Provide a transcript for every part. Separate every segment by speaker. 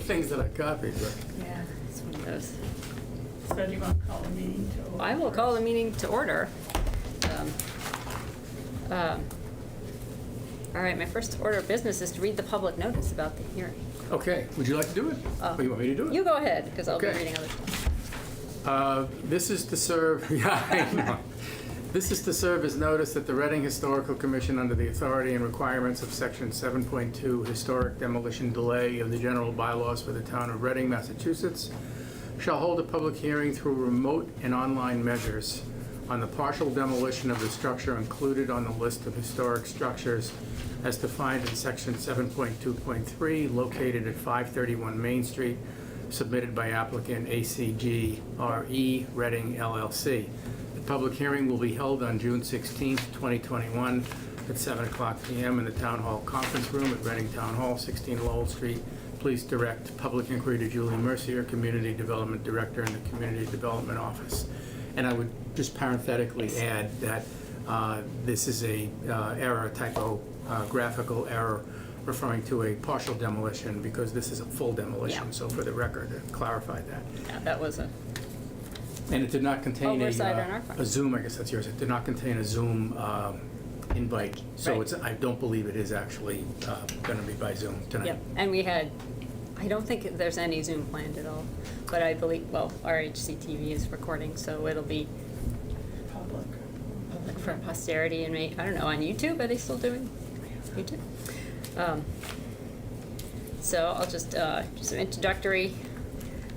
Speaker 1: things that I copied, but.
Speaker 2: Yeah, it's one of those.
Speaker 3: So do you want to call a meeting to order?
Speaker 2: I will call the meeting to order. All right, my first order of business is to read the public notice about the hearing.
Speaker 1: Okay, would you like to do it? Or you want me to do it?
Speaker 2: You go ahead, because I'll be
Speaker 1: Okay.
Speaker 2: reading other stuff.
Speaker 1: This is to serve, yeah, I know. This is to serve as notice that the Reading Historical Commission, under the authority and requirements of Section 7.2 Historic Demolition Delay of the General Bylaws for the Town of Reading, Massachusetts, shall hold a public hearing through remote and online measures on the partial demolition of the structure included on the list of historic structures as defined in Section 7.2.3, located at 531 Main Street, submitted by applicant ACGRE Reading LLC. The public hearing will be held on June 16th, 2021 at 7 o'clock p.m. in the Town Hall Conference Room at Reading Town Hall, 16 Lowell Street. Please direct public inquiry to Julie Mercier, Community Development Director in the Community Development Office. And I would just parenthetically add that this is a error, typographical error, referring to a partial demolition because this is a full demolition.
Speaker 2: Yeah.
Speaker 1: So for the record, to clarify that.
Speaker 2: Yeah, that was a,
Speaker 1: And it did not contain
Speaker 2: Oversight on our part.
Speaker 1: a Zoom, I guess that's yours, it did not contain a Zoom invite. So
Speaker 2: Right.
Speaker 1: it's, I don't believe it is actually going to be by Zoom tonight.
Speaker 2: yep. And we had, I don't think there's any Zoom planned at all, but I believe, well, RHCTV is recording, so it'll be
Speaker 3: Public.
Speaker 2: public for posterity and I don't know, on YouTube, are they still doing YouTube? So I'll just some introductory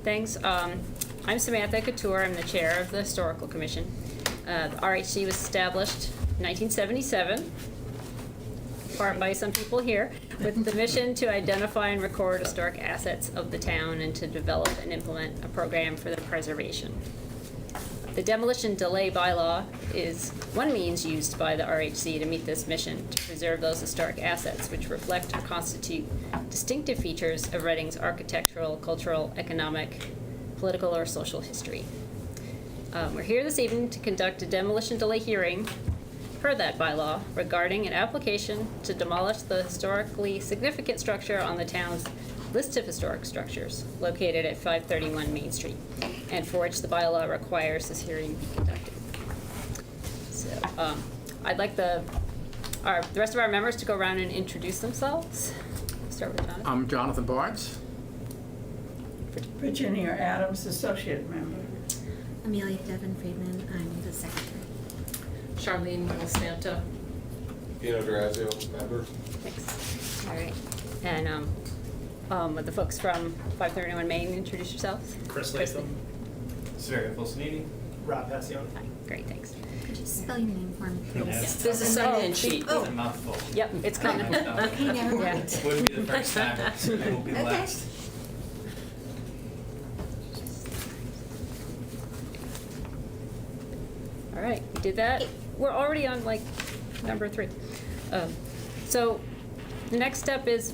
Speaker 2: things. I'm Samantha Couture. I'm the chair of the Historical Commission. The RHC was established in 1977, part by some people here, with the mission to identify and record historic assets of the town and to develop and implement a program for their preservation. The Demolition Delay bylaw is one means used by the RHC to meet this mission, to preserve those historic assets which reflect or constitute distinctive features of Reading's architectural, cultural, economic, political, or social history. We're here this evening to conduct a demolition delay hearing per that bylaw regarding an application to demolish the historically significant structure on the town's list of historic structures located at 531 Main Street, and for which the bylaw requires this hearing be conducted. So I'd like the rest of our members to go around and introduce themselves. Start with Jonathan.
Speaker 1: I'm Jonathan Barnes.
Speaker 3: Virginia Adams, associate member.
Speaker 4: Amelia Devon Friedman, I'm the secretary.
Speaker 5: Charlene Santa.
Speaker 6: Pino Durazio, member.
Speaker 2: Thanks. All right. And would the folks from 531 Main introduce yourselves?
Speaker 7: Chris Latham. Sverre Fulsanini. Rob Passion.
Speaker 2: Hi. Great, thanks.
Speaker 4: Could you spell your name for me, please?
Speaker 7: Yes.
Speaker 5: There's a sign-in sheet.
Speaker 4: Oh.
Speaker 7: It's a mouthful.
Speaker 2: Yep, it's coming.
Speaker 4: Okay, never mind.
Speaker 7: Wouldn't be the first time, so it will be the
Speaker 4: Okay.
Speaker 7: last.
Speaker 2: All right, we did that. We're already on like number 3. So the next step is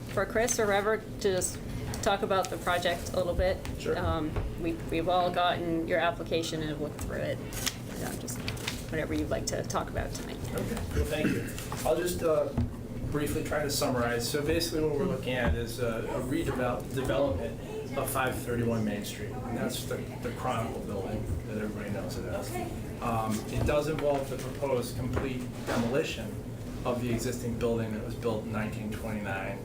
Speaker 2: for Chris or Rever to just talk about the project a little bit.
Speaker 7: Sure.
Speaker 2: We've all gotten your application and have looked through it. Just whatever you'd like to talk about tonight.
Speaker 7: Okay, well, thank you. I'll just briefly try to summarize. So basically what we're looking at is a redevelopment of 531 Main Street. And that's the Chronicle building that everybody knows it as. It does involve the proposed complete demolition of the existing building that was built in 1929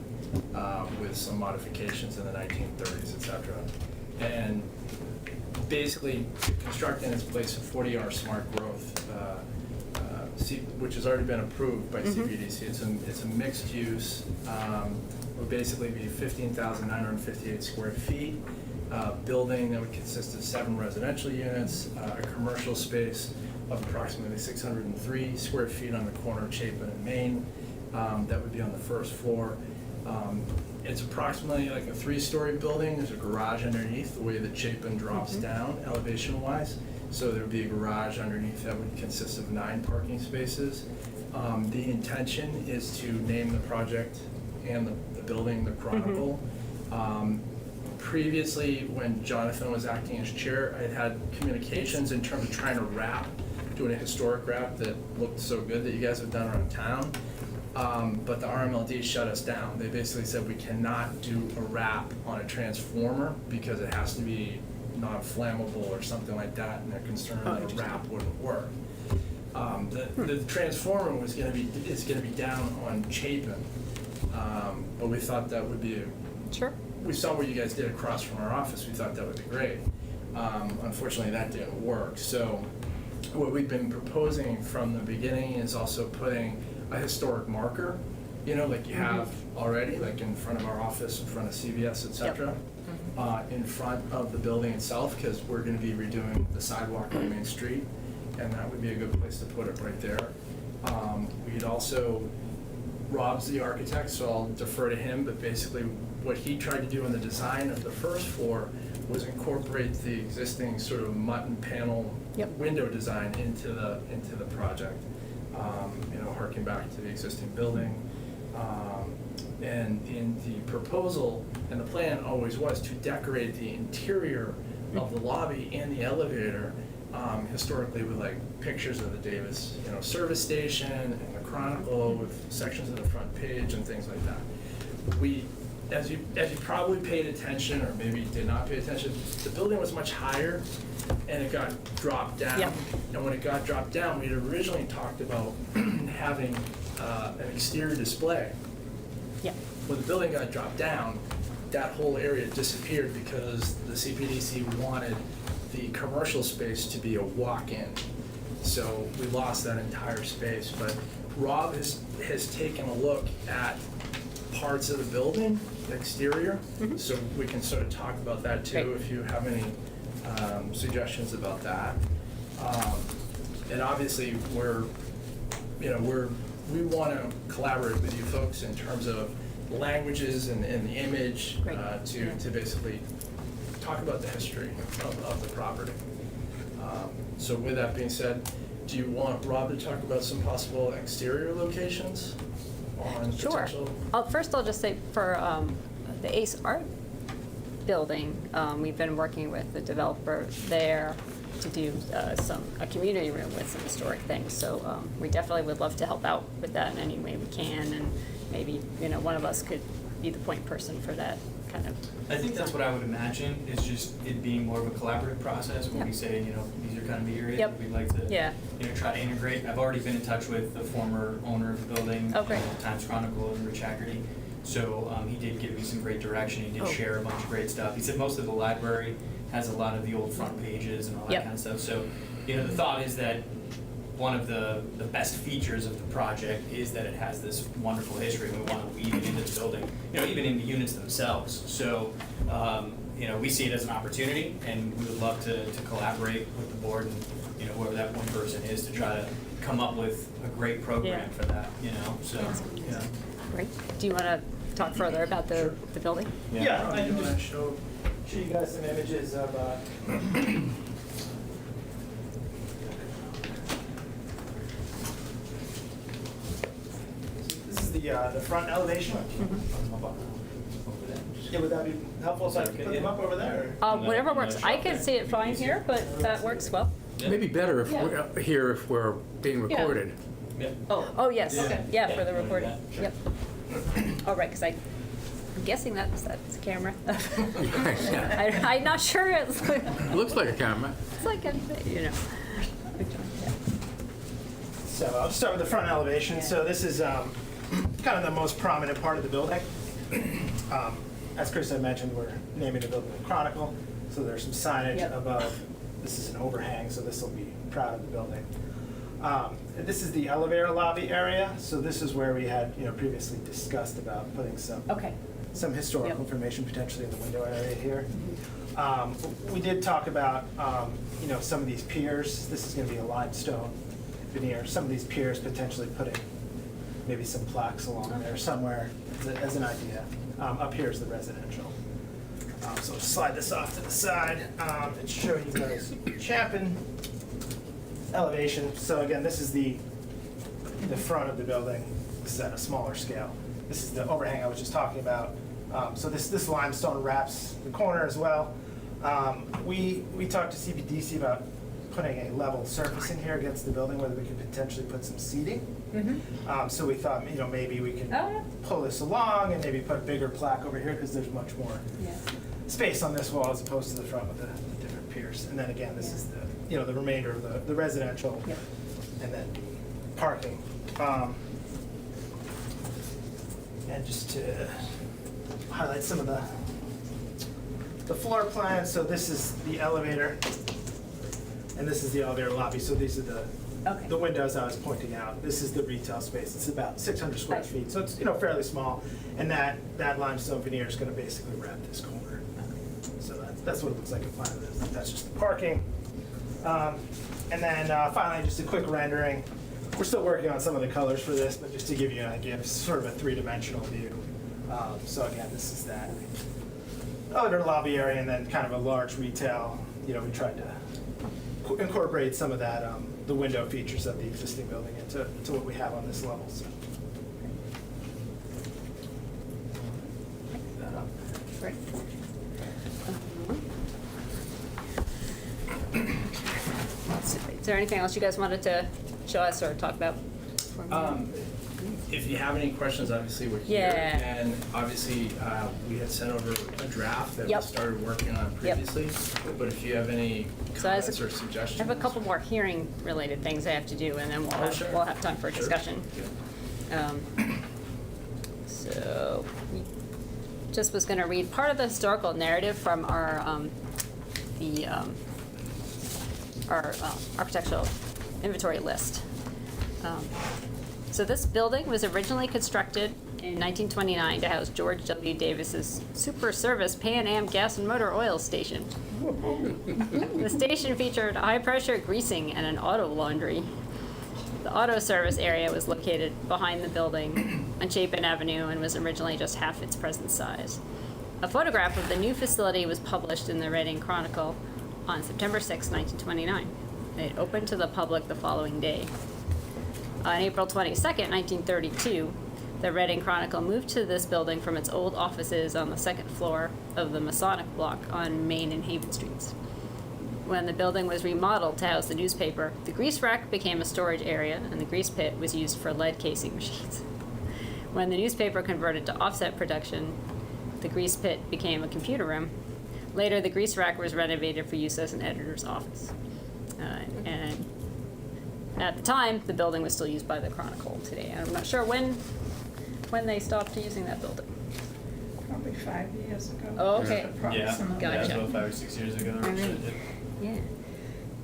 Speaker 7: with some modifications in the 1930s, et cetera. And basically construct in its place a 40R smart growth, which has already been approved by CPDC. It's a mixed use. Would basically be 15,958 square feet. Building that would consist of 7 residential units, a commercial space of approximately 603 square feet on the corner of Chapin and Main. That would be on the first floor. It's approximately like a 3-story building. There's a garage underneath the way that Chapin drops down elevation-wise. So there would be a garage underneath that would consist of 9 parking spaces. The intention is to name the project and the building the Chronicle. Previously, when Jonathan was acting as chair, I had communications in terms of trying to doing a historic wrap that looked so good that you guys have done around town. but the RMLD shut us down. They basically said we cannot do a wrap on a transformer because it has to be non-flammable or something like that, and they're concerned that a wrap wouldn't work. The transformer is gonna be down on Chapin, but we thought that would be
Speaker 2: Sure.
Speaker 7: we saw what you guys did across from our office. We thought that would be great. Unfortunately, that didn't work. So what we've been proposing from the beginning is also putting a historic marker, like you have already, like in front of our office, in front of CVS, et cetera, in front of the building itself, because we're going to be redoing the sidewalk on Main Street, and that would be a good place to put it right there. We'd also, Rob's the architect, so I'll defer to him, but basically what he tried to do in the design of the first floor was incorporate the existing sort of mutton panel window design into the project, harking back to the existing building. And in the proposal, and the plan always was to decorate the interior of the lobby and the elevator historically with like pictures of the Davis, service station and the Chronicle with sections of the front page and things like that. We, as you probably paid attention, or maybe did not pay attention, the building was much higher and it got dropped down.
Speaker 2: Yep.
Speaker 7: And when it got dropped down, we had originally talked about having an exterior display.
Speaker 2: Yep.
Speaker 7: When the building got dropped down, that whole area disappeared because the CPDC wanted the commercial space to be a walk-in. So we lost that entire space. But Rob has taken a look at parts of the building, the exterior, so we can sort of talk about that too,
Speaker 2: Great.
Speaker 7: if you have any suggestions about that. And obviously, we want to collaborate with you folks in terms of languages and the image
Speaker 2: Great.
Speaker 7: To basically talk about the history of the property. So with that being said, do you want Rob to talk about some possible exterior locations on
Speaker 2: Sure.
Speaker 7: potential?
Speaker 2: First, I'll just say for the Ace Art building, we've been working with the developer there to do a community room with some historic things. So we definitely would love to help out with that in any way we can, and maybe one of us could be the point person for that kind of.
Speaker 8: I think that's what I would imagine, is just it being more of a collaborative process when we
Speaker 2: Yep.
Speaker 8: say, these are kind of the areas
Speaker 2: Yep.
Speaker 8: that we'd like to,
Speaker 2: Yeah.
Speaker 8: try to integrate. I've already been in touch with the former owner of the building,
Speaker 2: Oh, great.
Speaker 8: Times Chronicle, and Rich Haggerty. So he did give me some great direction. He did
Speaker 2: Oh.
Speaker 8: share a bunch of great stuff. He said most of the library has a lot of the old front pages and all that
Speaker 2: Yep.
Speaker 8: kind of stuff. So, the thought is that one of the best features of the project is that it has this wonderful history, and we want to weave it into the building, even in the units themselves. So, we see it as an opportunity, and we would love to collaborate with the board and, whoever that one person is, to try to come up with a great program
Speaker 2: Yeah.
Speaker 8: for that, so, yeah.
Speaker 2: Great. Do you want to talk further about the building?
Speaker 9: Yeah, I can just show you guys some images of, this is the front elevation. Yeah, would that be helpful if I put them up over there?
Speaker 2: Whatever works. I can see it fine here, but that works well.
Speaker 1: Maybe better if
Speaker 2: Yeah.
Speaker 1: we're here if we're being recorded.
Speaker 2: Oh, yes.
Speaker 8: Okay.
Speaker 2: Yeah, for the
Speaker 8: Yeah,
Speaker 2: recording.
Speaker 8: sure.
Speaker 2: Yep. Oh, right, because I'm guessing that's a camera. I'm not sure. It's like,
Speaker 1: It looks like a camera.
Speaker 2: it's like a,
Speaker 9: So I'll just start with the front elevation. So this is kind of the most prominent part of the building. As Chris had mentioned, we're naming the building the Chronicle, so there's some signage
Speaker 2: Yep.
Speaker 9: above. This is an overhang, so this will be proud of the building. This is the elevator lobby area, so this is where we had previously discussed about putting some
Speaker 2: Okay.
Speaker 9: historical
Speaker 2: Yep.
Speaker 9: information potentially in the window area here. We did talk about some of these piers. This is going to be a limestone veneer. Some of these piers potentially putting maybe some plaques along there somewhere as an idea. Up here is the residential. So slide this off to the side and show you guys Chapin elevation. So again, this is the front of the building. This is at a smaller scale. This is the overhang I was just talking about. So this limestone wraps the corner as well. We talked to CPDC about putting a level surface in here against the building, whether we could potentially put some seating. So we thought, maybe we could
Speaker 2: Oh, yeah.
Speaker 9: pull this along and maybe put a bigger plaque over here, because there's much more
Speaker 2: Yeah.
Speaker 9: space on this wall as opposed to the front with the different piers. And then again, this is the remainder of the residential,
Speaker 2: Yep.
Speaker 9: and then parking. And just to highlight some of the floor plan, so this is the elevator, and this is the elevator lobby, so these are
Speaker 2: Okay.
Speaker 9: the windows I was pointing out. This is the retail space, it's about 600 square
Speaker 2: Right.
Speaker 9: feet, so it's, fairly small, and that limestone veneer is gonna basically wrap this corner. So that's what it looks like in plan of this. That's just the parking. And then finally, just a quick rendering. We're still working on some of the colors for this, but just to give you an idea, it's sort of a three-dimensional view. So again, this is that other lobby area, and then kind of a large retail. We tried to incorporate some of that, the window features of the existing building into what we have on this level. So. That up.
Speaker 2: Great. Is there anything else you guys wanted to show us or talk about?
Speaker 7: If you have any questions, obviously we're here.
Speaker 2: Yeah.
Speaker 7: And obviously, we had sent over a draft that we
Speaker 2: Yep.
Speaker 7: started working on
Speaker 2: Yep.
Speaker 7: previously. But if you have any
Speaker 2: So as a-
Speaker 7: comments or suggestions.
Speaker 2: I have a couple more hearing-related things I have to do, and then
Speaker 7: Sure.
Speaker 2: we'll have time for a
Speaker 7: Sure.
Speaker 2: discussion. So, we just was gonna read part of the historical narrative from our architectural inventory list. So this building was originally constructed in 1929 to house George W. Davis's Super Service Pan Am Gas and Motor Oil Station. The station featured high-pressure greasing and an auto laundry. The auto service area was located behind the building on Chapin Avenue and was originally just half its present size. A photograph of the new facility was published in the Reading Chronicle on September 6, 1929. It opened to the public the following day. On April 22nd, 1932, the Reading Chronicle moved to this building from its old offices on the second floor of the Masonic Block on Main and Haven Streets. When the building was remodeled to house the newspaper, the grease rack became a storage area and the grease pit was used for lead casing machines. When the newspaper converted to offset production, the grease pit became a computer room. Later, the grease rack was renovated for use as an editor's office. And at the time, the building was still used by the Chronicle today. I'm not sure when they stopped using that building.
Speaker 3: Probably 5 years ago.
Speaker 2: Oh, okay.
Speaker 3: Approximately.
Speaker 2: Gotcha.
Speaker 8: Yeah, about 5 or 6 years ago.
Speaker 2: All right. Yeah.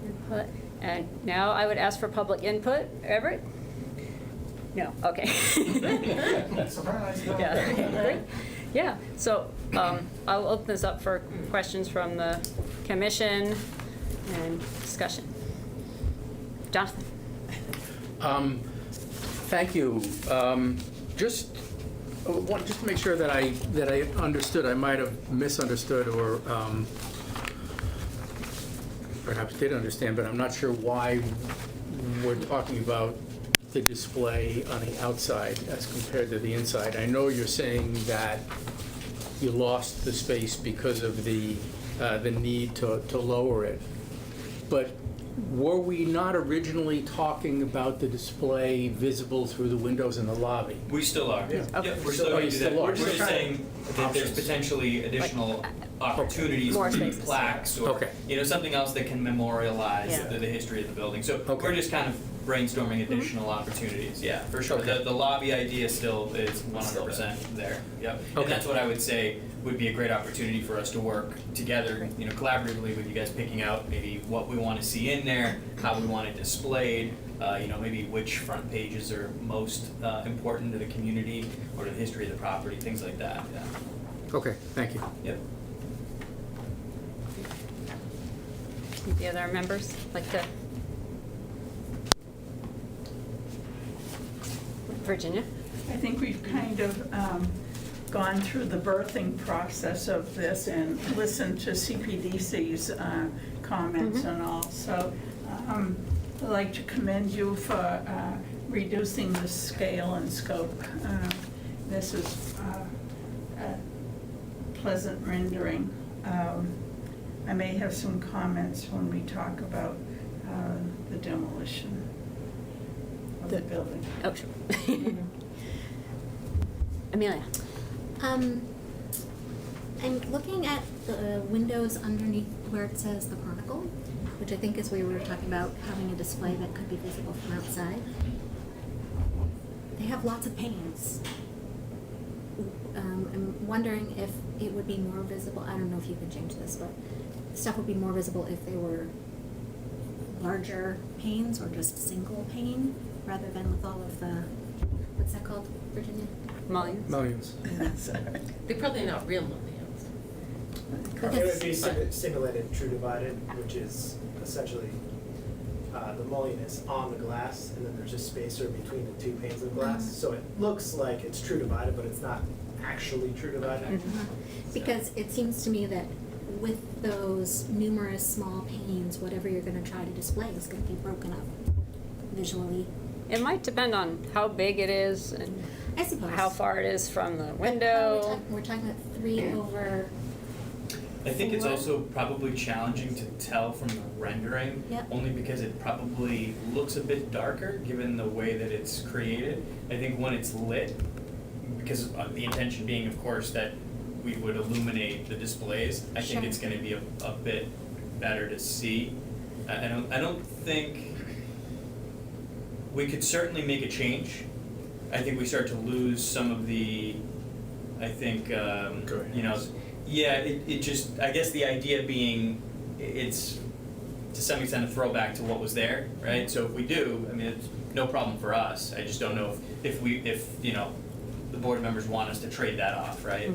Speaker 2: Input. And now I would ask for public input. Everett? No, okay.
Speaker 9: Surprise.
Speaker 2: Yeah, great. Yeah, so I'll open this up for questions from the commission and discussion. Jonathan?
Speaker 1: Thank you. Just to make sure that I understood, I might have misunderstood or perhaps did understand, but I'm not sure why we're talking about the display on the outside as compared to the inside. I know you're saying that you lost the space because of the need to lower it, but were we not originally talking about the display visible through the windows in the lobby?
Speaker 8: We still are.
Speaker 1: Yeah.
Speaker 2: Okay.
Speaker 8: Yeah, we're still going to do that.
Speaker 1: still are.
Speaker 8: We're just saying that there's
Speaker 1: Options.
Speaker 8: potentially additional opportunities
Speaker 2: More
Speaker 8: for
Speaker 2: spaces.
Speaker 8: plaques or,
Speaker 1: Okay.
Speaker 8: something else that can memorialize
Speaker 2: Yeah.
Speaker 8: the history of the building. So
Speaker 1: Okay.
Speaker 8: we're just kind of brainstorming additional opportunities. Yeah, for sure.
Speaker 1: Okay.
Speaker 8: The lobby idea still is 100% there. Yep.
Speaker 1: Okay.
Speaker 8: And that's what I would say would be a great opportunity for us to work together, collaboratively with you guys, picking out maybe what we want to see in there, how we want it displayed, maybe which front pages are most important to the community or to the history of the property, things like that. Yeah.
Speaker 1: Okay, thank you.
Speaker 8: Yep.
Speaker 2: The other members like to? Virginia?
Speaker 3: I think we've kind of gone through the birthing process of this and listened to CPDC's comments and all. So I'd like to commend you for reducing the scale and scope. This is a pleasant rendering. I may have some comments when we talk about the demolition of the building.
Speaker 2: Oh, sure. Amelia?
Speaker 4: I'm looking at the windows underneath where it says the Chronicle, which I think is where we were talking about having a display that could be visible from outside. They have lots of panes. I'm wondering if it would be more visible, I don't know if you can change this, but stuff would be more visible if they were larger panes or just single pane, rather than with all of the, what's that called, Virginia?
Speaker 2: Mullions?
Speaker 1: Millions.
Speaker 5: They're probably not real millions.
Speaker 9: It would be simulated true divided, which is essentially, the mullion is on the glass, and then there's a spacer between the two panes of glass. So it looks like it's true divided, but it's not actually true divided.
Speaker 4: Because it seems to me that with those numerous small panes, whatever you're gonna try to display is gonna be broken up visually.
Speaker 2: It might depend on how big it is and
Speaker 4: I suppose.
Speaker 2: how far it is from the
Speaker 4: But how
Speaker 2: window.
Speaker 4: we're talking about 3 over,
Speaker 8: I think it's
Speaker 4: Four.
Speaker 8: also probably challenging to tell from the rendering,
Speaker 4: Yep.
Speaker 8: only because it probably looks a bit darker, given the way that it's created. I think when it's lit, because the intention being, of course, that we would illuminate the displays, I think
Speaker 4: Sure.
Speaker 8: it's gonna be a bit better to see. I don't think, we could certainly make a change. I think we start to lose some of the, I think, you know, yeah, it just, I guess the idea being, it's to some extent a throwback to what was there, right? So if we do, I mean, it's no problem for us. I just don't know if you know, the board members want us to trade that off, right?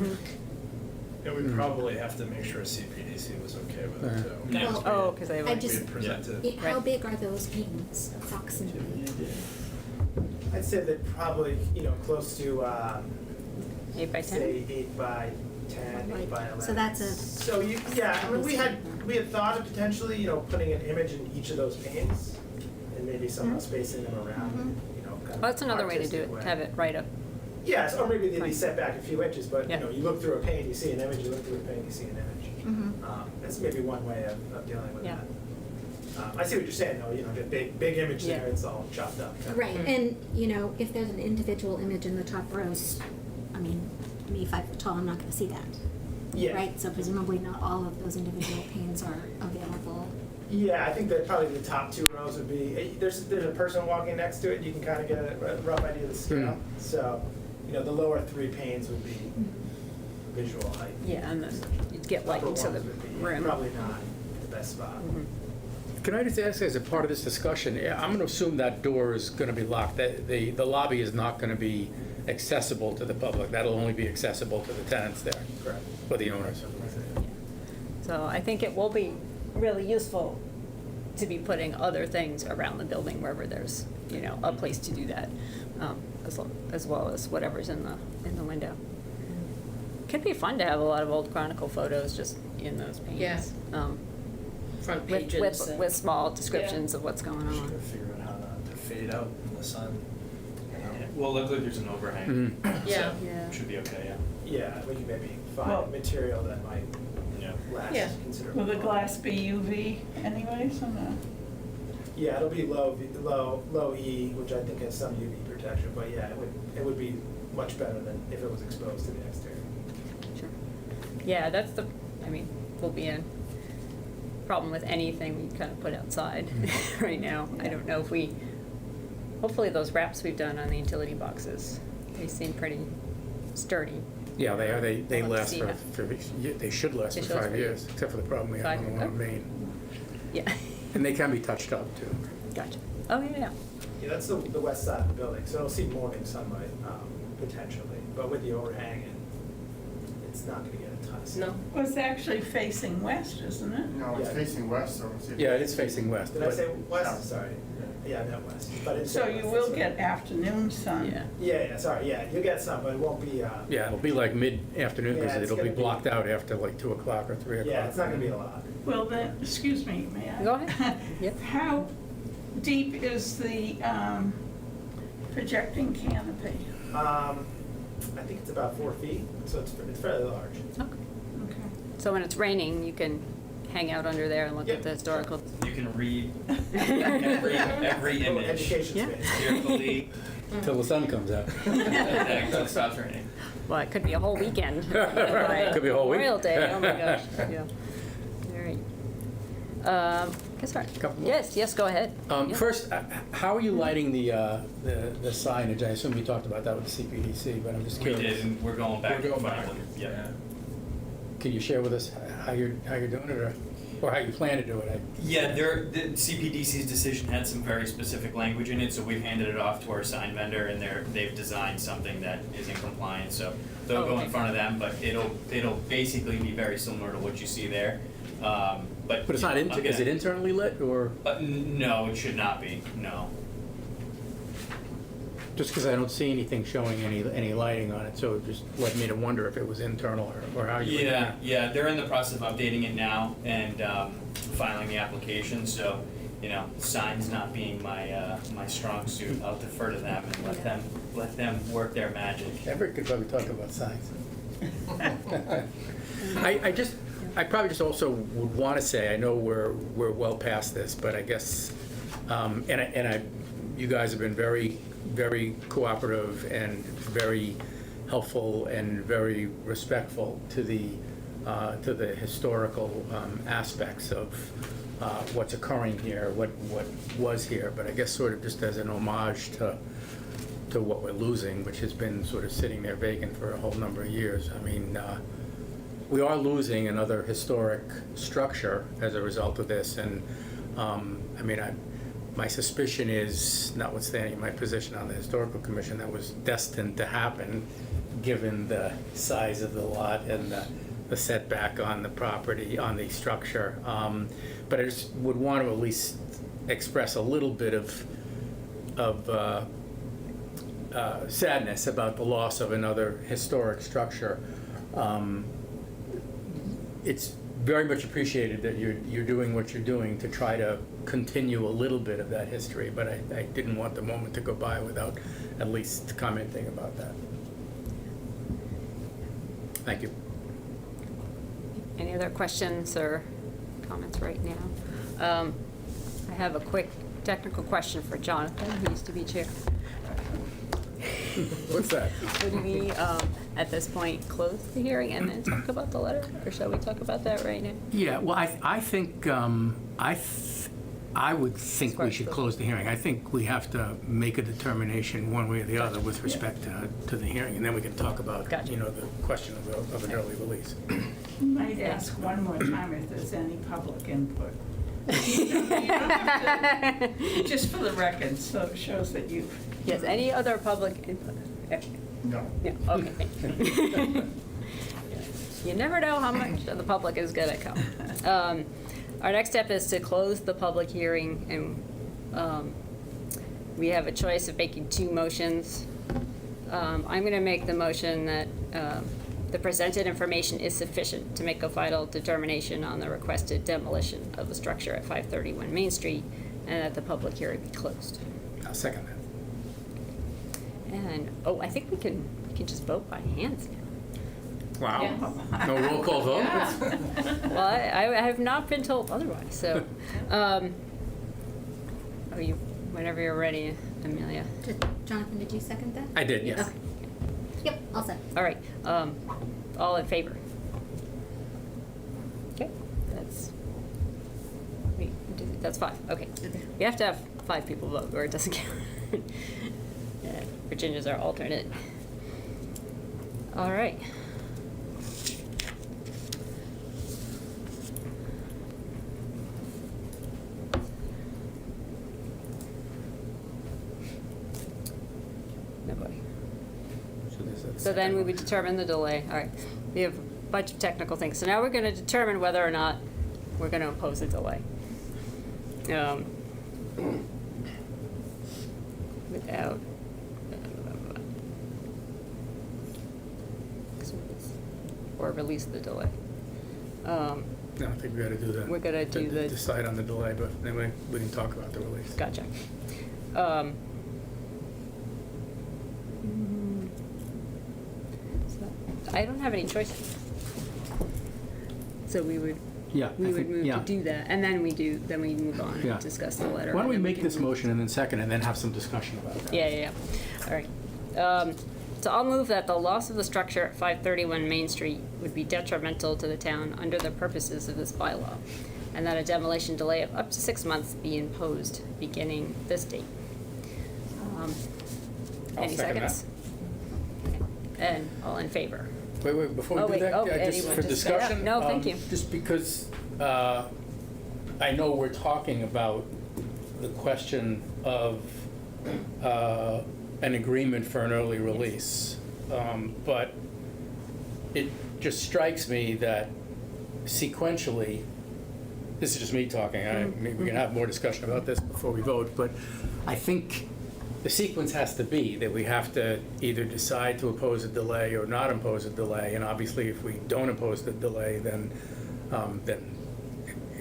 Speaker 7: And we probably have to make sure CPDC was okay with it too.
Speaker 8: Yeah.
Speaker 4: Well,
Speaker 2: Oh, because they
Speaker 4: I
Speaker 2: have.
Speaker 7: We
Speaker 4: just,
Speaker 7: had presented.
Speaker 4: how
Speaker 2: Right.
Speaker 4: big are those panes approximately?
Speaker 9: I'd say that probably, close to,
Speaker 2: 8 by 10?
Speaker 9: say 8 by 10, 8 by 11.
Speaker 4: So that's a-
Speaker 9: So I mean, we had thought of potentially, putting an image in each of those panes and maybe somehow spacing them around, kind of.
Speaker 2: Well, that's another way to do it,
Speaker 9: artistic way.
Speaker 2: have it right up.
Speaker 9: Yes, or maybe they'd be
Speaker 2: Fine.
Speaker 9: set back a few inches, but,
Speaker 2: Yeah.
Speaker 9: you look through a pane, you see an image, you look through a pane, you see an image.
Speaker 4: Mhm.
Speaker 9: That's maybe one way of dealing with
Speaker 2: Yeah.
Speaker 9: that. I see what you're saying, though, the big image there,
Speaker 2: Yeah.
Speaker 9: it's all chopped up.
Speaker 4: Right, and, if there's an individual image in the top rows, I mean, me 5 foot tall, I'm not gonna see that.
Speaker 9: Yeah.
Speaker 4: Right, so presumably not all of those individual panes are available.
Speaker 9: Yeah, I think that probably the top 2 rows would be, there's a person walking next to it, you can kind of get a rough idea of the scale. So, the lower 3 panes would be visual height.
Speaker 2: Yeah, and then you'd get light
Speaker 9: Upper
Speaker 2: into the
Speaker 9: ones would be
Speaker 2: room.
Speaker 9: Probably not the best spot.
Speaker 1: Can I just ask, as a part of this discussion, I'm going to assume that door is going to be locked, that the lobby is not going to be accessible to the public, that'll only be accessible to the tenants there,
Speaker 9: Correct.
Speaker 1: or the owners.
Speaker 2: So I think it will be really useful to be putting other things around the building wherever there's, a place to do that, as well as whatever's in the window. Could be fun to have a lot of old Chronicle photos just in those panes.
Speaker 5: Yeah. Front pages.
Speaker 2: With small descriptions of what's going
Speaker 7: Just
Speaker 2: on.
Speaker 7: gotta figure out how not to fade out in the sun.
Speaker 8: Well, luckily there's an overhang,
Speaker 5: Yeah.
Speaker 2: Yeah.
Speaker 8: so should be okay, yeah.
Speaker 9: Yeah, we can maybe
Speaker 3: Well-
Speaker 9: find material that might
Speaker 8: Yeah.
Speaker 9: last
Speaker 5: Yeah.
Speaker 9: considerably.
Speaker 3: Will the
Speaker 9: longer.
Speaker 3: glass be UV anyways, or no?
Speaker 9: Yeah, it'll be low E, which I think has some UV protection, but yeah, it would be much better than if it was exposed to the exterior.
Speaker 2: Sure. Yeah, will be a problem with anything we kind of put outside right now. I don't know if hopefully those wraps we've done on the utility boxes, they seem pretty sturdy.
Speaker 1: Yeah, they are, they
Speaker 2: We'll have to
Speaker 1: last
Speaker 2: see
Speaker 1: for,
Speaker 2: how-
Speaker 1: they should last
Speaker 2: They
Speaker 1: for
Speaker 2: should last
Speaker 1: 5
Speaker 2: for
Speaker 1: years, except for the problem we have on the
Speaker 2: 5?
Speaker 1: one on
Speaker 2: Oh.
Speaker 1: Main.
Speaker 2: Yeah.
Speaker 1: And they can be touched up, too.
Speaker 2: Gotcha. Oh, yeah.
Speaker 9: Yeah, that's the west side of the building, so it'll see morning sunlight, potentially, but with the overhang, it's not gonna get a ton of sun.
Speaker 5: No.
Speaker 3: Well, it's actually facing west, isn't it?
Speaker 6: No, it's
Speaker 9: Yeah.
Speaker 6: facing west, so it's.
Speaker 1: Yeah, it is facing west.
Speaker 9: Did I
Speaker 1: but-
Speaker 9: say west?
Speaker 6: South.
Speaker 9: Sorry. Yeah, I meant west, but it's.
Speaker 3: So you will get afternoon sun.
Speaker 2: Yeah.
Speaker 9: Yeah, sorry, yeah, you'll get some, but it won't be,
Speaker 1: Yeah, it'll be like mid-afternoon,
Speaker 9: Yeah,
Speaker 1: because
Speaker 9: it's
Speaker 1: it'll be
Speaker 9: gonna be-
Speaker 1: blocked out after like 2 o'clock or 3 o'clock.
Speaker 9: yeah, it's not gonna be a lot.
Speaker 3: Well, then, excuse me, may I?
Speaker 2: Go ahead. Yep.
Speaker 3: How deep is the projecting canopy?
Speaker 9: I think it's about 4 feet, so it's fairly large.
Speaker 2: Okay.
Speaker 3: Okay.
Speaker 2: So when it's raining, you can hang out under there and look
Speaker 9: Yeah.
Speaker 2: at the historical.
Speaker 8: You you can read every
Speaker 9: Little
Speaker 8: image
Speaker 9: education
Speaker 2: Yeah.
Speaker 9: space.
Speaker 8: carefully.
Speaker 1: Till the sun comes out.
Speaker 8: Until it stops raining.
Speaker 2: Well, it could be a whole weekend.
Speaker 1: Right. Could be a whole week.
Speaker 2: Memorial Day, oh my gosh, yeah. All right. Guess what?
Speaker 1: Couple more.
Speaker 2: Yes, go ahead. Yeah.
Speaker 1: First, how are you lighting the signage? I assume you talked about that with the CPDC, but I'm just
Speaker 8: We
Speaker 1: curious.
Speaker 8: did, and we're going back
Speaker 7: We're
Speaker 8: and
Speaker 7: going
Speaker 8: forth.
Speaker 7: back.
Speaker 8: Yeah.
Speaker 1: Can you share with us how you're doing it, or how you plan to do it?
Speaker 8: Yeah, the CPDC's decision had some very specific language in it, so we've handed it off to our sign vendor, and they've designed something that is in compliance, so they'll
Speaker 2: Oh,
Speaker 8: go
Speaker 2: okay.
Speaker 8: in front of them, but it'll basically be very similar to what you see there. But
Speaker 1: But it's not, is it internally lit, or?
Speaker 8: No, it should not be, no.
Speaker 1: Just because I don't see anything showing any lighting on it, so it just led me to wonder if it was internal or how you were doing it.
Speaker 8: Yeah, they're in the process of updating it now and filing the application, so, signs not being my strong suit, I'll defer to them and let them work their magic.
Speaker 1: Everett could probably talk about signs. I probably just also would want to say, I know we're well past this, but I guess, you guys have been very, very cooperative and very helpful and very respectful to the historical aspects of what's occurring here, what was here, but I guess sort of just as an homage to what we're losing, which has been sort of sitting there vacant for a whole number of years. I mean, we are losing another historic structure as a result of this, and my suspicion is, notwithstanding my position on the Historical Commission, that was destined to happen, given the size of the lot and the setback on the property, on the structure. But I just would want to at least express a little bit of sadness about the loss of another historic structure. It's very much appreciated that you're doing what you're doing to try to continue a little bit of that history, but I didn't want the moment to go by without at least commenting about that. Thank you.
Speaker 2: Any other questions or comments right now? I have a quick technical question for Jonathan, who used to be chair.
Speaker 1: What's that?
Speaker 2: Would we, at this point, close the hearing and then talk about the letter? Or shall we talk about that right now?
Speaker 1: Yeah, well, I think, I would think we should close the hearing. I think we have to make a determination one way or the other with respect to the hearing, and then we can talk about,
Speaker 2: Gotcha.
Speaker 1: the question of an early release.
Speaker 3: You might ask one more time if there's any public input. You don't have to- Just for the record, so it shows that you.
Speaker 2: Yes, any other public input?
Speaker 7: No.
Speaker 2: Yeah, okay, thank you. You never know how much of the public is gonna come. Our next step is to close the public hearing, and we have a choice of making two motions. I'm gonna make the motion that the presented information is sufficient to make a final determination on the requested demolition of the structure at 531 Main Street, and that the public hearing be closed.
Speaker 1: I'll second that.
Speaker 2: And, I think we can just vote by hands now.
Speaker 1: Wow. No roll call vote?
Speaker 2: Well, I have not been told otherwise, so, whenever you're ready, Amelia.
Speaker 4: Jonathan, did you second that?
Speaker 1: I did, yes.
Speaker 4: Okay. Yep, all set.
Speaker 2: All right, all in favor? Okay, that's 5, okay.
Speaker 4: Okay.
Speaker 2: We have to have 5 people vote, or it doesn't count. Yeah, Virginia's our alternate. All right. Nobody. So then we would determine the delay. All right, we have a bunch of technical things. So now we're going to determine whether or not we're going to impose a delay. Without, or release the delay.
Speaker 1: No, I think we gotta do the.
Speaker 2: We're gonna do the-
Speaker 1: Decide on the delay, but then we can talk about the release.
Speaker 2: Gotcha. So I don't have any choice. So we would
Speaker 1: Yeah,
Speaker 2: we
Speaker 1: I
Speaker 2: would
Speaker 1: think,
Speaker 2: move to
Speaker 1: yeah.
Speaker 2: do that, and then then we move on
Speaker 1: Yeah.
Speaker 2: and discuss the letter.
Speaker 1: Why don't we
Speaker 2: and then
Speaker 1: make
Speaker 2: can
Speaker 1: this
Speaker 2: move-
Speaker 1: motion and then second, and then have some discussion about that?
Speaker 2: Yeah. All right. So I'll move that the loss of the structure at 531 Main Street would be detrimental to the town under the purposes of this bylaw, and that a demolition delay of up to 6 months be imposed beginning this date.
Speaker 1: I'll
Speaker 2: Any
Speaker 1: second
Speaker 2: seconds? And all in favor?
Speaker 1: Wait, before
Speaker 2: Oh,
Speaker 1: we
Speaker 2: wait,
Speaker 1: do that,
Speaker 2: oh,
Speaker 1: just
Speaker 2: anyone
Speaker 1: for
Speaker 2: just- yeah,
Speaker 1: discussion.
Speaker 2: no, thank you.
Speaker 1: Just because I know we're talking about the question of an agreement for an early release, but it just strikes me that sequentially, this is just me talking, maybe we can have more discussion about this before we vote, but I think the sequence has to be that we have to either decide to oppose a delay or not impose a delay, and obviously if we don't impose the delay, then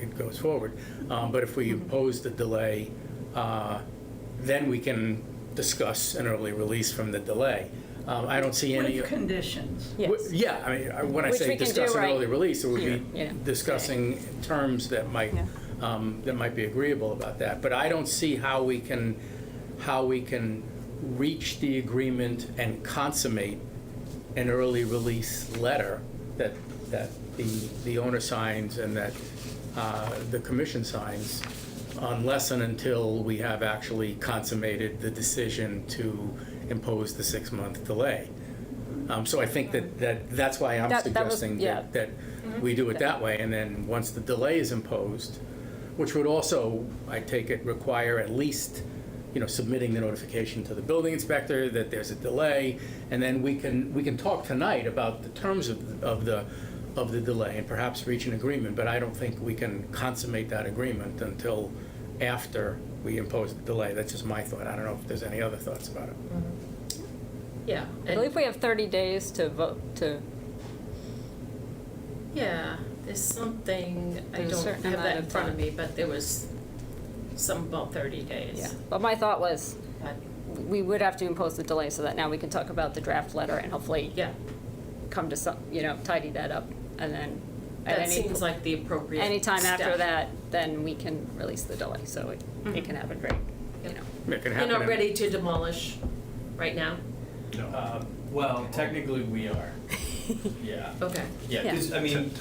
Speaker 1: it goes forward. But if we impose the delay, then we can discuss an early release from the delay. I don't see any.
Speaker 3: With conditions.
Speaker 2: Yes.
Speaker 1: Yeah, I mean, when I
Speaker 2: Which
Speaker 1: say
Speaker 2: we can do
Speaker 1: discuss an
Speaker 2: right
Speaker 1: early release, it would
Speaker 2: here,
Speaker 1: be
Speaker 2: you know,
Speaker 1: discussing terms that might, that might be agreeable about that. But I don't see how we can reach the agreement and consummate an early release letter that the owner signs and that the commission signs unless and until we have actually consummated the decision to impose the 6-month delay. So I think that's why I'm
Speaker 2: That was-
Speaker 1: suggesting
Speaker 2: yeah.
Speaker 1: that we do it that way, and then once the delay is imposed, which would also, I take it, require at least, submitting the notification to the building inspector that there's a delay, and then we can talk tonight about the terms of the delay and perhaps reach an agreement, but I don't think we can consummate that agreement until after we impose the delay. That's just my thought. I don't know if there's any other thoughts about it.
Speaker 5: Yeah.
Speaker 2: I believe we have 30 days to vote to.
Speaker 5: Yeah, there's something, I
Speaker 2: There's a
Speaker 5: don't
Speaker 2: certain
Speaker 5: have
Speaker 2: amount
Speaker 5: that in
Speaker 2: of
Speaker 5: front of
Speaker 2: time.
Speaker 5: me, but there was some about 30 days.
Speaker 2: Yeah, but my thought was,
Speaker 5: But,
Speaker 2: we would have to impose the delay so that now we can talk about the draft letter and hopefully
Speaker 5: yeah,
Speaker 2: come to some, tidy that up, and then at
Speaker 5: that
Speaker 2: any,
Speaker 5: seems like the appropriate
Speaker 2: anytime after
Speaker 5: step.
Speaker 2: that, then we can release the delay, so it can happen very,
Speaker 1: It can
Speaker 5: You're
Speaker 1: happen
Speaker 5: not
Speaker 1: in-
Speaker 5: ready to demolish right now?
Speaker 8: Well, technically, we are. Yeah.
Speaker 5: Okay.
Speaker 8: Yeah, 'cause, I mean,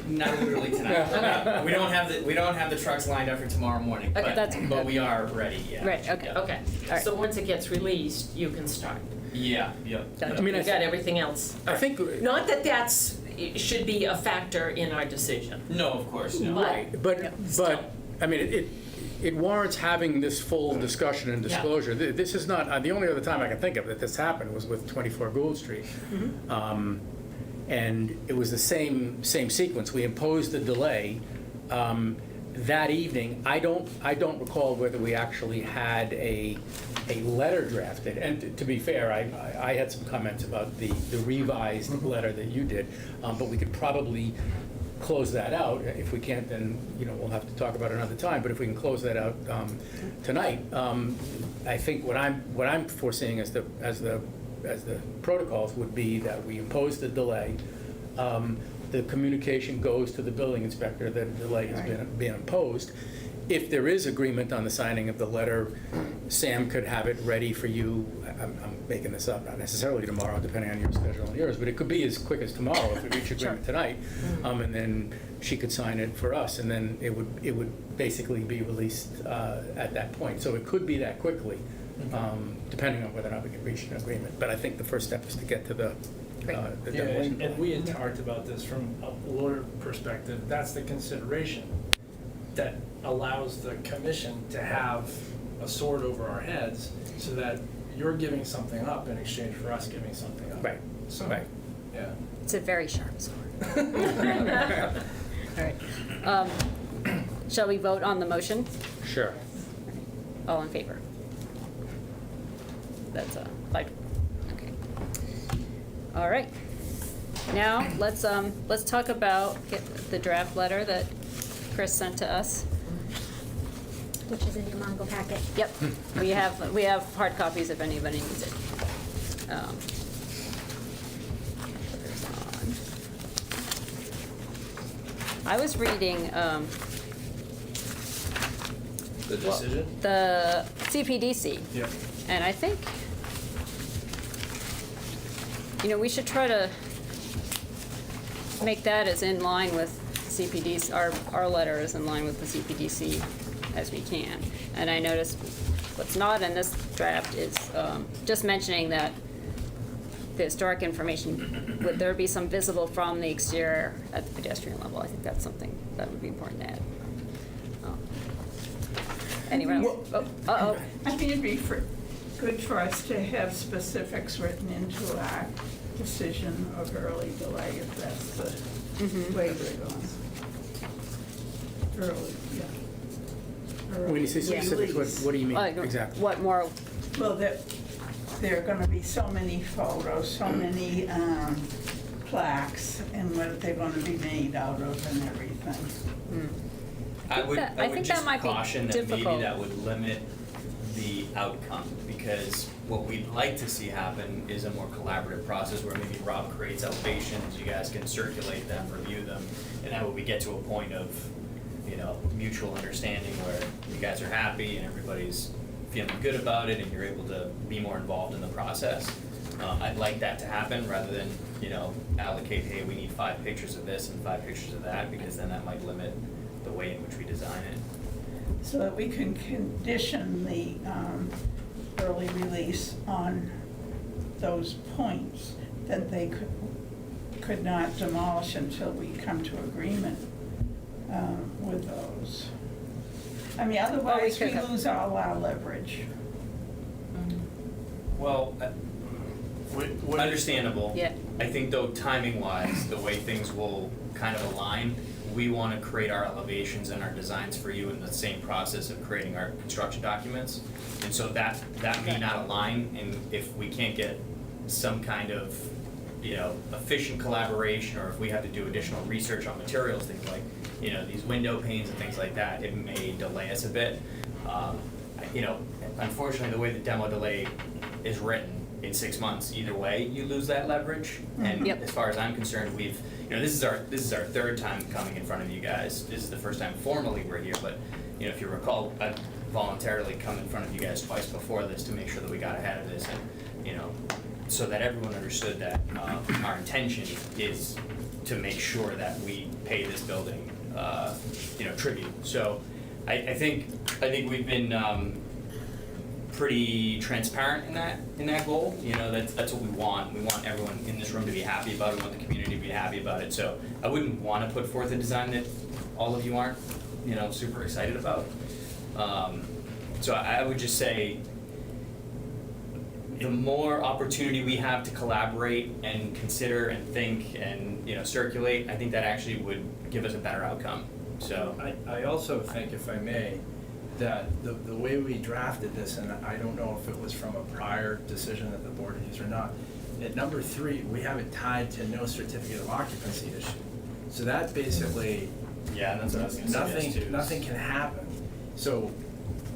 Speaker 8: not literally tonight. We don't have the trucks lined up for tomorrow morning,
Speaker 5: Okay.
Speaker 8: but we are ready, yeah.
Speaker 2: Right, okay.
Speaker 8: Yeah.
Speaker 5: Okay,
Speaker 2: All right.
Speaker 5: so once it gets released, you can start.
Speaker 8: Yeah.
Speaker 2: Gotcha.
Speaker 1: I mean,
Speaker 5: You got everything else.
Speaker 1: I think.
Speaker 5: Not that it should be a factor in our decision.
Speaker 8: No, of course, no.
Speaker 5: Right.
Speaker 1: But, I mean, it warrants having this full discussion and
Speaker 5: Yeah.
Speaker 1: disclosure. This is not, the only other time I can think of that this happened was with 24 Gould Street. And it was the same sequence. We imposed the delay. That evening, I don't recall whether we actually had a letter drafted. And to be fair, I had some comments about the revised letter that you did, but we could probably close that out. If we can't, then, we'll have to talk about it another time, but if we can close that out tonight, I think what I'm foreseeing as the protocols would be that we impose the delay. The communication goes to the building inspector that a delay has been imposed. If there is agreement on the signing of the letter, Sam could have it ready for you. I'm making this up, not necessarily tomorrow, depending on your schedule and yours, but it could be as quick as tomorrow if we reach agreement tonight. And then she could sign it for us, and then it would basically be released at that point. So it could be that quickly, depending on whether or not we can reach an agreement. But I think the first step is to get to the
Speaker 9: Yeah,
Speaker 1: demolition.
Speaker 9: and we had talked about this from a lawyer perspective. That's the consideration that allows the commission to have a sword over our heads so that you're giving something up in exchange for us giving something up.
Speaker 1: Right,
Speaker 9: So,
Speaker 1: right.
Speaker 9: yeah.
Speaker 2: It's a very sharp sword. All right. Shall we vote on the motion?
Speaker 1: Sure.
Speaker 2: All in favor? That's a 5. Okay. All right. Now, let's talk about the draft letter that Chris sent to us.
Speaker 4: Which is in your Mongo packet.
Speaker 2: Yep, we have hard copies if anybody needs it. Put this on. I was reading
Speaker 7: The decision?
Speaker 2: the CPDC,
Speaker 7: Yeah.
Speaker 2: and I think, we should try to make that as in line with CPDC, our letter is in line with the CPDC as we can. And I noticed what's not in this draft is just mentioning that the historic information, would there be some visible from the exterior at the pedestrian level? I think that's something that would be important to add. Anyone else? Uh-oh.
Speaker 3: I think it'd be good for us to have specifics written into our decision of early delay, if that's the way we're going. Early, yeah.
Speaker 1: When you say
Speaker 3: Early
Speaker 1: specifics,
Speaker 3: release.
Speaker 1: what do you mean
Speaker 2: Like,
Speaker 1: exactly?
Speaker 2: What more?
Speaker 3: Well, there are gonna be so many photos, so many plaques, and what they're gonna be made out of and everything.
Speaker 8: I would
Speaker 2: I think that
Speaker 8: just
Speaker 2: might be
Speaker 8: caution that maybe
Speaker 2: difficult.
Speaker 8: that would limit the outcome, because what we'd like to see happen is a more collaborative process where maybe Rob creates elevations, you guys can circulate them, review them, and that way we get to a point of, mutual understanding where you guys are happy and everybody's feeling good about it and you're able to be more involved in the process. I'd like that to happen rather than, allocate, hey, we need 5 pictures of this and 5 pictures of that, because then that might limit the way in which we design it.
Speaker 3: So that we can condition the early release on those points that they could not demolish until we come to agreement with those. I mean, otherwise
Speaker 2: could
Speaker 3: we
Speaker 2: have-
Speaker 3: lose all our leverage.
Speaker 8: Well, understandable.
Speaker 2: Yeah.
Speaker 8: I think though, timing-wise, the way things will kind of align, we want to create our elevations and our designs for you in the same process of creating our construction documents. And so that may not align, and if we can't get some kind of, efficient collaboration, or if we have to do additional research on materials, things like, these window panes and things like that, it may delay us a bit. Unfortunately, the way the demo delay is written, in 6 months, either way, you lose that leverage. And
Speaker 2: Yep.
Speaker 8: as far as I'm concerned, we've, this is our 3rd time coming in front of you guys. This is the first time formally we're here, but, if you recall, I voluntarily come in front of you guys twice before this to make sure that we got ahead of this and, so that everyone understood that, our intention is to make sure that we pay this building, tribute. So I think we've been, pretty transparent in that goal. That's what we want. We want everyone in this room to be happy about it. We want the community to be happy about it. So I wouldn't want to put forth a design that all of you aren't, super excited about. So I would just say, the more opportunity we have to collaborate and consider and think and circulate, I think that actually would give us a better outcome. So
Speaker 7: I also think, if I may, that the way we drafted this, and I don't know if it was from a prior decision that the board used or not, at number 3, we have it tied to no certificate of occupancy issue. So that basically,
Speaker 8: yeah, that's what I was going to suggest too.
Speaker 7: nothing can happen. So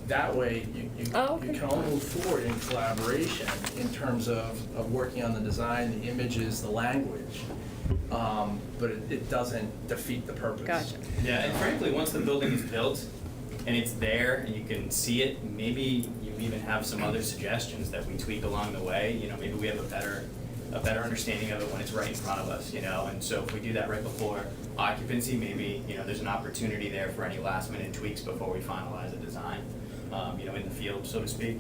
Speaker 7: that way, you can all move forward in collaboration in terms of working on the design, the images, the language. But it doesn't defeat the purpose.
Speaker 2: Gotcha.
Speaker 8: Yeah, and frankly, once the building is built and it's there and you can see it, maybe you even have some other suggestions that we tweak along the way. Maybe we have a better understanding of it when it's right in front of us, And so if we do that right before occupancy, maybe, there's an opportunity there for any last minute tweaks before we finalize a design, in the field, so to speak.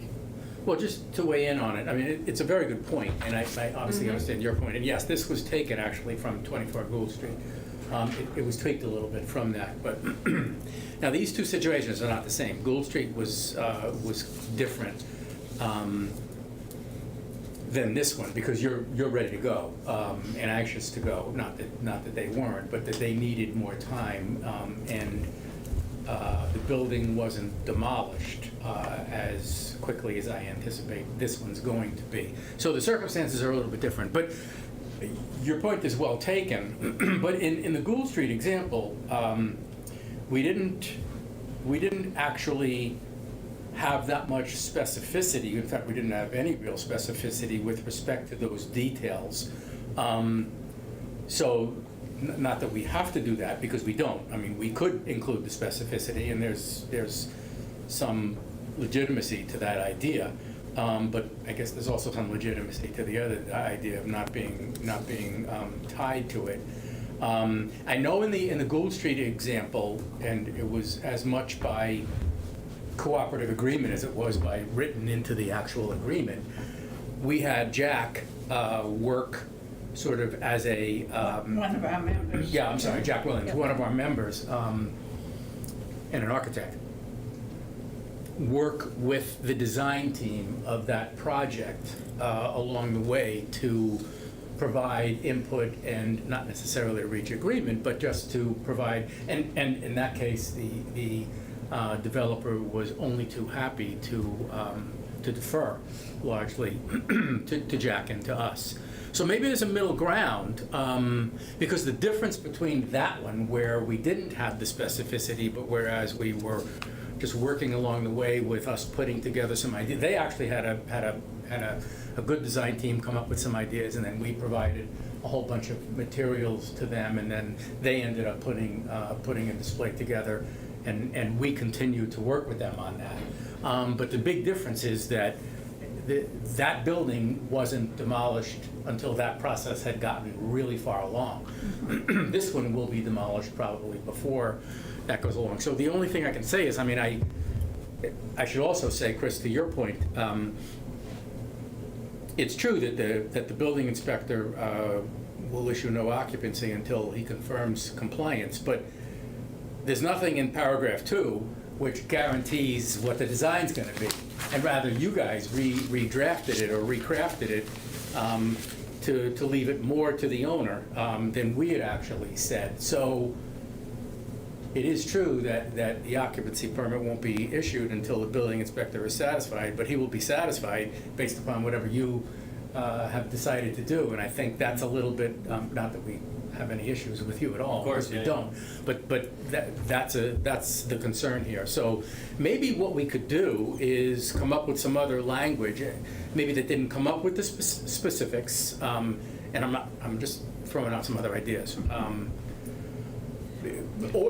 Speaker 1: Well, just to weigh in on it, I mean, it's a very good point, and I obviously understand your point. And yes, this was taken actually from 24 Gould Street. It was tweaked a little bit from that, but now these two situations are not the same. Gould Street was different than this one, because you're ready to go and anxious to go. Not that they weren't, but that they needed more time, and the building wasn't demolished as quickly as I anticipate this one's going to be. So the circumstances are a little bit different, but your point is well taken. But in the Gould Street example, we didn't actually have that much specificity. In fact, we didn't have any real specificity with respect to those details. So not that we have to do that, because we don't. I mean, we could include the specificity, and there's some legitimacy to that idea. But I guess there's also some legitimacy to the other idea of not being tied to it. I know in the Gould Street example, and it was as much by cooperative agreement as it was by written into the actual agreement, we had Jack work sort of as a...
Speaker 3: One of our members.
Speaker 1: Yeah, I'm sorry, Jack Williams,
Speaker 2: Yep.
Speaker 1: one of our members, and an architect, work with the design team of that project along the way to provide input and not necessarily reach agreement, but just to provide, and in that case, the developer was only too happy to defer largely to Jack and to us. So maybe there's a middle ground, because the difference between that one, where we didn't have the specificity, but whereas we were just working along the way with us putting together some ideas, they actually had a good design team come up with some ideas, and then we provided a whole bunch of materials to them, and then they ended up putting a display together, and we continued to work with them on that. But the big difference is that that building wasn't demolished until that process had gotten really far along. This one will be demolished probably before that goes along. So the only thing I can say is, I mean, I should also say, Chris, to your point, it's true that the building inspector will issue no occupancy until he confirms compliance, but there's nothing in paragraph 2 which guarantees what the design's going to be. And rather, you guys redrafted it or recrafted it to leave it more to the owner than we had actually said. So it is true that the occupancy permit won't be issued until the building inspector is satisfied, but he will be satisfied based upon whatever you have decided to do. And I think that's a little bit, not that we have any issues with you at all.
Speaker 8: Of course,
Speaker 1: we
Speaker 8: yeah.
Speaker 1: don't. But that's the concern here. So maybe what we could do is come up with some other language, maybe that didn't come up with the specifics, and I'm just throwing out some other ideas.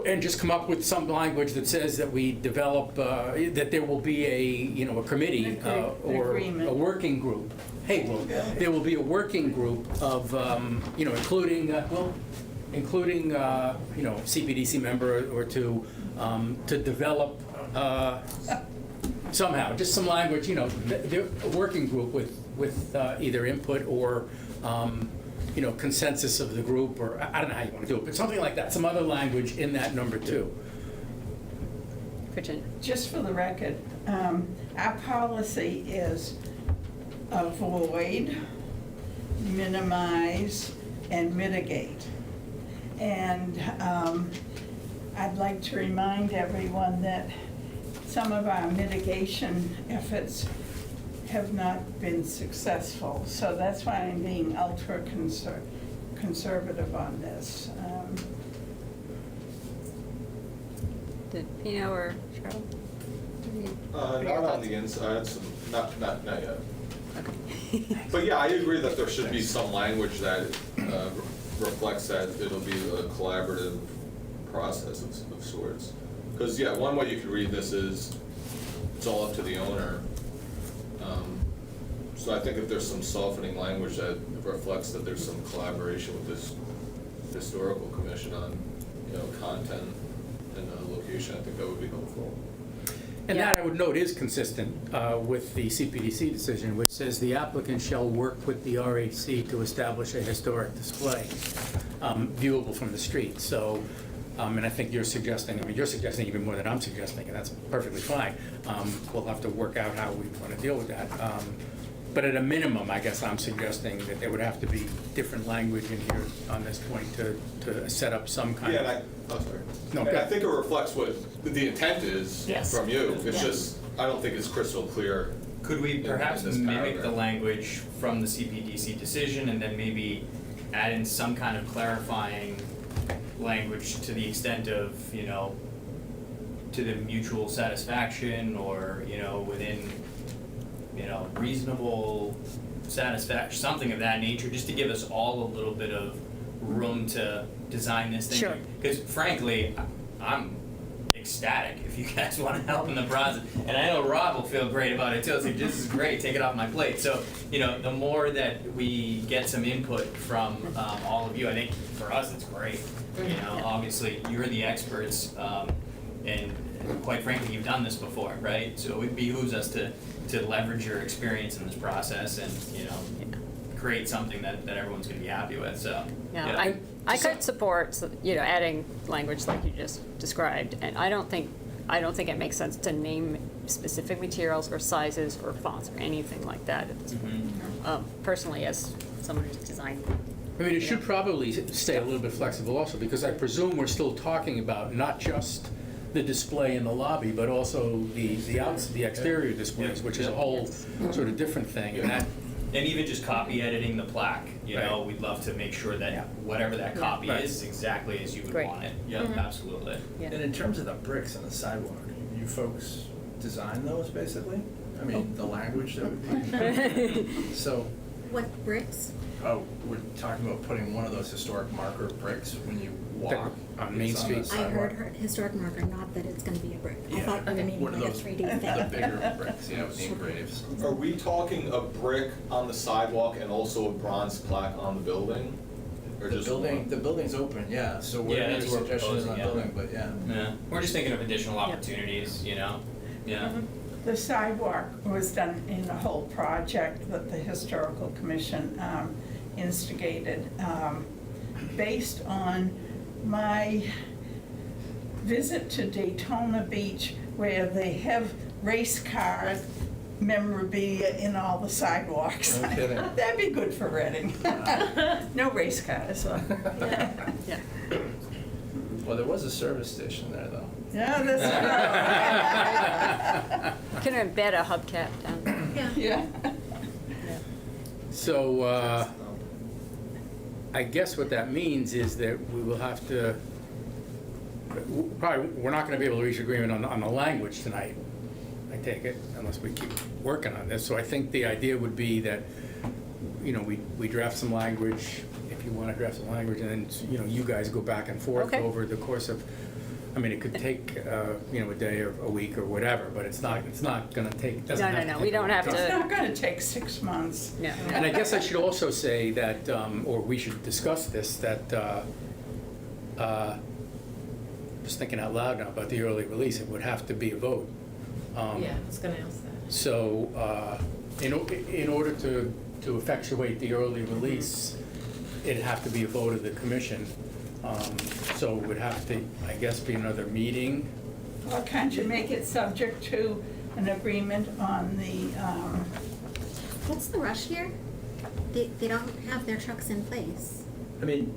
Speaker 1: And just come up with some language that says that we develop, that there will be a committee or
Speaker 3: agreement.
Speaker 1: a working group. Hey, well, there will be a working group of, including CPDC member or two, to develop somehow, just some language, a working group with either input or consensus of the group, or I don't know how you want to do it, but something like that, some other language in that number 2.
Speaker 2: Virginia.
Speaker 3: Just for the record, our policy is avoid, minimize, and mitigate. And I'd like to remind everyone that some of our mitigation efforts have not been successful. So that's why I'm being ultra conservative on this.
Speaker 2: Did Pino or Cheryl?
Speaker 6: Not on the inside, so not yet.
Speaker 2: Okay.
Speaker 6: But yeah, I agree that there should be some language that reflects that it'll be a collaborative process of sorts. Because yeah, one way you could read this is it's all up to the owner. So I think if there's some softening language that reflects that there's some collaboration with this historical commission on, content and location, I think that would be helpful.
Speaker 1: And
Speaker 2: Yeah.
Speaker 1: that, I would note, is consistent with the CPDC decision, which says the applicant shall work with the RHC to establish a historic display viewable from the street. So, and I think you're suggesting even more than I'm suggesting, and that's perfectly fine. We'll have to work out how we want to deal with that. But at a minimum, I guess I'm suggesting that there would have to be different language in here on this point to set up some kind of...
Speaker 6: Yeah, I'm sorry.
Speaker 1: No,
Speaker 6: And
Speaker 1: go
Speaker 6: I
Speaker 1: ahead.
Speaker 6: think it reflects what the intent is
Speaker 2: Yes.
Speaker 6: from you. It's
Speaker 2: Yeah.
Speaker 6: just, I don't think it's crystal clear.
Speaker 8: Could we perhaps
Speaker 6: in this
Speaker 8: mimic the
Speaker 6: paragraph.
Speaker 8: language from the CPDC decision and then maybe add in some kind of clarifying language to the extent of, to the mutual satisfaction or, within, reasonable satisfaction, something of that nature, just to give us all a little bit of room to design this thing.
Speaker 2: Sure.
Speaker 8: Because frankly, I'm ecstatic if you guys want to help in the process. And I know Rob will feel great about it too. It's like, this is great, take it off my plate. So, you know, the more that we get some input from all of you, I think for us it's great. You know, obviously you're the experts, and quite frankly, you've done this before, right? So it behooves us to leverage your experience in this process and, you know, create something that everyone's gonna be happy with, so.
Speaker 2: Yeah, I could support, you know, adding language like you just described, and I don't think it makes sense to name specific materials or sizes or fonts or anything like that at this point. Personally, as someone who's designed.
Speaker 1: I mean, it should probably stay a little bit flexible also, because I presume we're still talking about not just the display in the lobby, but also the exterior displays, which is a whole sort of different thing. And that,
Speaker 8: And even just copy editing the plaque, you know,
Speaker 1: Right.
Speaker 8: we'd love to make sure
Speaker 1: Yeah.
Speaker 8: that whatever that copy
Speaker 1: Right.
Speaker 8: is exactly as you would
Speaker 2: Great.
Speaker 8: want it. Yeah, absolutely.
Speaker 2: Yeah.
Speaker 7: And in terms of the bricks and the sidewalk, you folks design those basically? I mean, the language that would be. So,
Speaker 4: What bricks?
Speaker 7: we're talking about putting one of those historic marker bricks when you walk.
Speaker 1: on Main
Speaker 7: It's
Speaker 1: Street.
Speaker 7: the
Speaker 4: I
Speaker 7: sidewalk.
Speaker 4: heard her historic marker, not that it's gonna be a brick. I
Speaker 7: Yeah.
Speaker 4: thought we were meaning
Speaker 7: One of
Speaker 4: like a
Speaker 7: those,
Speaker 4: 3D
Speaker 7: the
Speaker 4: thing.
Speaker 7: bigger bricks, yeah, with the engraves.
Speaker 6: Are we talking a brick on the sidewalk and also a bronze plaque on the building? Or
Speaker 7: The
Speaker 6: just
Speaker 7: building,
Speaker 6: one?
Speaker 7: the building's open, yeah, so
Speaker 8: Yeah,
Speaker 7: whatever
Speaker 8: that's
Speaker 7: your
Speaker 8: what we're
Speaker 7: suggestion is on
Speaker 8: proposing, yeah.
Speaker 7: building, but yeah.
Speaker 8: Yeah, we're just thinking of additional opportunities, you know? Yeah.
Speaker 3: The sidewalk was done in a whole project that the Historical Commission instigated, based on my visit to Daytona Beach, where they have race car memorabilia in all the sidewalks.
Speaker 7: No kidding.
Speaker 3: That'd be good for Reading. No race cars.
Speaker 2: Yeah.
Speaker 7: Well, there was a service station there though.
Speaker 3: Yeah, that's right.
Speaker 2: Can embed a hubcap down there.
Speaker 4: Yeah.
Speaker 3: Yeah.
Speaker 1: So, I guess what that means is that we will have to, probably, we're not gonna be able to reach agreement on the language tonight, I take it, unless we keep working on this. So I think the idea would be that, you know, we draft some language, if you wanna draft some language, and then, you know, you guys go back and forth
Speaker 2: Okay.
Speaker 1: over the course of, I mean, it could take, you know, a day or a week or whatever, but it's not gonna take, doesn't
Speaker 2: No,
Speaker 1: have
Speaker 2: no,
Speaker 1: to
Speaker 2: no, we
Speaker 1: take a
Speaker 2: don't
Speaker 1: long
Speaker 2: have
Speaker 1: time.
Speaker 2: to-
Speaker 3: It's not gonna take 6 months.
Speaker 2: No.
Speaker 1: And I guess I should also say that, or we should discuss this, that, just thinking out loud now about the early release, it would have to be a vote.
Speaker 5: Yeah, I was gonna ask that.
Speaker 1: So, in order to effectuate the early release, it'd have to be a vote of the commission. So it would have to, I guess, be another meeting.
Speaker 3: Or can't you make it subject to an agreement on the,
Speaker 4: What's the rush here? They don't have their trucks in place.
Speaker 7: I mean,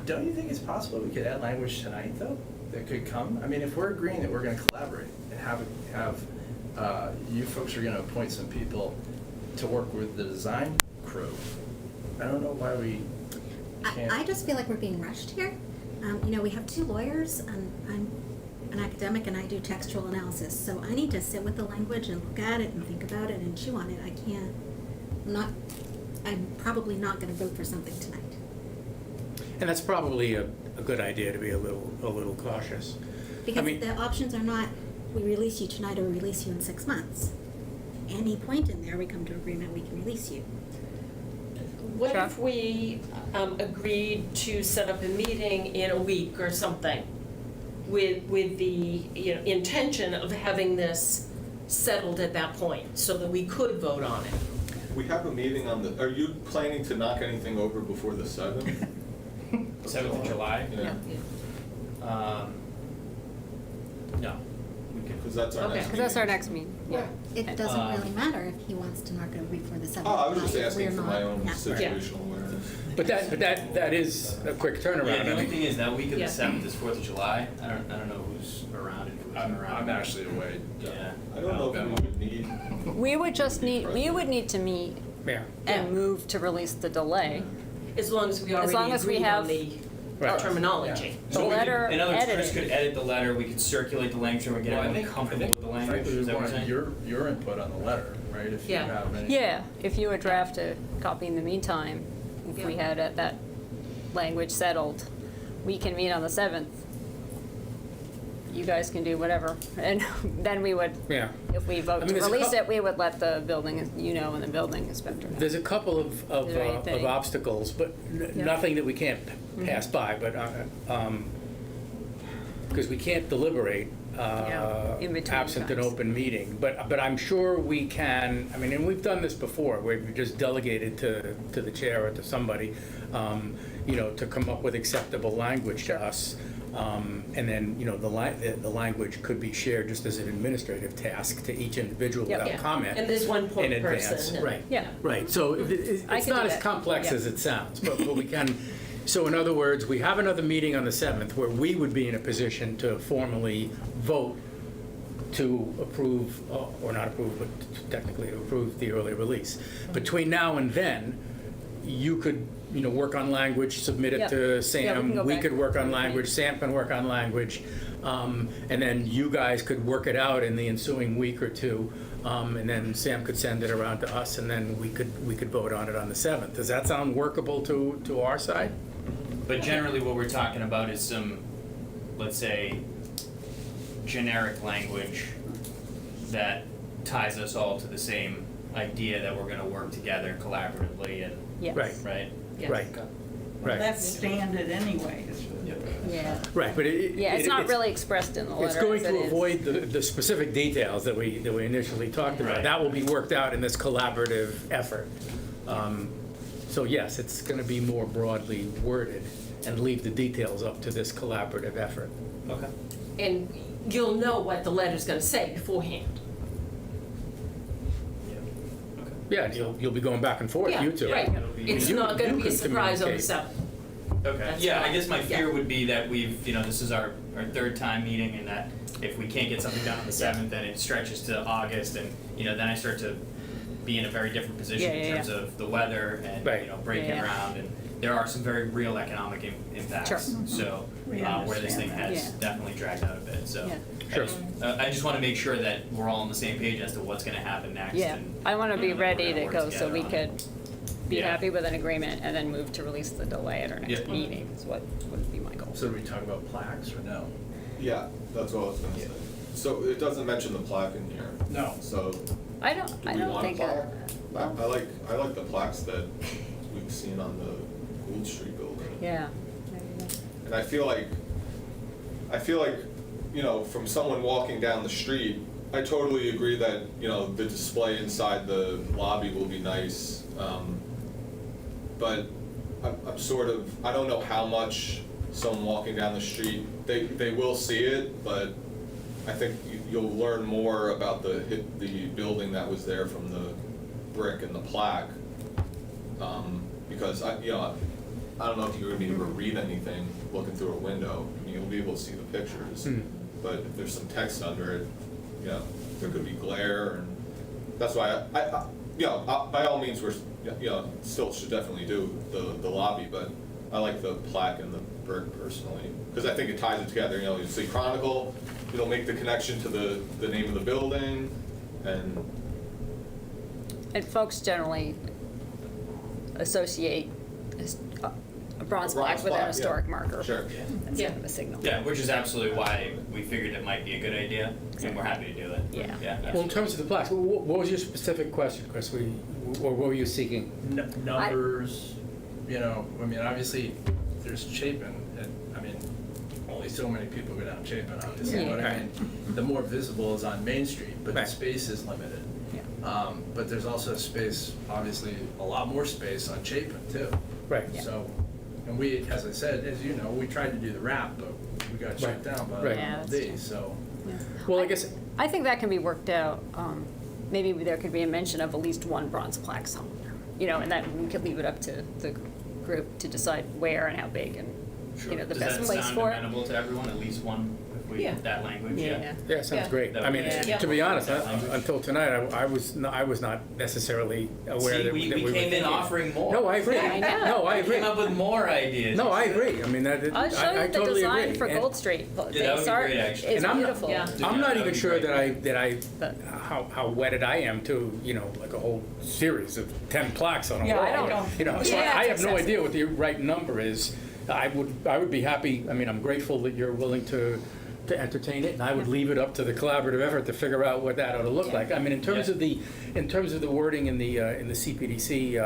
Speaker 7: don't you think it's possible we could add language tonight, though, that could come? I mean, if we're agreeing that we're gonna collaborate and have, you folks are gonna appoint some people to work with the design crew, I don't know why we can't.
Speaker 4: I just feel like we're being rushed here. You know, we have 2 lawyers, and I'm an academic and I do textual analysis, so I need to sit with the language and look at it and think about it and chew on it. I'm probably not gonna vote for something tonight.
Speaker 1: And that's probably a good idea, to be a little cautious.
Speaker 4: Because
Speaker 1: mean-
Speaker 4: the options are not, we release you tonight or we release you in 6 months. Any point in there, we come to agreement, we can release you.
Speaker 5: What
Speaker 2: Sure.
Speaker 5: if we agreed to set up a meeting in a week or something with the, you know, intention of having this settled at that point so that we could vote on it?
Speaker 6: We have a meeting on the, are you planning to knock anything over before the 7th?
Speaker 8: 7th of July?
Speaker 6: Yeah,
Speaker 8: No, we could.
Speaker 6: because that's our
Speaker 5: Okay.
Speaker 6: next
Speaker 2: Because that's our
Speaker 6: meeting.
Speaker 2: next meeting. Yeah.
Speaker 4: It doesn't really matter if he wants to knock it over before the 7th.
Speaker 6: Oh, I was just
Speaker 4: We're
Speaker 6: asking for
Speaker 4: not-
Speaker 6: my own
Speaker 4: yeah.
Speaker 6: situational awareness.
Speaker 1: But that is a quick turnaround.
Speaker 8: Yeah, the
Speaker 1: I
Speaker 8: only
Speaker 1: mean,
Speaker 8: thing is that week of the
Speaker 5: Yeah.
Speaker 8: 7th is 4th of July. I don't know who's around and who's not around.
Speaker 7: I'm actually away.
Speaker 8: Yeah.
Speaker 6: I don't know if we would need.
Speaker 2: We would need to meet
Speaker 1: Yeah.
Speaker 2: and
Speaker 5: Yeah.
Speaker 2: move to release the delay.
Speaker 5: As long as we
Speaker 2: As long
Speaker 5: already
Speaker 2: as we
Speaker 5: agreed on
Speaker 2: have-
Speaker 5: the
Speaker 1: Right.
Speaker 5: terminology.
Speaker 2: The
Speaker 8: So we could-
Speaker 2: letter
Speaker 8: in other words, Chris
Speaker 2: edited.
Speaker 8: could edit the letter, we could circulate the language, and we get
Speaker 7: Well, I
Speaker 8: everyone
Speaker 7: think,
Speaker 8: comfortable with the language,
Speaker 7: frankly,
Speaker 8: is
Speaker 7: we
Speaker 8: that what you're
Speaker 7: want
Speaker 8: saying?
Speaker 7: your input on the letter, right, if you
Speaker 5: Yeah.
Speaker 7: have any.
Speaker 2: Yeah, if you would draft a copy in the meantime, if we
Speaker 5: Yeah.
Speaker 2: had that language settled, we can meet on the 7th. You guys can do whatever, and then we would,
Speaker 1: Yeah.
Speaker 2: if we vote
Speaker 1: I mean,
Speaker 2: to
Speaker 1: there's a
Speaker 2: release
Speaker 1: cou-
Speaker 2: it, we would let the building, and the building inspector know.
Speaker 1: There's a couple of
Speaker 2: Is there anything?
Speaker 1: obstacles, but
Speaker 2: Yeah.
Speaker 1: nothing that we can't pass by, but, because we can't deliberate
Speaker 2: Yeah, in between
Speaker 1: absent an
Speaker 2: times.
Speaker 1: open meeting. But I'm sure we can, I mean, and we've done this before, where we've just delegated to the chair or to somebody, to come up with acceptable language to us. And then, the language could be shared just as an administrative task to each individual
Speaker 2: Yep.
Speaker 1: without
Speaker 5: Yeah.
Speaker 1: comment.
Speaker 5: And there's one point
Speaker 1: in advance.
Speaker 5: person. and-
Speaker 1: Right.
Speaker 2: Yeah.
Speaker 1: Right, so
Speaker 2: I
Speaker 1: it's
Speaker 2: could
Speaker 1: not
Speaker 2: do
Speaker 1: as
Speaker 2: that.
Speaker 1: complex
Speaker 2: Yeah.
Speaker 1: as it sounds, but we can, so in other words, we have another meeting on the 7th where we would be in a position to formally vote to approve, or not approve, but technically to approve the early release. Between now and then, you could, work on language, submit it
Speaker 2: Yep.
Speaker 1: to
Speaker 2: Yeah, we can
Speaker 1: Sam,
Speaker 2: go
Speaker 1: we
Speaker 2: back
Speaker 1: could work on
Speaker 2: and forth.
Speaker 1: language, Sam can work on language, and then you guys could work it out in the ensuing week or two, and then Sam could send it around to us, and then we could vote on it on the 7th. Does that sound workable to our side?
Speaker 8: But generally, what we're talking about is some, let's say, generic language that ties us all to the same idea that we're gonna work together collaboratively and,
Speaker 2: Yes.
Speaker 1: Right.
Speaker 8: right?
Speaker 5: Yes.
Speaker 1: Right, right,
Speaker 3: That's standard anyways.
Speaker 2: Yeah.
Speaker 1: right, but
Speaker 2: Yeah, it's not really expressed in the letter
Speaker 1: It's going
Speaker 2: as it
Speaker 1: to
Speaker 2: is.
Speaker 1: avoid the specific details that we initially talked about.
Speaker 8: Right.
Speaker 1: That will be worked out in this collaborative effort. So yes, it's going to be more broadly worded and leave the details up to this collaborative effort.
Speaker 8: Okay.
Speaker 5: And you'll know what the letter's gonna say beforehand.
Speaker 8: Yeah. Okay.
Speaker 1: Yeah, and you'll be going back and forth,
Speaker 5: Yeah,
Speaker 1: you two.
Speaker 5: right.
Speaker 8: It'll be-
Speaker 5: It's
Speaker 1: You-
Speaker 5: not gonna
Speaker 1: you
Speaker 5: be a
Speaker 1: could
Speaker 5: surprise on the
Speaker 1: communicate.
Speaker 5: 7th.
Speaker 8: Okay,
Speaker 5: That's
Speaker 8: yeah, I
Speaker 5: fine.
Speaker 8: guess my fear
Speaker 5: Yeah.
Speaker 8: would be that we've, this is our third time meeting, and that if we can't get something done on the 7th, then it stretches to August, and, then I start to be in a very different position
Speaker 2: Yeah,
Speaker 8: in
Speaker 2: yeah,
Speaker 8: terms
Speaker 2: yeah.
Speaker 8: of the weather and,
Speaker 1: Right.
Speaker 8: breaking
Speaker 2: Yeah, yeah.
Speaker 8: around, and there are some very real economic impacts.
Speaker 2: Sure.
Speaker 8: So,
Speaker 3: We
Speaker 8: where this thing
Speaker 3: understand
Speaker 8: has
Speaker 2: that.
Speaker 8: definitely dragged out a bit, so.
Speaker 2: Yeah.
Speaker 1: Sure.
Speaker 8: I just wanna make sure that we're all on the same page as to what's gonna happen next.
Speaker 2: Yeah,
Speaker 8: and,
Speaker 2: I want to be
Speaker 8: we're
Speaker 2: ready
Speaker 8: gonna
Speaker 2: to
Speaker 8: work
Speaker 2: go so
Speaker 8: together
Speaker 2: we
Speaker 8: on it.
Speaker 2: could be
Speaker 8: Yeah.
Speaker 2: happy with an agreement and then move to release the delay at our next
Speaker 8: Yeah.
Speaker 2: meeting is what would be my goal.
Speaker 7: So do we talk about plaques or no?
Speaker 6: Yeah, that's what I was gonna say. So it doesn't mention the plaque in here.
Speaker 7: No.
Speaker 6: So
Speaker 2: I
Speaker 6: do
Speaker 2: don't
Speaker 6: we want a
Speaker 2: think,
Speaker 6: plaque? I like the plaques that we've seen on the Gould Street building.
Speaker 2: yeah.
Speaker 6: And I feel like, from someone walking down the street, I totally agree that, the display inside the lobby will be nice. But I'm sort of, I don't know how much someone walking down the street, they will see it, but I think you'll learn more about the building that was there from the brick and the plaque. Because I don't know if you're gonna be able to read anything looking through a window. I mean, you'll be able to see the pictures, but if there's some text under it, there could be glare, and that's why by all means, we're, still should definitely do the lobby, but I like the plaque and the brick personally, because I think it ties it together. You see Chronicle, it'll make the connection to the name of the building, and
Speaker 2: And folks generally associate a bronze plaque with an
Speaker 6: plaque,
Speaker 2: historic
Speaker 6: yeah.
Speaker 2: marker.
Speaker 6: Sure.
Speaker 2: That's
Speaker 5: Yeah.
Speaker 2: kind of a signal.
Speaker 8: Yeah, which is absolutely why we figured it might be a good idea, and we're happy to do it.
Speaker 2: Yeah.
Speaker 8: Yeah.
Speaker 1: Well, in terms of the plaques, what was your specific question, Chris? Or what were you seeking?
Speaker 7: Numbers, obviously, there's Chapin, and, only so many people go down Chapin, obviously,
Speaker 2: Yeah.
Speaker 7: but the more visible is on Main Street, but the
Speaker 1: Right.
Speaker 7: space is limited.
Speaker 2: Yeah.
Speaker 7: But there's also space, obviously, a lot more space on Chapin too.
Speaker 1: Right.
Speaker 2: Yeah.
Speaker 7: So, and we, as I said, as you know, we tried to do the wrap, but we got shut
Speaker 1: Right.
Speaker 7: down by
Speaker 1: Right.
Speaker 7: the
Speaker 2: Yeah, that's
Speaker 7: MLD,
Speaker 2: true.
Speaker 7: so.
Speaker 2: Yeah.
Speaker 1: Well, I guess,
Speaker 2: I think that can be worked out. Maybe there could be a mention of at least one bronze plaque somewhere, and that we could leave it up to the group to decide where and how big and you know, the
Speaker 8: Does
Speaker 2: best
Speaker 8: that
Speaker 2: place
Speaker 8: sound
Speaker 2: for it.
Speaker 8: amenable to everyone, at least one, if we,
Speaker 5: Yeah.
Speaker 8: that language, yeah?
Speaker 1: Yeah, sounds
Speaker 5: Yeah.
Speaker 1: great. I mean,
Speaker 2: Yeah.
Speaker 1: to be honest,
Speaker 8: That language.
Speaker 1: until tonight, I was not necessarily aware
Speaker 8: See,
Speaker 1: that
Speaker 8: we
Speaker 1: were
Speaker 8: came in
Speaker 1: thinking-
Speaker 8: offering more.
Speaker 1: No, I agree.
Speaker 2: I know.
Speaker 1: No, I
Speaker 8: We
Speaker 1: agree.
Speaker 8: came up with more ideas.
Speaker 1: No, I agree. I mean,
Speaker 2: I'll show
Speaker 1: I
Speaker 2: you the
Speaker 1: totally
Speaker 2: design
Speaker 1: agree.
Speaker 2: for
Speaker 1: And-
Speaker 2: Gold Street.
Speaker 8: Yeah, that would
Speaker 2: Base
Speaker 8: be
Speaker 2: art
Speaker 8: great, actually.
Speaker 2: is
Speaker 1: And I'm not-
Speaker 2: beautiful.
Speaker 5: Yeah.
Speaker 1: I'm not even sure
Speaker 2: But-
Speaker 1: how wedded I am to, you know, like a whole series of 10 plaques on a
Speaker 3: Yeah,
Speaker 1: wall.
Speaker 3: I don't-
Speaker 1: You know, so
Speaker 2: Yeah,
Speaker 1: I
Speaker 2: it's
Speaker 1: have no
Speaker 2: excessive.
Speaker 1: idea what the right number is. I would be happy, I mean, I'm grateful that you're willing to entertain it, and I would leave it up to the collaborative effort to figure out what that ought to look like. I mean, in terms of the wording in the CPDC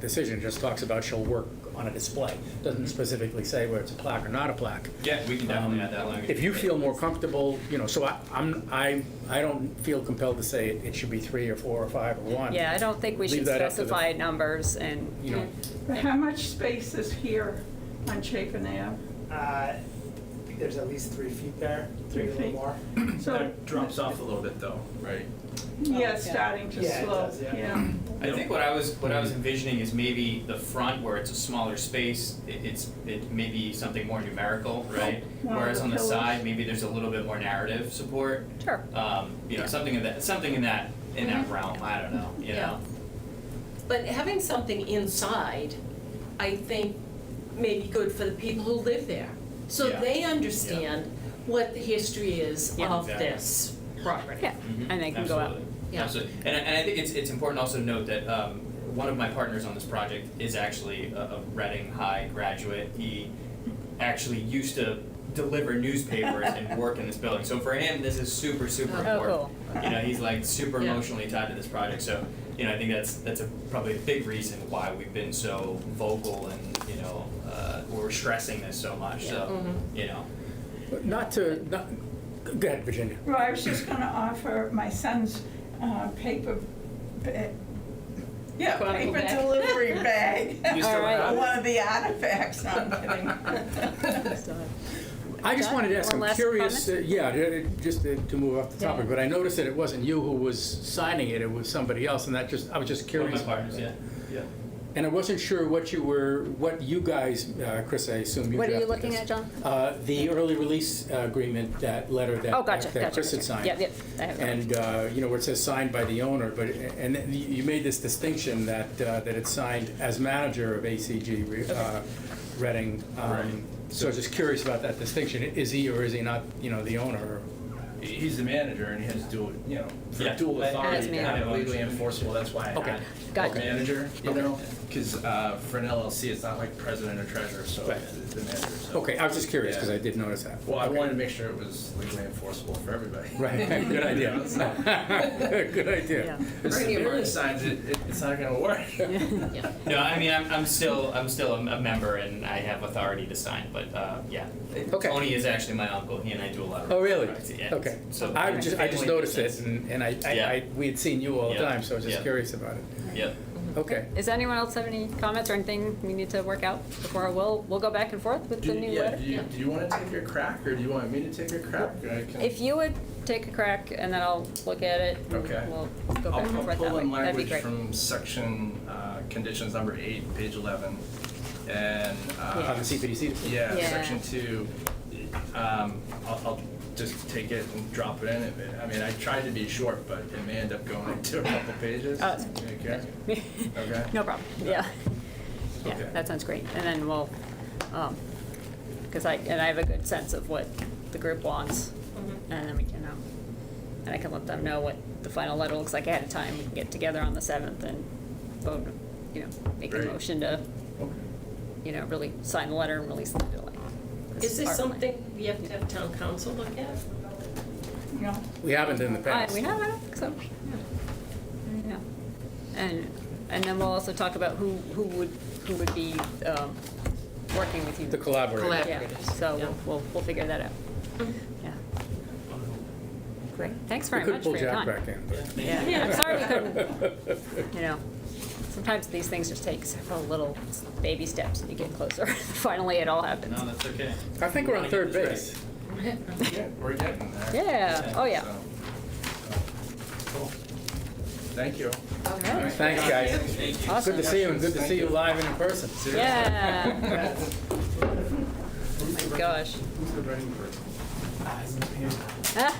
Speaker 1: decision, it just talks about shall work on a display. Doesn't specifically say whether it's a plaque or not a plaque.
Speaker 8: Yeah, we can definitely add that language.
Speaker 1: If you feel more comfortable, you know, so I don't feel compelled to say it should be 3 or 4 or 5 or 1.
Speaker 2: Yeah, I don't think we
Speaker 1: Leave
Speaker 2: should
Speaker 1: that up to the-
Speaker 2: specify numbers and,
Speaker 1: You know,
Speaker 3: But how much space is here on Chapin Ave?
Speaker 9: I think there's at least 3 feet there, 3 a
Speaker 3: 3
Speaker 9: little
Speaker 3: feet.
Speaker 9: more.
Speaker 3: So,
Speaker 7: That drops off a little bit though, right?
Speaker 3: yeah, it's starting to
Speaker 9: Yeah, it
Speaker 3: slope,
Speaker 9: does, yeah.
Speaker 3: yeah.
Speaker 8: I think what I was envisioning is maybe the front where it's a smaller space, it may be something more numerical, right?
Speaker 3: One of
Speaker 8: Whereas
Speaker 3: the
Speaker 8: on the
Speaker 3: pillars.
Speaker 8: side, maybe there's a little bit more narrative support.
Speaker 2: sure.
Speaker 8: You know, something in that realm, I don't know, you
Speaker 5: Yeah.
Speaker 8: know?
Speaker 5: But having something inside, I think may be good for the people who live there. So
Speaker 8: Yeah.
Speaker 5: they understand what the history is
Speaker 2: Yeah.
Speaker 5: of
Speaker 8: Exactly.
Speaker 5: this property.
Speaker 2: Yeah, and they can go out.
Speaker 8: Absolutely.
Speaker 5: Yeah.
Speaker 8: Absolutely. And I think it's important also to note that one of my partners on this project is actually a Reading High graduate. He actually used to deliver newspapers and work in this building. So for him, this is super, super
Speaker 2: Oh,
Speaker 8: important.
Speaker 2: cool.
Speaker 8: You know, he's like super
Speaker 5: Yeah.
Speaker 8: emotionally tied to this project. So, you know, I think that's probably a big reason why we've been so vocal and, you know, we're stressing this so much. So, you know.
Speaker 1: go ahead, Virginia.
Speaker 3: Well, I was just gonna offer my son's paper, ba- yeah,
Speaker 5: Chronicle
Speaker 3: paper
Speaker 5: bag.
Speaker 3: delivery bag.
Speaker 8: You still
Speaker 2: All right.
Speaker 8: have it?
Speaker 3: One of the artifacts, no, I'm kidding.
Speaker 1: I just
Speaker 2: John,
Speaker 1: wanted to ask,
Speaker 2: one
Speaker 1: I'm
Speaker 2: last
Speaker 1: curious,
Speaker 2: comment?
Speaker 1: just to move off the
Speaker 2: Yeah.
Speaker 1: topic, but I noticed that it wasn't you who was signing it, it was somebody else, and I was just
Speaker 8: One of
Speaker 1: curious.
Speaker 8: my partners, yeah. Yeah.
Speaker 1: And I wasn't sure what you guys, Chris, I assume you
Speaker 2: What are you
Speaker 1: drafted
Speaker 2: looking
Speaker 1: this.
Speaker 2: at, John?
Speaker 1: The early release agreement, that letter
Speaker 2: Oh, gotcha,
Speaker 1: that
Speaker 2: gotcha.
Speaker 1: Chris had
Speaker 2: gotcha.
Speaker 1: signed.
Speaker 2: Yep, I have it.
Speaker 1: And, you know, where it says signed by the owner, but, and then you made this distinction that it's signed as manager of ACG Reading.
Speaker 7: Right.
Speaker 1: So I was just curious about that distinction. Is he or is he not, you know, the owner?
Speaker 7: He's the manager and he has dual, you know, for
Speaker 8: Yeah.
Speaker 7: dual
Speaker 8: As
Speaker 7: authority, kind of
Speaker 8: manager.
Speaker 7: legally enforceable, that's why I
Speaker 1: Okay.
Speaker 7: had
Speaker 2: Got it.
Speaker 7: manager, you
Speaker 1: Okay.
Speaker 7: know? Because for an LLC, it's not like president or treasurer, so
Speaker 1: Right.
Speaker 7: it's the manager, so.
Speaker 1: Okay, I was just curious, because
Speaker 7: Yeah.
Speaker 1: I did notice that.
Speaker 7: Well, I
Speaker 1: Okay.
Speaker 7: wanted to make sure it was legally enforceable for everybody.
Speaker 1: Right, good idea. Good idea.
Speaker 2: Yeah.
Speaker 7: If the mayor signs it, it's not gonna work.
Speaker 5: Yeah.
Speaker 8: No, I mean, I'm still a member and I have authority to sign, but, yeah.
Speaker 1: Okay.
Speaker 8: Tony is actually my uncle, he and I do a lot of.
Speaker 1: Oh, really?
Speaker 8: projects, yeah.
Speaker 1: Okay.
Speaker 8: So.
Speaker 1: I just
Speaker 8: family
Speaker 1: noticed it,
Speaker 8: business.
Speaker 1: and we had seen you all the
Speaker 8: Yeah.
Speaker 1: time, so I was just
Speaker 8: Yeah.
Speaker 1: curious about it.
Speaker 8: Yep.
Speaker 1: Okay.
Speaker 2: Does anyone else have any comments or anything we need to work out before we'll go back and forth with the new letter?
Speaker 7: Do you wanna take a crack, or do you want me to take a crack? I can-
Speaker 2: If you would take a crack and then I'll look at it. and
Speaker 7: Okay.
Speaker 2: We'll go
Speaker 7: I'll
Speaker 2: back and forth
Speaker 7: pull
Speaker 2: that
Speaker 7: in
Speaker 2: way. That'd be
Speaker 7: language
Speaker 2: great.
Speaker 7: from section, conditions number 8, page 11, and,
Speaker 1: On the CPDC?
Speaker 7: yeah,
Speaker 2: Yeah.
Speaker 7: section 2, I'll just take it and drop it in. I mean, I tried to be short, but it may end up going into a couple pages.
Speaker 2: Oh,
Speaker 7: Okay? Okay?
Speaker 2: No problem, yeah. Yeah,
Speaker 7: Okay.
Speaker 2: that sounds great. And then we'll, because I have a good sense of what the group wants. And then we can, and I can let them know what the final letter looks like ahead of time. We can get together on the 7th and vote, you know, make a
Speaker 7: Great.
Speaker 2: motion to,
Speaker 7: Okay.
Speaker 2: you know, really sign the letter and release the delay.
Speaker 5: Is this
Speaker 2: our plan.
Speaker 5: something we have to have town council look at?
Speaker 3: No.
Speaker 1: We haven't in the past.
Speaker 2: We have, I don't think so. Yeah. And then we'll also talk about who would be working with you.
Speaker 1: The collaborator.
Speaker 2: Yeah, so
Speaker 5: Yeah.
Speaker 2: we'll figure that out. Yeah. Great, thanks very
Speaker 1: We
Speaker 2: much
Speaker 1: could
Speaker 2: for
Speaker 1: pull
Speaker 2: your
Speaker 1: Jack
Speaker 2: time.
Speaker 1: back in, but.
Speaker 2: Yeah, I'm sorry we couldn't, you know, sometimes these things just take several little baby steps and you get closer. Finally, it all happens.
Speaker 8: No, that's okay.
Speaker 1: I think we're on
Speaker 8: Wanna
Speaker 1: third
Speaker 8: get
Speaker 1: base.
Speaker 8: this
Speaker 7: Yeah, we're getting there.
Speaker 2: Yeah, oh yeah.
Speaker 7: So, cool. Thank you.
Speaker 2: All right.
Speaker 1: Thanks, guys.
Speaker 2: Awesome.
Speaker 1: Good to see you, and good to see you live and in person.
Speaker 2: Yeah. gosh.
Speaker 1: Who's the Reading person?
Speaker 2: Ah,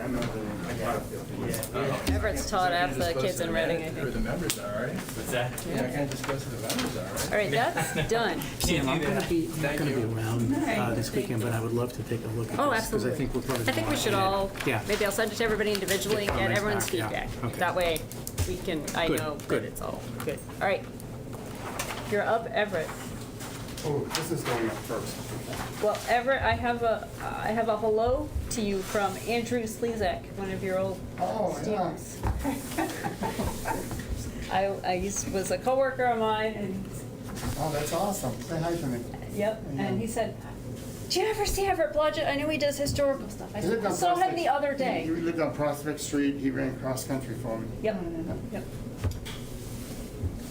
Speaker 1: I know the name. I got it.
Speaker 2: Everett's taught half the kids in Reading, I
Speaker 7: Where the
Speaker 2: think.
Speaker 7: members are, right?
Speaker 8: What's that?
Speaker 7: Yeah, I can't just go to the members are, right?
Speaker 2: All right, that's done.
Speaker 1: Sam, I'm gonna be,
Speaker 7: Thank
Speaker 1: not gonna be
Speaker 7: you.
Speaker 1: around this weekend, but I would love to take a look at this.
Speaker 2: Oh,
Speaker 1: Because
Speaker 2: absolutely.
Speaker 1: I think we're probably.
Speaker 2: I think we
Speaker 1: gonna
Speaker 2: should
Speaker 1: wanna
Speaker 2: all,
Speaker 1: add- Yeah.
Speaker 2: maybe I'll send it to everybody individually and get
Speaker 1: comments
Speaker 2: everyone's
Speaker 1: back, yeah.
Speaker 2: feedback.
Speaker 1: Okay.
Speaker 2: That way we can, I
Speaker 1: Good,
Speaker 2: know that
Speaker 1: good.
Speaker 2: it's all good. All right. You're up, Everett.
Speaker 10: Oh, this is going up first.
Speaker 2: Well, Everett, I have a hello to you from Andrew Slezak, one of your old
Speaker 10: Oh, yeah.
Speaker 2: students. Was a coworker of mine, and
Speaker 10: Oh, that's awesome. Say hi to me.
Speaker 2: yep, and he said, "Do you ever see Everett Blodgett? I know he does historical stuff." I
Speaker 10: He lived
Speaker 2: said, I
Speaker 10: on
Speaker 2: saw him
Speaker 10: Prospect-
Speaker 2: the other
Speaker 10: He
Speaker 2: day.
Speaker 10: lived on Prospect Street. He ran cross country for me.
Speaker 2: Yep, yep.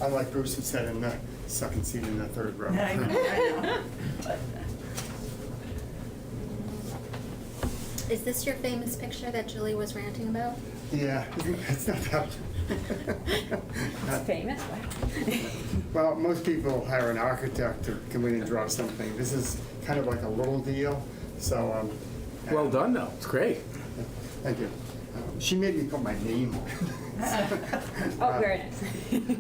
Speaker 10: Unlike Bruce had said in the second seat in the third row.
Speaker 3: I know.
Speaker 4: Is this your famous picture that Julie was ranting about?
Speaker 10: Yeah, it's not that.
Speaker 2: It's famous. Wow.
Speaker 10: Well, most people hire an architect to come in and draw something. This is kind of like a little deal, so.
Speaker 1: Well done, though. It's great.
Speaker 10: Thank you. She made me put my name on it.
Speaker 2: Oh, very nice.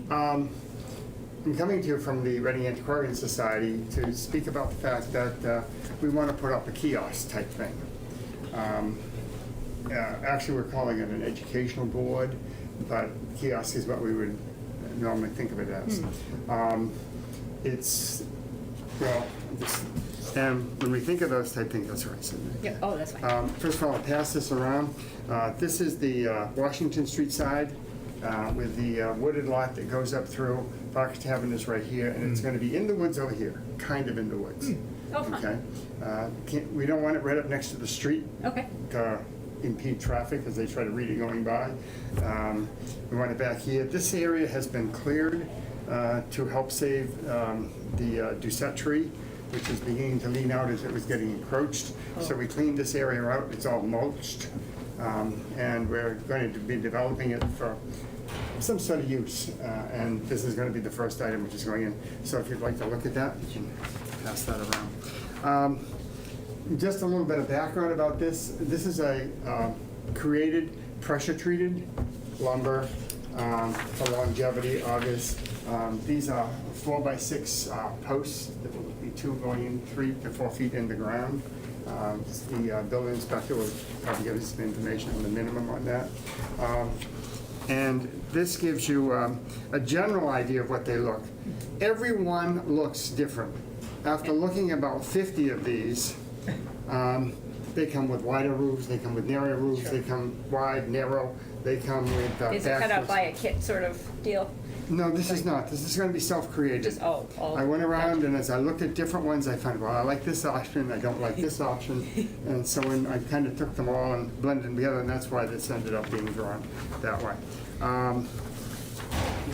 Speaker 10: I'm coming to you from the Reading Antiquarian Society to speak about the fact that we want to put up a kiosk type thing. Actually, we're calling it an educational board, but kiosk is what we would normally think of it as. It's, well, and when we think of those type things, that's right, Sydney.
Speaker 2: Yeah, oh, that's fine.
Speaker 10: First of all, I'll pass this around. This is the Washington Street side with the wooded lot that goes up through. Barker Tavern is right here, and it's going to be in the woods over here, kind of in the woods.
Speaker 2: Oh, fun.
Speaker 10: Okay. We don't want it right up next to the street
Speaker 2: Okay.
Speaker 10: to impede traffic as they try to read it going by. We want it back here. This area has been cleared to help save the Doucette tree, which is beginning to lean out as it was getting encroached. So we cleaned this area out. It's all mulched. And we're going to be developing it for some sort of use. And this is going to be the first item which is going in. So if you'd like to look at that, you can pass that around. Just a little bit of background about this. This is a created, pressure-treated lumber for longevity, obvious. These are 4x6 posts. There will be two going in 3 to 4 feet in the ground. The building inspector will probably give us some information on the minimum on that. And this gives you a general idea of what they look. Every one looks different. After looking at about 50 of these, they come with wider roofs, they come with narrower roofs, they come wide, narrow, they come with
Speaker 2: Is it cut out
Speaker 10: backwards.
Speaker 2: by a kit sort of deal?
Speaker 10: No, this is not. This is going to be self-created.
Speaker 2: Just, all.
Speaker 10: I went around and as I looked at different ones, I found, well, I like this option, I don't like this option. And so when I kind of took them all and blended them together, and that's why this ended up being drawn that way.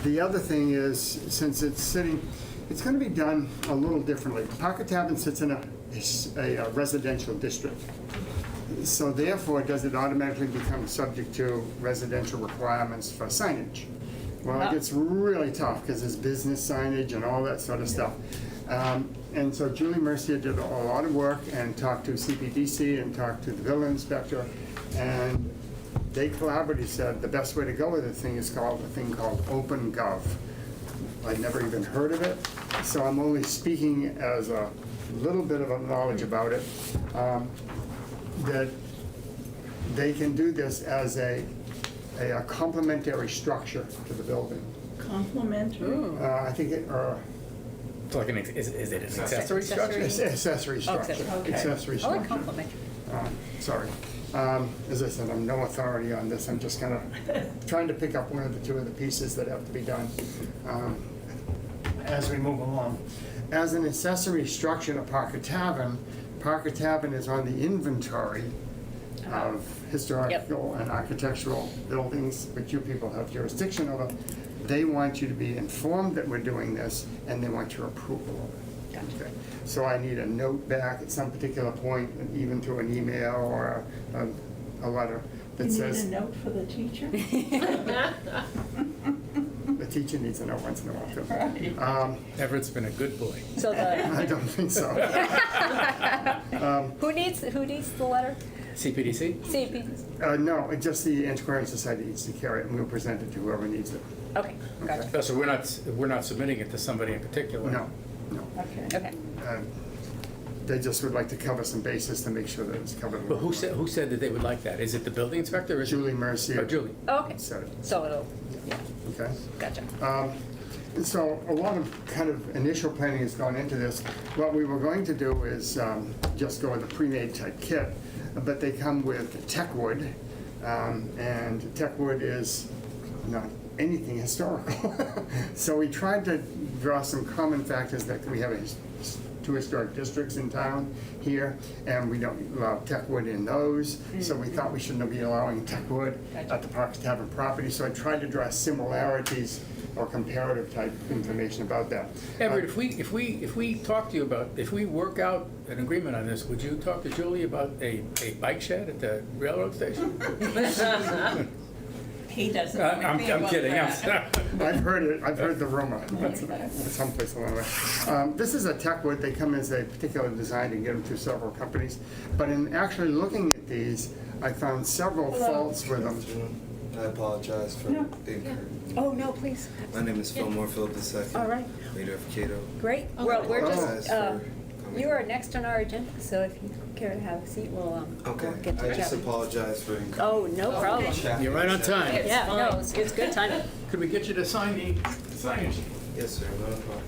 Speaker 10: The other thing is, since it's sitting, it's going to be done a little differently. Parker Tavern sits in a residential district. So therefore, does it automatically become subject to residential requirements for signage? Well, it gets really tough because there's business signage and all that sort of stuff. And so Julie Mercier did a lot of work and talked to CPDC and talked to the building inspector, and they collaboratively said the best way to go with the thing is called a thing called OpenGov. I'd never even heard of it, so I'm only speaking as a little bit of a knowledge about it. That they can do this as a complementary structure to the building.
Speaker 3: Complimentary.
Speaker 10: I think it,
Speaker 1: It's like is it an accessory structure?
Speaker 10: it's accessory structure.
Speaker 3: Okay.
Speaker 10: Accessory
Speaker 2: I
Speaker 10: structure.
Speaker 2: like complimentary.
Speaker 10: Sorry. As I said, I'm no authority on this. I'm just kind of trying to pick up one of the two of the pieces that have to be done as we move along. As an accessory structure to Parker Tavern is on the inventory of historical and architectural buildings, which you people have jurisdiction over. They want you to be informed that we're doing this, and they want your approval of it. Okay. So I need a note back at some particular point, even through an email or a letter that
Speaker 3: You need
Speaker 10: says,
Speaker 3: a note for the teacher?
Speaker 10: the teacher needs a note once in a while too.
Speaker 3: Right.
Speaker 1: Everett's been a good boy.
Speaker 2: So the,
Speaker 10: I don't think so.
Speaker 2: Who needs the letter?
Speaker 1: CPDC?
Speaker 2: CP.
Speaker 10: No, just the Antiquarian Society needs to carry it, and we'll present it to whoever needs it.
Speaker 2: Okay, gotcha.
Speaker 1: Oh, so we're not submitting it to somebody in particular?
Speaker 10: No.
Speaker 2: Okay.
Speaker 10: Uh, They just would like to cover some bases to make sure that it's covered.
Speaker 1: But who said that they would like that? Is it the building inspector or is it?
Speaker 10: Julie Mercier.
Speaker 1: Oh, Julie.
Speaker 2: Okay.
Speaker 10: Said it.
Speaker 2: So it'll,
Speaker 10: Okay.
Speaker 2: gotcha.
Speaker 10: And so a lot of kind of initial planning has gone into this. What we were going to do is just go with a pre-made type kit, but they come with tech wood, and tech wood is not anything historical. So we tried to draw some common factors that we have two historic districts in town here, and we don't allow tech wood in those, so we thought we shouldn't be allowing tech wood at the Parks Tavern property, so I tried to draw similarities or comparative type information about that.
Speaker 1: Everett, if we talk to you about, if we work out an agreement on this, would you talk to Julie about a bike shed at the railroad station?
Speaker 3: He doesn't know
Speaker 1: I'm
Speaker 3: anything about
Speaker 1: kidding.
Speaker 3: that.
Speaker 10: I've heard the rumor, someplace along the way. This is a tech wood, they come as a particular design and get them through several companies, but in actually looking at these, I found several faults with them.
Speaker 11: I apologize for incurring.
Speaker 2: Oh, no, please.
Speaker 11: My name is Phil Moorfield II.
Speaker 2: All right.
Speaker 11: Leader of Cato.
Speaker 2: Great. Well, we're
Speaker 11: Apologize
Speaker 2: just,
Speaker 11: for coming.
Speaker 2: you are next on our agenda, so if you care to have a seat, we'll
Speaker 11: Okay,
Speaker 2: we'll get to
Speaker 11: I just
Speaker 2: chat.
Speaker 11: apologize for incurring.
Speaker 2: Oh, no problem.
Speaker 1: You're right on time.
Speaker 2: Yeah, no, it's good timing.
Speaker 1: Could we get you to sign the signage?
Speaker 11: Yes, sir, no problem.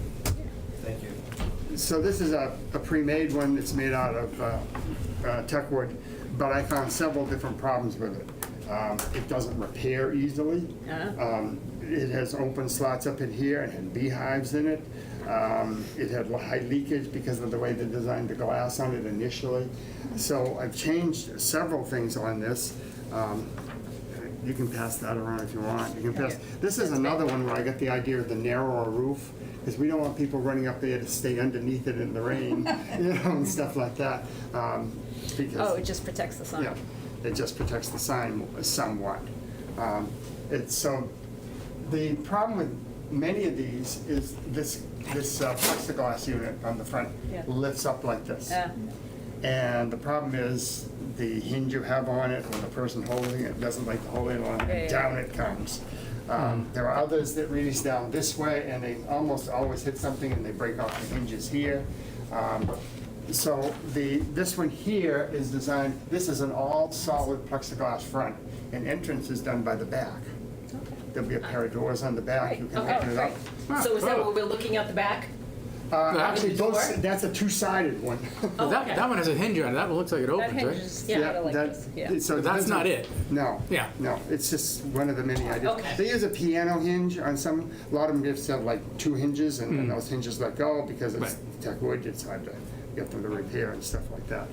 Speaker 11: Thank you.
Speaker 10: So this is a pre-made one that's made out of tech wood, but I found several different problems with it. It doesn't repair easily. It has open slots up in here and had beehives in it. It had high leakage because of the way they designed the glass on it initially. So I've changed several things on this. You can pass that around if you want. You can pass. This is another one where I got the idea of the narrower roof, because we don't want people running up there to stay underneath it in the rain, and stuff like that. Because,
Speaker 2: Oh, it just protects the sign.
Speaker 10: yeah, it just protects the sign somewhat. So the problem with many of these is this plexiglass unit on the front
Speaker 2: Yeah.
Speaker 10: lifts up like this. And the problem is the hinge you have on it, when the person holding it doesn't like to hold it on,
Speaker 2: Yeah.
Speaker 10: down it comes. There are others that release down this way, and they almost always hit something and they break off the hinges here. So this one here is designed, this is an all solid plexiglass front, and entrance is done by the back. There'll be a pair of doors on the back, you can
Speaker 5: Okay,
Speaker 10: open it up.
Speaker 5: So is that what we're looking at the back?
Speaker 10: Actually,
Speaker 5: the door?
Speaker 10: that's a two-sided one.
Speaker 1: Well,
Speaker 5: okay.
Speaker 1: that one has a hinge on it. That one looks like it
Speaker 2: That
Speaker 1: opens,
Speaker 2: hinge
Speaker 1: right?
Speaker 2: is
Speaker 5: Yeah,
Speaker 2: sort of like
Speaker 10: that-
Speaker 2: this, yeah.
Speaker 10: so
Speaker 1: But that's not it.
Speaker 10: No.
Speaker 1: Yeah.
Speaker 10: No, it's just one of the many ideas.
Speaker 5: Okay.
Speaker 10: They use a piano hinge on some, a lot of them just have like two hinges, and then those hinges let go because it's
Speaker 1: Right.
Speaker 10: tech wood, it's hard to get them to repair and stuff like that.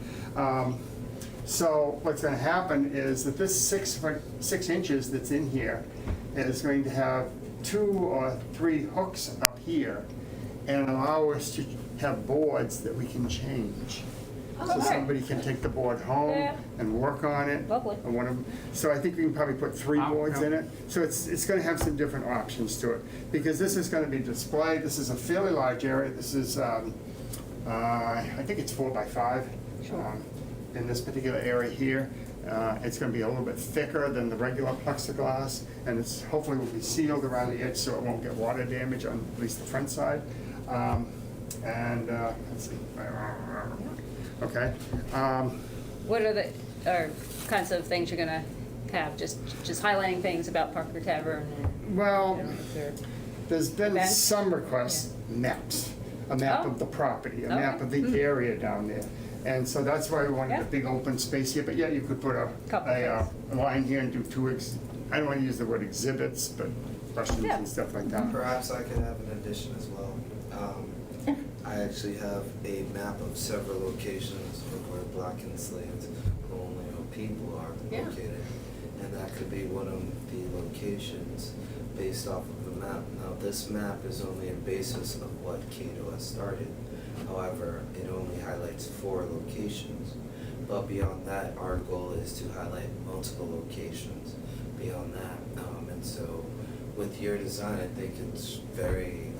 Speaker 10: So what's gonna happen is that this 6 inches that's in here is going to have 2 or 3 hooks up here and allow us to have boards that we can change. So somebody can take the board home
Speaker 2: Yeah.
Speaker 10: and work on it.
Speaker 2: Lovely.
Speaker 10: Or one of them. So I think we can probably put 3 boards
Speaker 1: yeah.
Speaker 10: in it. So it's gonna have some different options to it. Because this is gonna be displayed, this is a fairly large area. This is, I think it's 4 by 5. In this particular area here. It's gonna be a little bit thicker than the regular plexiglass, and it's hopefully will be sealed around the edge so it won't get water damage on at least the front side. Let's see. Okay.
Speaker 2: What are the kinds of things you're gonna have? Just highlighting things about Parker Tavern?
Speaker 10: Well,
Speaker 2: And, if they're-
Speaker 10: there's been
Speaker 2: Events?
Speaker 10: some requests, maps, a map
Speaker 2: Oh.
Speaker 10: of the property, a
Speaker 2: Okay.
Speaker 10: map of the area down there. And so that's why we wanted
Speaker 2: Yeah.
Speaker 10: a big open space here, but yeah, you could put a line here and do 2, I don't want to use the word exhibits, but questions
Speaker 2: Yeah.
Speaker 10: and stuff like that.
Speaker 11: Perhaps I could have an addition as well. I actually have a map of several locations of where Black enslaved colonial people are
Speaker 5: Yeah.
Speaker 11: located. And that could be one of the locations based off of the map. Now, this map is only a basis of what Cato has started. However, it only highlights 4 locations. But beyond that, our goal is to highlight multiple locations beyond that. And so with your design, I think it's very,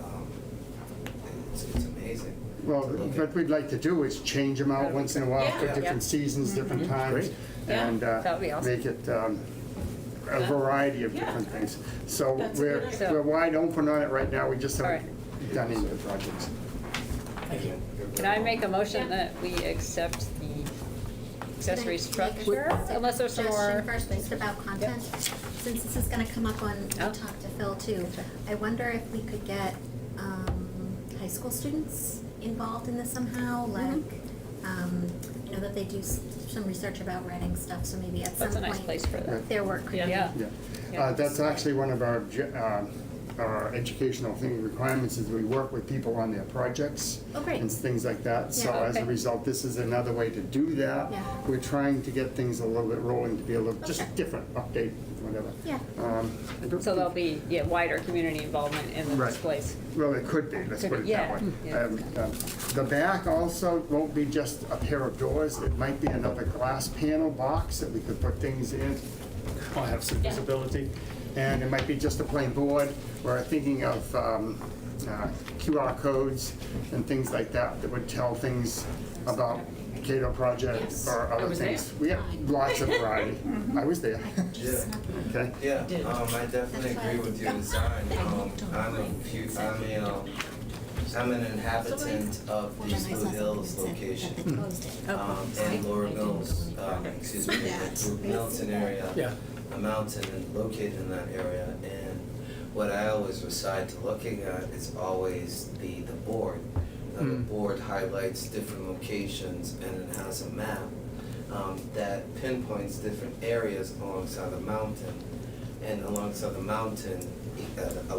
Speaker 11: it's amazing.
Speaker 10: Well, what we'd like to do is change them out once in a while for
Speaker 5: Yeah.
Speaker 10: different seasons, different times.
Speaker 1: Great.
Speaker 5: Yeah,
Speaker 10: And
Speaker 2: that would be awesome.
Speaker 10: make it a variety of
Speaker 5: Yeah.
Speaker 10: different things. So
Speaker 5: That's a good idea.
Speaker 10: we're wide open on it right now, we just
Speaker 2: All
Speaker 10: haven't done any of the projects.
Speaker 8: Thank you.
Speaker 2: Can I make a motion
Speaker 5: Yeah.
Speaker 2: that we accept the accessory
Speaker 4: Can I make a
Speaker 2: structure? Unless there's some
Speaker 4: suggestion
Speaker 2: more.
Speaker 4: first, just about content. Since this is gonna come up on,
Speaker 2: Oh.
Speaker 4: I'll talk to Phil too. I wonder if we could get, high school students involved in this somehow,
Speaker 2: Mm-hmm.
Speaker 4: like, you know, that they do some research about writing stuff, so maybe at some
Speaker 2: That's a
Speaker 4: point.
Speaker 2: nice place for that.
Speaker 4: Their work could
Speaker 5: Yeah.
Speaker 4: be.
Speaker 2: Yeah.
Speaker 10: Yeah.
Speaker 2: Yeah.
Speaker 10: That's actually one of our educational requirements is we work with people on their projects.
Speaker 4: Oh, great.
Speaker 10: And things like that. So
Speaker 4: Yeah.
Speaker 10: as a
Speaker 2: Okay.
Speaker 10: result, this is another way to do that.
Speaker 4: Yeah.
Speaker 10: We're trying to get things a little bit rolling to be a little, just
Speaker 4: Okay.
Speaker 10: different, update, whatever.
Speaker 4: Yeah.
Speaker 10: I don't
Speaker 2: So there'll
Speaker 10: think-
Speaker 2: be, wider community involvement in the
Speaker 10: Right.
Speaker 2: displays.
Speaker 10: Well, it could be, let's
Speaker 2: Could
Speaker 10: put it
Speaker 2: be,
Speaker 10: that
Speaker 2: yeah,
Speaker 10: way.
Speaker 2: yeah.
Speaker 10: The back also won't be just a pair of doors, it might be another glass panel box that we could put things in. I'll have some
Speaker 5: Yeah.
Speaker 10: visibility. And it might be just a plain board. We're thinking of QR codes and things like that that would tell things about Cato project
Speaker 5: Yes,
Speaker 10: or
Speaker 5: I
Speaker 10: other
Speaker 5: was there.
Speaker 10: things. We have lots of variety. I was there.
Speaker 11: Yeah.
Speaker 10: Okay.
Speaker 11: Yeah,
Speaker 5: Did.
Speaker 11: I definitely agree with your design. I'm an inhabitant of the Blue Hills location. And Laura Mills, excuse me, the Milton area.
Speaker 1: Yeah.
Speaker 11: A mountain and located in that area, and what I always reside to looking at is always the board. The board highlights different locations and it has a map that pinpoints different areas alongside the mountain. And alongside the mountain,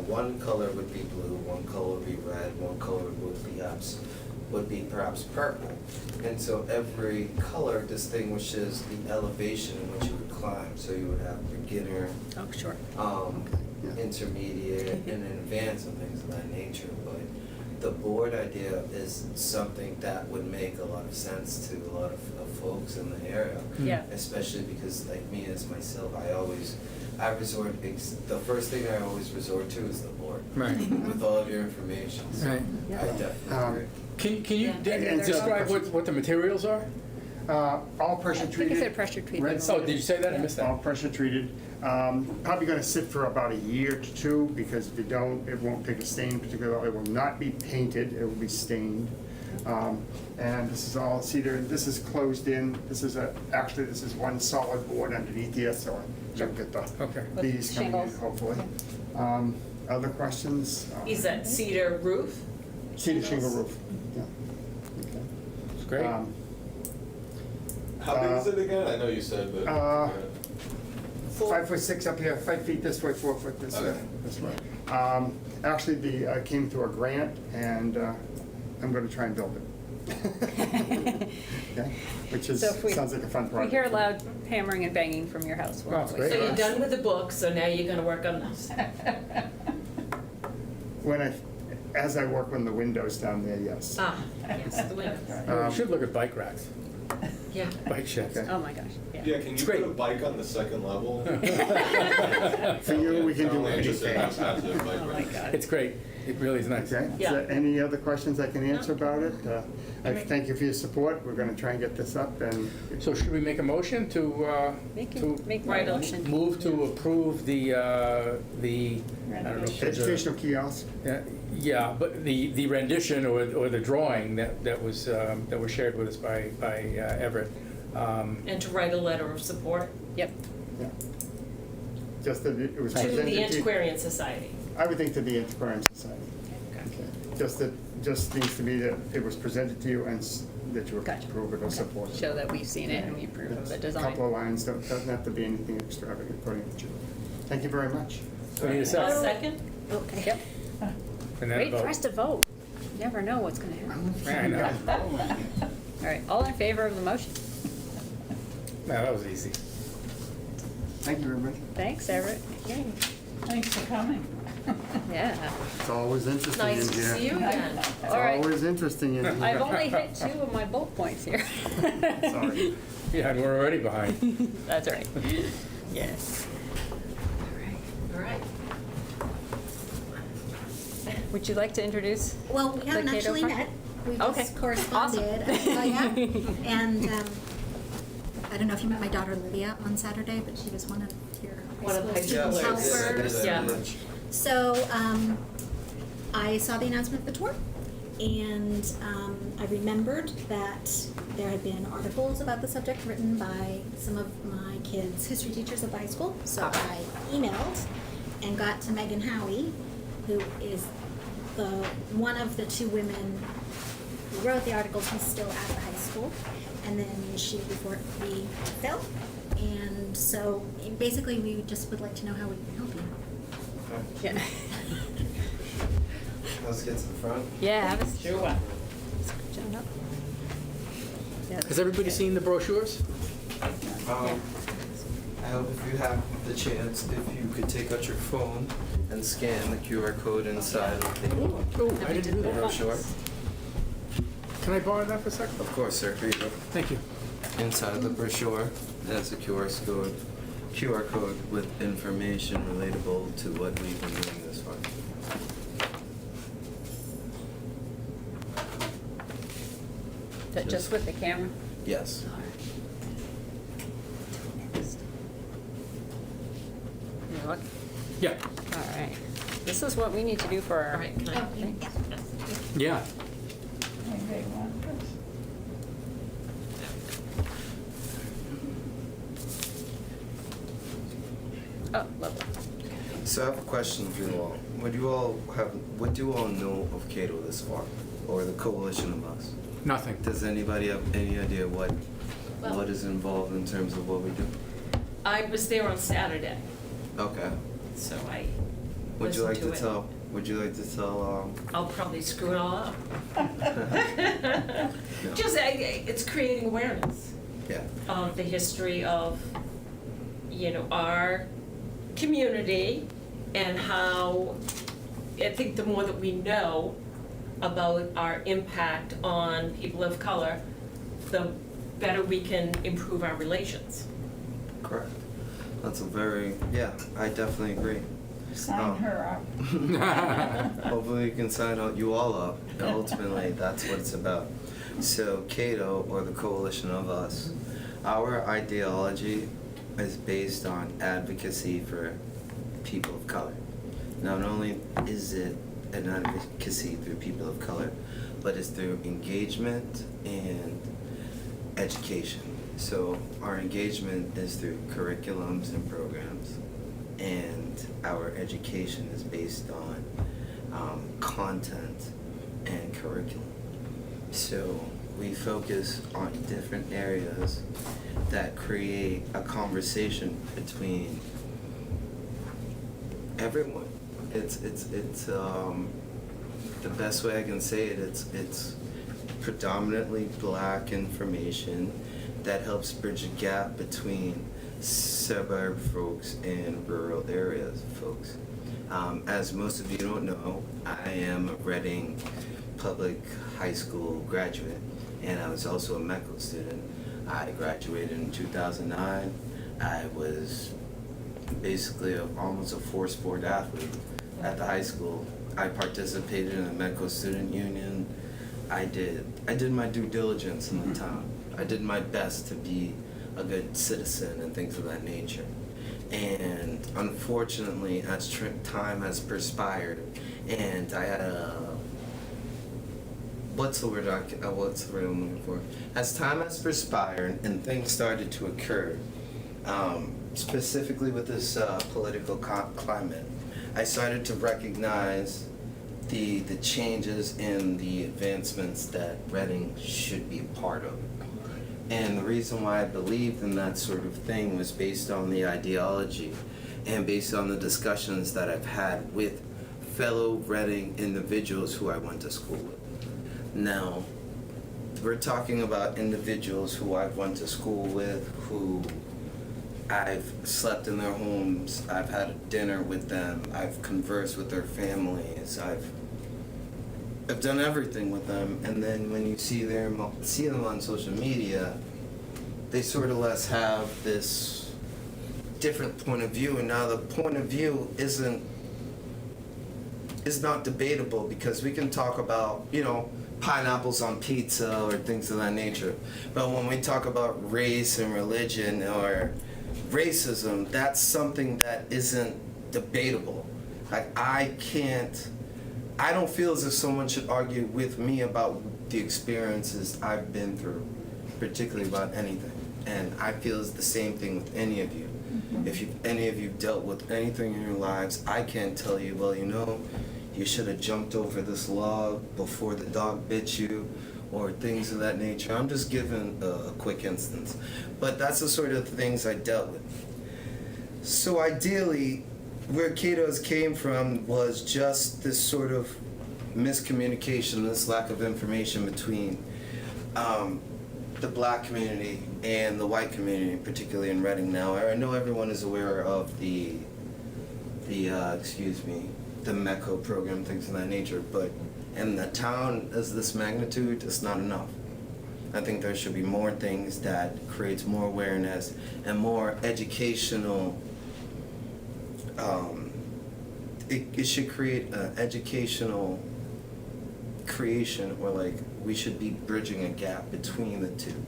Speaker 11: one color would be blue, one color would be red, one color would be perhaps purple. And so every color distinguishes the elevation in which you would climb. So you would have beginner,
Speaker 2: Oh, sure.
Speaker 10: Yeah.
Speaker 11: intermediate, and advanced and things of that nature. But the board idea is something that would make a lot of sense to a lot of folks in the area.
Speaker 2: Yeah.
Speaker 11: Especially because like me as myself, the first thing I always resort to is the board.
Speaker 1: Right.
Speaker 11: With all of your information. So
Speaker 1: Right.
Speaker 11: I definitely agree.
Speaker 1: Can you
Speaker 2: Yeah.
Speaker 1: describe what the materials are?
Speaker 10: All pressure
Speaker 2: I think
Speaker 10: treated.
Speaker 2: it said pressure treated.
Speaker 10: Red
Speaker 1: Oh, did you say that? I missed
Speaker 10: All
Speaker 1: that.
Speaker 10: pressure treated. Probably gonna sit for about a year to two, because if you don't, it won't pick a stain particularly. It will not be painted, it will be stained. And this is all cedar, this is closed in, this is one solid board underneath here, so I don't get the
Speaker 1: Okay.
Speaker 10: bees coming in,
Speaker 2: Shingles.
Speaker 10: hopefully. Other questions?
Speaker 5: Is that cedar roof?
Speaker 10: Cedar shingle roof, yeah.
Speaker 1: It's great.
Speaker 6: How big is it again? I know you said, but.
Speaker 10: 5'6" up here, 5 feet this way, 4 foot this way.
Speaker 6: Okay.
Speaker 10: This way. Actually, came through a grant, and I'm going to try and build it. Okay? Which is,
Speaker 2: So if we-
Speaker 10: sounds like a fun
Speaker 2: We
Speaker 10: project.
Speaker 2: hear loud hammering and banging from your house.
Speaker 1: Wow, it's great.
Speaker 5: So you're done with the book, so now you're gonna work on this.
Speaker 10: As I work on the windows down there, yes.
Speaker 5: Yes, the windows.
Speaker 1: You should look at bike racks,
Speaker 5: Yeah.
Speaker 1: bike sheds.
Speaker 10: Okay.
Speaker 2: Oh, my gosh, yeah.
Speaker 6: Yeah, can
Speaker 1: It's
Speaker 6: you
Speaker 1: great.
Speaker 6: put a bike on the second level?
Speaker 10: For you, we can do
Speaker 6: Only interested in
Speaker 10: anything.
Speaker 6: passive bike
Speaker 2: Oh, my
Speaker 6: racks.
Speaker 2: God.
Speaker 1: It's great. It really is nice.
Speaker 10: Okay, is
Speaker 5: Yeah.
Speaker 10: there any other questions I can answer about it? I thank you for your support. We're going to try and get this up, and
Speaker 1: So should we make a motion to
Speaker 2: Make
Speaker 5: Right
Speaker 2: my
Speaker 5: on.
Speaker 2: motion.
Speaker 1: move to approve the, I don't know. if there's a-
Speaker 10: educational kiosk.
Speaker 1: Yeah, but the rendition or the drawing that was shared with us by Everett.
Speaker 5: And to write a letter of support
Speaker 2: Yep.
Speaker 10: Yeah. Just that it was
Speaker 5: to
Speaker 10: presented
Speaker 5: the
Speaker 10: to-
Speaker 5: Antiquarian Society.
Speaker 10: I would think to the Antiquarian Society.
Speaker 5: Okay.
Speaker 10: Just needs to be that it was presented to you and that you
Speaker 2: Gotcha.
Speaker 10: approve it or support it.
Speaker 2: Show that we've seen it and we approve of the
Speaker 10: A
Speaker 2: design.
Speaker 10: couple of lines, doesn't have to be anything extravagant, according to you. Thank you very much.
Speaker 1: We need a
Speaker 5: A
Speaker 1: second.
Speaker 5: second?
Speaker 2: Okay. Yep.
Speaker 1: And then
Speaker 2: Wait
Speaker 1: vote.
Speaker 2: for us to vote. Never know what's gonna happen.
Speaker 1: I know.
Speaker 2: All right, all in favor of the motion?
Speaker 1: No, that was easy.
Speaker 10: Thank you, everybody.
Speaker 2: Thanks, Everett. Yay.
Speaker 3: Thanks for coming.
Speaker 2: Yeah.
Speaker 10: It's always interesting in here.
Speaker 5: Nice to see you again.
Speaker 10: It's
Speaker 2: All right.
Speaker 10: always interesting in here.
Speaker 2: I've only hit 2 of my bullet points here.
Speaker 10: Sorry.
Speaker 1: Yeah, and we're already behind.
Speaker 2: That's right. Yes.
Speaker 5: All right.
Speaker 2: Would you like to introduce?
Speaker 4: Well, we haven't
Speaker 2: The Cato
Speaker 4: actually
Speaker 2: project?
Speaker 4: met, We
Speaker 2: Okay.
Speaker 4: just corresponded.
Speaker 2: Awesome.
Speaker 4: Oh, yeah. And I don't know if you met my daughter Lydia on Saturday, but she was one of your
Speaker 5: One of the
Speaker 4: high school
Speaker 5: high
Speaker 4: student
Speaker 5: schoolers.
Speaker 4: helpers.
Speaker 5: Yeah.
Speaker 4: So I saw the announcement of the tour, and I remembered that there had been articles about the subject written by some of my kids' history teachers at the high school. So I emailed and got to Megan Howie, who is one of the two women who wrote the articles who's still at the high school, and then she reported the Phil. And so basically we just would like to know how we can help you.
Speaker 2: Yeah.
Speaker 11: Let's get to the front.
Speaker 2: Yeah, I was.
Speaker 5: Sure.
Speaker 2: Showing up. Yeah.
Speaker 1: Has everybody seen the brochures?
Speaker 11: I hope if you have the chance, if you could take out your phone and scan the QR code inside of the
Speaker 1: Oh, I didn't do that.
Speaker 11: brochure.
Speaker 1: Can I borrow that for a second?
Speaker 11: Of course, sir. Here you go.
Speaker 1: Thank you.
Speaker 11: Inside the brochure, there's a QR code with information relatable to what we've been doing this far.
Speaker 2: That just with the camera?
Speaker 11: Yes.
Speaker 2: You look?
Speaker 1: Yeah.
Speaker 2: All right. This is what we need to do for our.
Speaker 5: All right, can I?
Speaker 4: Oh, yeah.
Speaker 1: Yeah.
Speaker 3: Maybe they want this.
Speaker 2: Oh, lovely.
Speaker 11: So I have a question for you all. What do you all know of Cato this far, or the coalition of us?
Speaker 1: Nothing.
Speaker 11: Does anybody have any idea what
Speaker 5: Well-
Speaker 11: is involved in terms of what we do?
Speaker 5: I was there on Saturday,
Speaker 11: Okay.
Speaker 5: so I
Speaker 11: Would you like
Speaker 5: listened
Speaker 11: to
Speaker 5: to it.
Speaker 11: tell? Would you like to tell?
Speaker 5: I'll probably screw it all up. Just, it's creating awareness
Speaker 11: Yeah.
Speaker 5: of the history of, our community and how, I think the more that we know about our impact on people of color, the better we can improve our relations.
Speaker 11: Correct. That's a I definitely agree.
Speaker 3: Sign her up.
Speaker 11: Hopefully you can sign you all up. Ultimately, that's what it's about. So Cato, or the coalition of us, our ideology is based on advocacy for people of color. Not only is it an advocacy through people of color, but it's through engagement and education. So our engagement is through curriculums and programs, and our education is based on content and curriculum. So we focus on different areas that create a conversation between everyone. It's the best way I can say it. It's predominantly Black information that helps bridge a gap between suburb folks and rural areas folks. As most of you don't know, I am a Reading Public High School graduate, and I was also a MECO student. I graduated in 2009. I was basically almost a four-sport athlete at the high school. I participated in the MECO student union. I did my due diligence in the town. I did my best to be a good citizen and things of that nature. And unfortunately, as time has perspired, and I had what's the word I'm looking for? As time has perspired and things started to occur, specifically with this political climate, I started to recognize the changes and the advancements that Reading should be a part of. And the reason why I believed in that sort of thing was based on the ideology and based on the discussions that I've had with fellow Reading individuals who I went to school with. Now, we're talking about individuals who I've went to school with, who I've slept in their homes, I've had a dinner with them, I've conversed with their families, I've done everything with them, and then when you see them on social media, they sort of less have this different point of view, and now the point of view is not debatable, because we can talk about, pineapples on pizza or things of that nature. But when we talk about race and religion or racism, that's something that isn't debatable. Like, I don't feel as if someone should argue with me about the experiences I've been through, particularly about anything. And I feel it's the same thing with any of you. If any of you dealt with anything in your lives, I can't tell you, well, you know, you should have jumped over this log before the dog bit you, or things of that nature. I'm just giving a quick instance. But that's the sort of things I dealt with. So ideally, where Cato's came from was just this sort of miscommunication, this lack of information between the black community and the white community, particularly in Reading now. I know everyone is aware of the MECO program, things of that nature, but in a town as this magnitude, it's not enough. I think there should be more things that creates more awareness and more educational, it should create an educational creation, or like we should be bridging a gap between the two.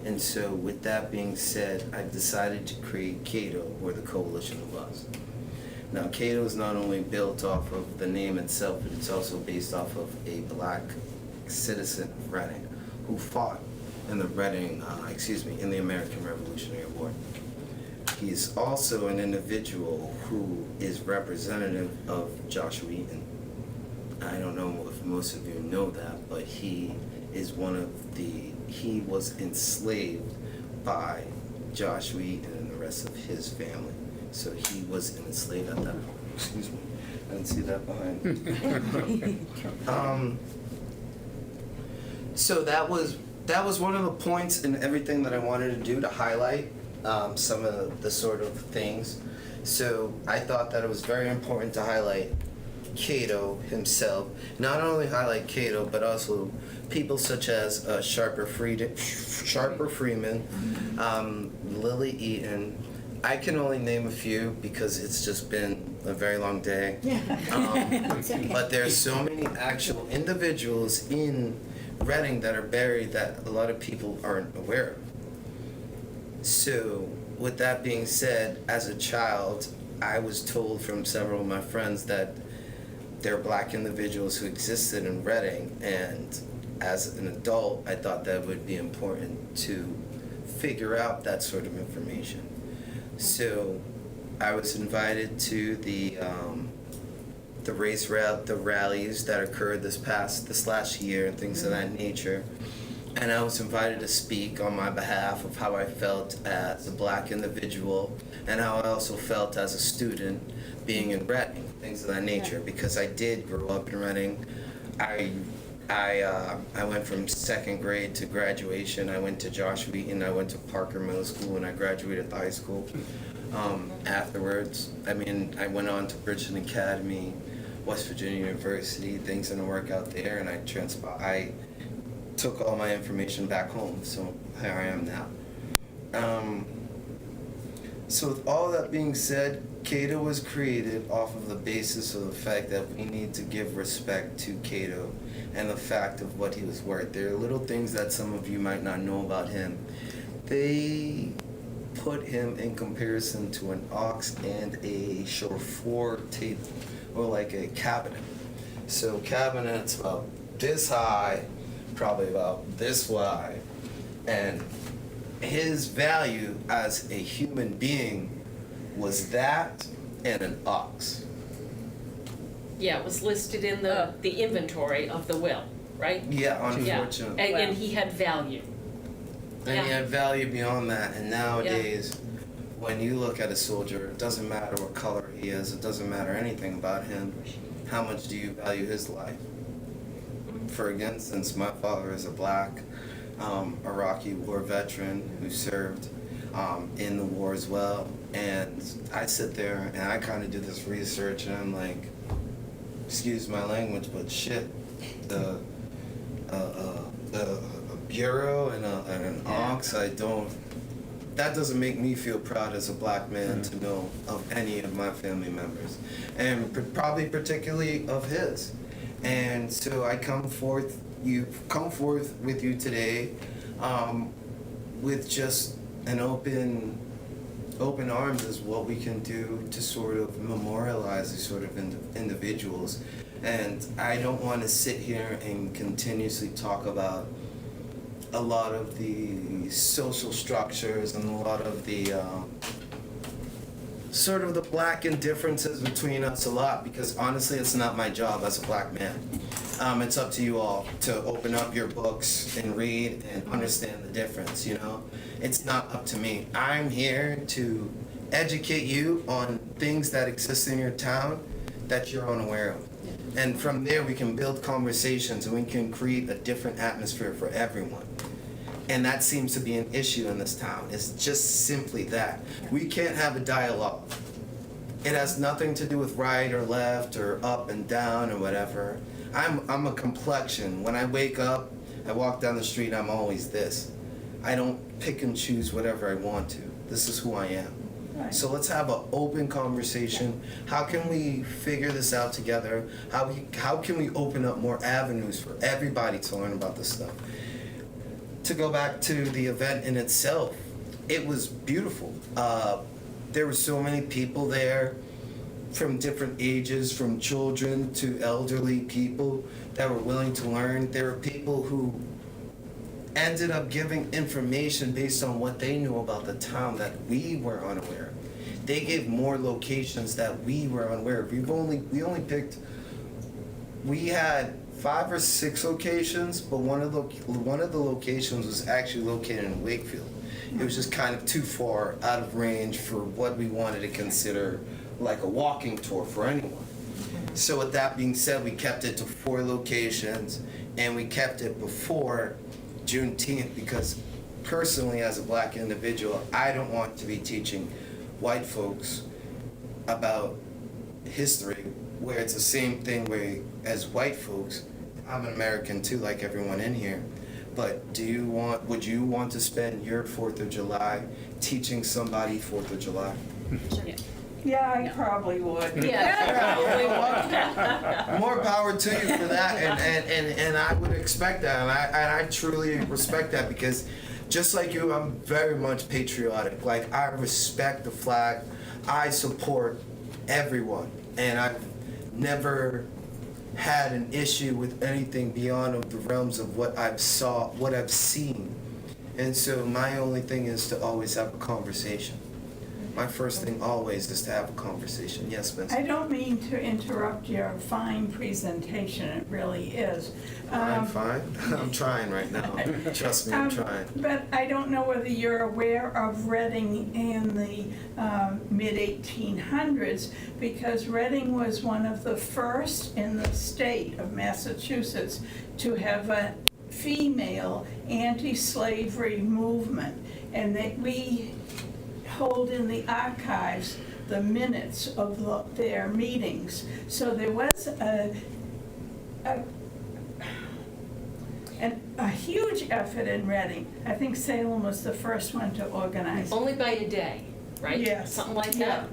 Speaker 11: And so with that being said, I've decided to create Cato, or the Coalition of Us. Now, Cato is not only built off of the name itself, but it's also based off of a black citizen of Reading who fought in the in the American Revolutionary War. He's also an individual who is representative of Joshua Eaton. I don't know if most of you know that, but he was enslaved by Joshua Eaton and the rest of his family. So he was enslaved at that point. Excuse me, I didn't see that behind. So that was one of the points in everything that I wanted to do, to highlight some of the sort of things. So I thought that it was very important to highlight Cato himself. Not only highlight Cato, but also people such as Sharper Freeman, Lily Eaton. I can only name a few because it's just been a very long day. But there's so many actual individuals in Reading that are buried that a lot of people aren't aware of. So with that being said, as a child, I was told from several of my friends that there are black individuals who existed in Reading, and as an adult, I thought that would be important to figure out that sort of information. So I was invited to the rallies that occurred this last year and things of that nature. And I was invited to speak on my behalf of how I felt as a black individual and how I also felt as a student being in Reading, things of that nature, because I did grow up in Reading. I went from second grade to graduation. I went to Joshua Eaton, I went to Parker Middle School, and I graduated high school. Afterwards, I went on to Bridgeton Academy, West Virginia University, things didn't work out there, and I took all my information back home, so here I am now. So with all that being said, Cato was created off of the basis of the fact that we need to give respect to Cato and the fact of what he was worth. There are little things that some of you might not know about him. They put him in comparison to an ox and a Chauffeur table, or like a cabinet. So cabinet's about this high, probably about this wide, and his value as a human being was that and an ox.
Speaker 5: Yeah, it was listed in the inventory of the will, right?
Speaker 11: Yeah, unfortunately.
Speaker 5: Yeah, and he had value.
Speaker 11: And he
Speaker 5: Yeah.
Speaker 11: had value beyond that. And nowadays, when you look at a soldier, it doesn't matter what color he is, it doesn't matter anything about him. How much do you value his life? For instance, my father is a black Iraqi war veteran who served in the war as well. And I sit there and I kind of do this research and I'm like, excuse my language, but shit, a bureau and an ox, that doesn't make me feel proud as a black man to know of any of my family members, and probably particularly of his. And so I come forth you've come forth with you today with just an open arms is what we can do to sort of memorialize these sort of individuals. And I don't want to sit here and continuously talk about a lot of the social structures and a lot of the sort of the black indifferences between us a lot, because honestly it's not my job as a black man. It's up to you all to open up your books and read and understand the difference, you know? It's not up to me. I'm here to educate you on things that exist in your town that you're unaware of. And from there we can build conversations and we can create a different atmosphere for everyone. And that seems to be an issue in this town. It's just simply that. We can't have a dialogue. It has nothing to do with right or left or up and down or whatever. I'm a complexion. When I wake up, I walk down the street, I'm always this. I don't pick and choose whatever I want to. This is who I am.
Speaker 3: Right.
Speaker 11: So let's have an open conversation. How can we figure this out together? How can we open up more avenues for everybody to learn about this stuff? To go back to the event in itself, it was beautiful. There were so many people there from different ages, from children to elderly people that were willing to learn. There were people who ended up giving information based on what they knew about the town that we were unaware of. They gave more locations that we were unaware of. We had 5 or 6 locations, but one of the locations was actually located in Wakefield. It was just kind of too far out of range for what we wanted to consider like a walking tour for anyone. So with that being said, we kept it to 4 locations, and we kept it before Juneteenth because personally, as a black individual, I don't want to be teaching white folks about history where it's the same thing where as white folks, I'm an American too, like everyone in here. But would you want to spend your 4th of July teaching somebody 4th of July?
Speaker 3: Yeah, I probably would.
Speaker 5: Yeah.
Speaker 11: More power to you for that, and I would expect that, and I truly respect that, because just like you, I'm very much patriotic. Like, I respect the flag, I support everyone, and I've never had an issue with anything beyond of the realms of what I've seen. And so my only thing is to always have a conversation. My first thing always is to have a conversation. Yes, Spencer?
Speaker 3: I don't mean to interrupt your fine presentation, it really is.
Speaker 11: I'm fine. I'm trying right now. Trust me, I'm trying.
Speaker 3: But I don't know whether you're aware of Reading in the mid-1800s, because Reading was one of the first in the state of Massachusetts to have a female anti-slavery movement, and that we hold in the archives the minutes of their meetings. So there was a huge effort in Reading. I think Salem was the first one to organize.
Speaker 5: Only by a day, right?
Speaker 3: Yes.
Speaker 5: Something like
Speaker 3: Yeah.
Speaker 5: that.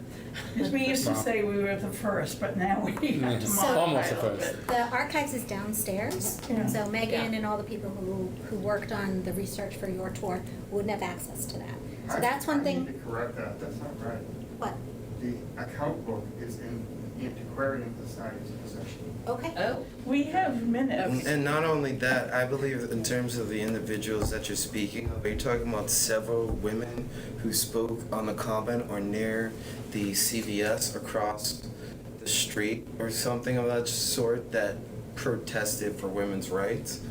Speaker 3: Because we used to say we were the first, but now we have to
Speaker 4: So-
Speaker 3: modify
Speaker 1: Almost
Speaker 3: a
Speaker 1: the
Speaker 3: little
Speaker 1: first.
Speaker 3: bit.
Speaker 4: The archives is downstairs,
Speaker 3: Yeah.
Speaker 4: so Megan
Speaker 5: Yeah.
Speaker 4: and all the people who worked on the research for your tour wouldn't have access to that. So that's one
Speaker 10: I need
Speaker 4: thing.
Speaker 10: to correct that, that's not right.
Speaker 4: What?
Speaker 10: The account book is in the Antiquarian Society's possession.
Speaker 4: Okay.
Speaker 5: Oh,
Speaker 3: We have minutes.
Speaker 11: And not only that, I believe in terms of the individuals that you're speaking of, are you talking about several women who spoke on the common or near the CVS across the street or something of that sort that protested for women's rights?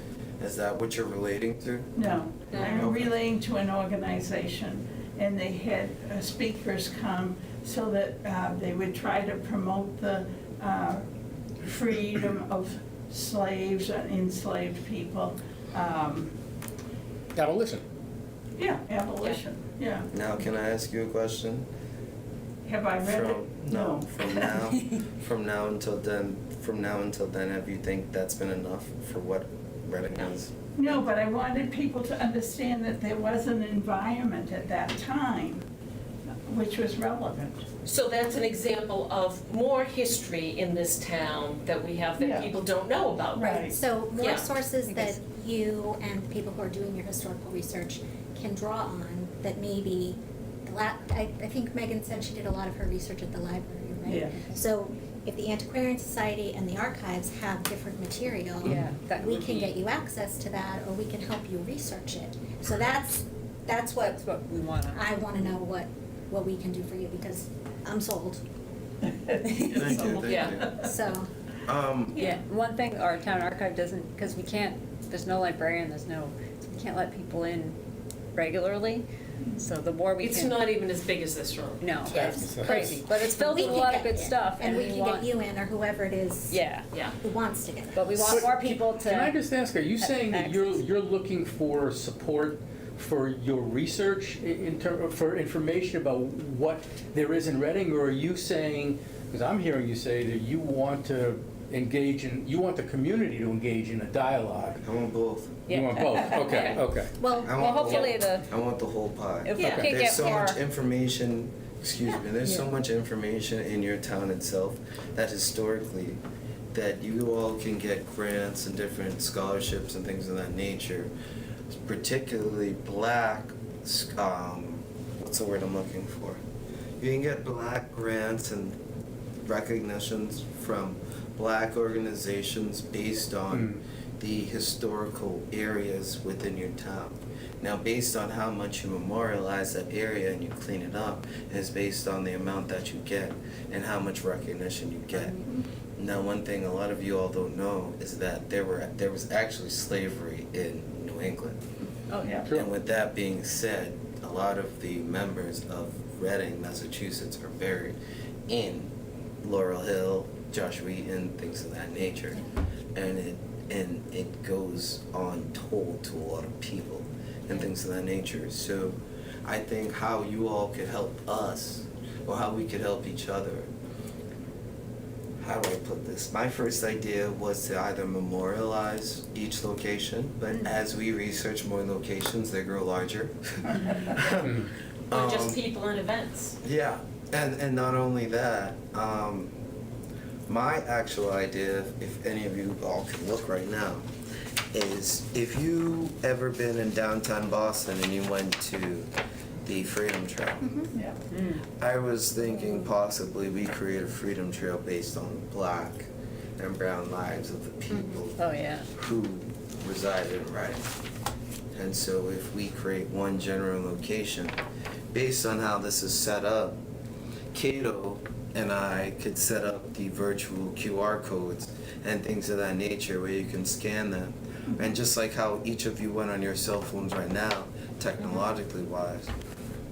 Speaker 11: Is that what you're relating to?
Speaker 3: No,
Speaker 5: No.
Speaker 3: I'm
Speaker 11: Okay.
Speaker 3: relaying to an organization, and they had speakers come so that they would try to promote the freedom of slaves and enslaved people.
Speaker 1: Abolition.
Speaker 3: Yeah, abolition, yeah.
Speaker 11: Now, can I ask you a question?
Speaker 3: Have I read it?
Speaker 11: No, from now until then, have you think that's been enough for what Reading is?
Speaker 3: No, but I wanted people to understand that there was an environment at that time which was relevant.
Speaker 5: So that's an example of more history in this town that we have
Speaker 3: Yeah.
Speaker 5: that people don't know about.
Speaker 3: Right.
Speaker 4: So more
Speaker 5: Yeah.
Speaker 4: sources
Speaker 2: I
Speaker 4: that
Speaker 2: guess.
Speaker 4: you and people who are doing your historical research can draw on that maybe, I think Megan said she did a lot of her research at the library, right?
Speaker 3: Yeah.
Speaker 4: So if the Antiquarian Society and the archives have different material,
Speaker 2: Yeah, that
Speaker 4: we
Speaker 2: would
Speaker 4: can
Speaker 2: be-
Speaker 4: get you access to that, or we can help you research it. So that's what
Speaker 2: That's what we wanna.
Speaker 4: I wanna know what we can do for you, because I'm sold,
Speaker 11: Thank you, thank
Speaker 5: Yeah.
Speaker 11: you.
Speaker 4: so.
Speaker 2: Yeah, one thing our town archive doesn't, because we can't, there's no librarian, so we can't let people in regularly, so the more we can.
Speaker 5: It's not even as big as this room.
Speaker 2: No,
Speaker 1: Yeah.
Speaker 2: it's crazy, but it's filled
Speaker 4: We
Speaker 2: with a
Speaker 4: can
Speaker 2: lot of
Speaker 4: get
Speaker 2: good
Speaker 4: in,
Speaker 2: stuff,
Speaker 4: and we can
Speaker 2: want.
Speaker 4: get you in, or whoever it is.
Speaker 2: Yeah,
Speaker 5: Yeah.
Speaker 4: Who wants to get in.
Speaker 2: but we want more people to.
Speaker 1: Can I just ask, are you saying that you're
Speaker 2: access.
Speaker 1: looking for support for your research for information about what there is in Reading, or are you saying, because I'm hearing you say that you want to you want the community to engage in a dialogue?
Speaker 11: I want both.
Speaker 1: You want both? Okay, okay.
Speaker 4: Well,
Speaker 11: I
Speaker 2: Well,
Speaker 11: want
Speaker 2: hopefully
Speaker 11: the,
Speaker 2: the,
Speaker 11: I want the whole pie.
Speaker 2: if we
Speaker 5: Yeah.
Speaker 2: can
Speaker 11: There's
Speaker 2: get
Speaker 11: so
Speaker 2: more.
Speaker 11: much information, excuse me, there's so
Speaker 2: Yeah.
Speaker 11: much information in your town itself that historically, that you all can get grants and different scholarships and things of that nature, particularly black, what's the word I'm looking for? You can get black grants and recognitions from black organizations based on the historical areas within your town. Now, based on how much you memorialize that area and you clean it up, is based on the amount that you get and how much recognition you get. Now, one thing a lot of you all don't know is that there was actually slavery in New England.
Speaker 2: Oh, yeah.
Speaker 1: Sure.
Speaker 11: And with that being said, a lot of the members of Reading, Massachusetts are buried in Laurel Hill, Joshua Eaton, things of that nature. And it goes untold to a lot of people and things of that nature. So I think how you all could help us, or how we could help each other, how do I put this? My first idea was to either memorialize each location, but as we research more locations, they grow larger.
Speaker 5: Or just people and events.
Speaker 11: Yeah, and not only that, my actual idea, if any of you all can look right now, is if you ever been in downtown Boston and you went to the Freedom Trail,
Speaker 3: Yeah.
Speaker 11: I was thinking possibly we create a Freedom Trail based on black and brown lives of the people
Speaker 2: Oh, yeah.
Speaker 11: who reside in Reading. And so if we create one general location, based on how this is set up, Cato and I could set up the virtual QR codes and things of that nature where you can scan them. And just like how each of you went on your cell phones right now, technologically wise,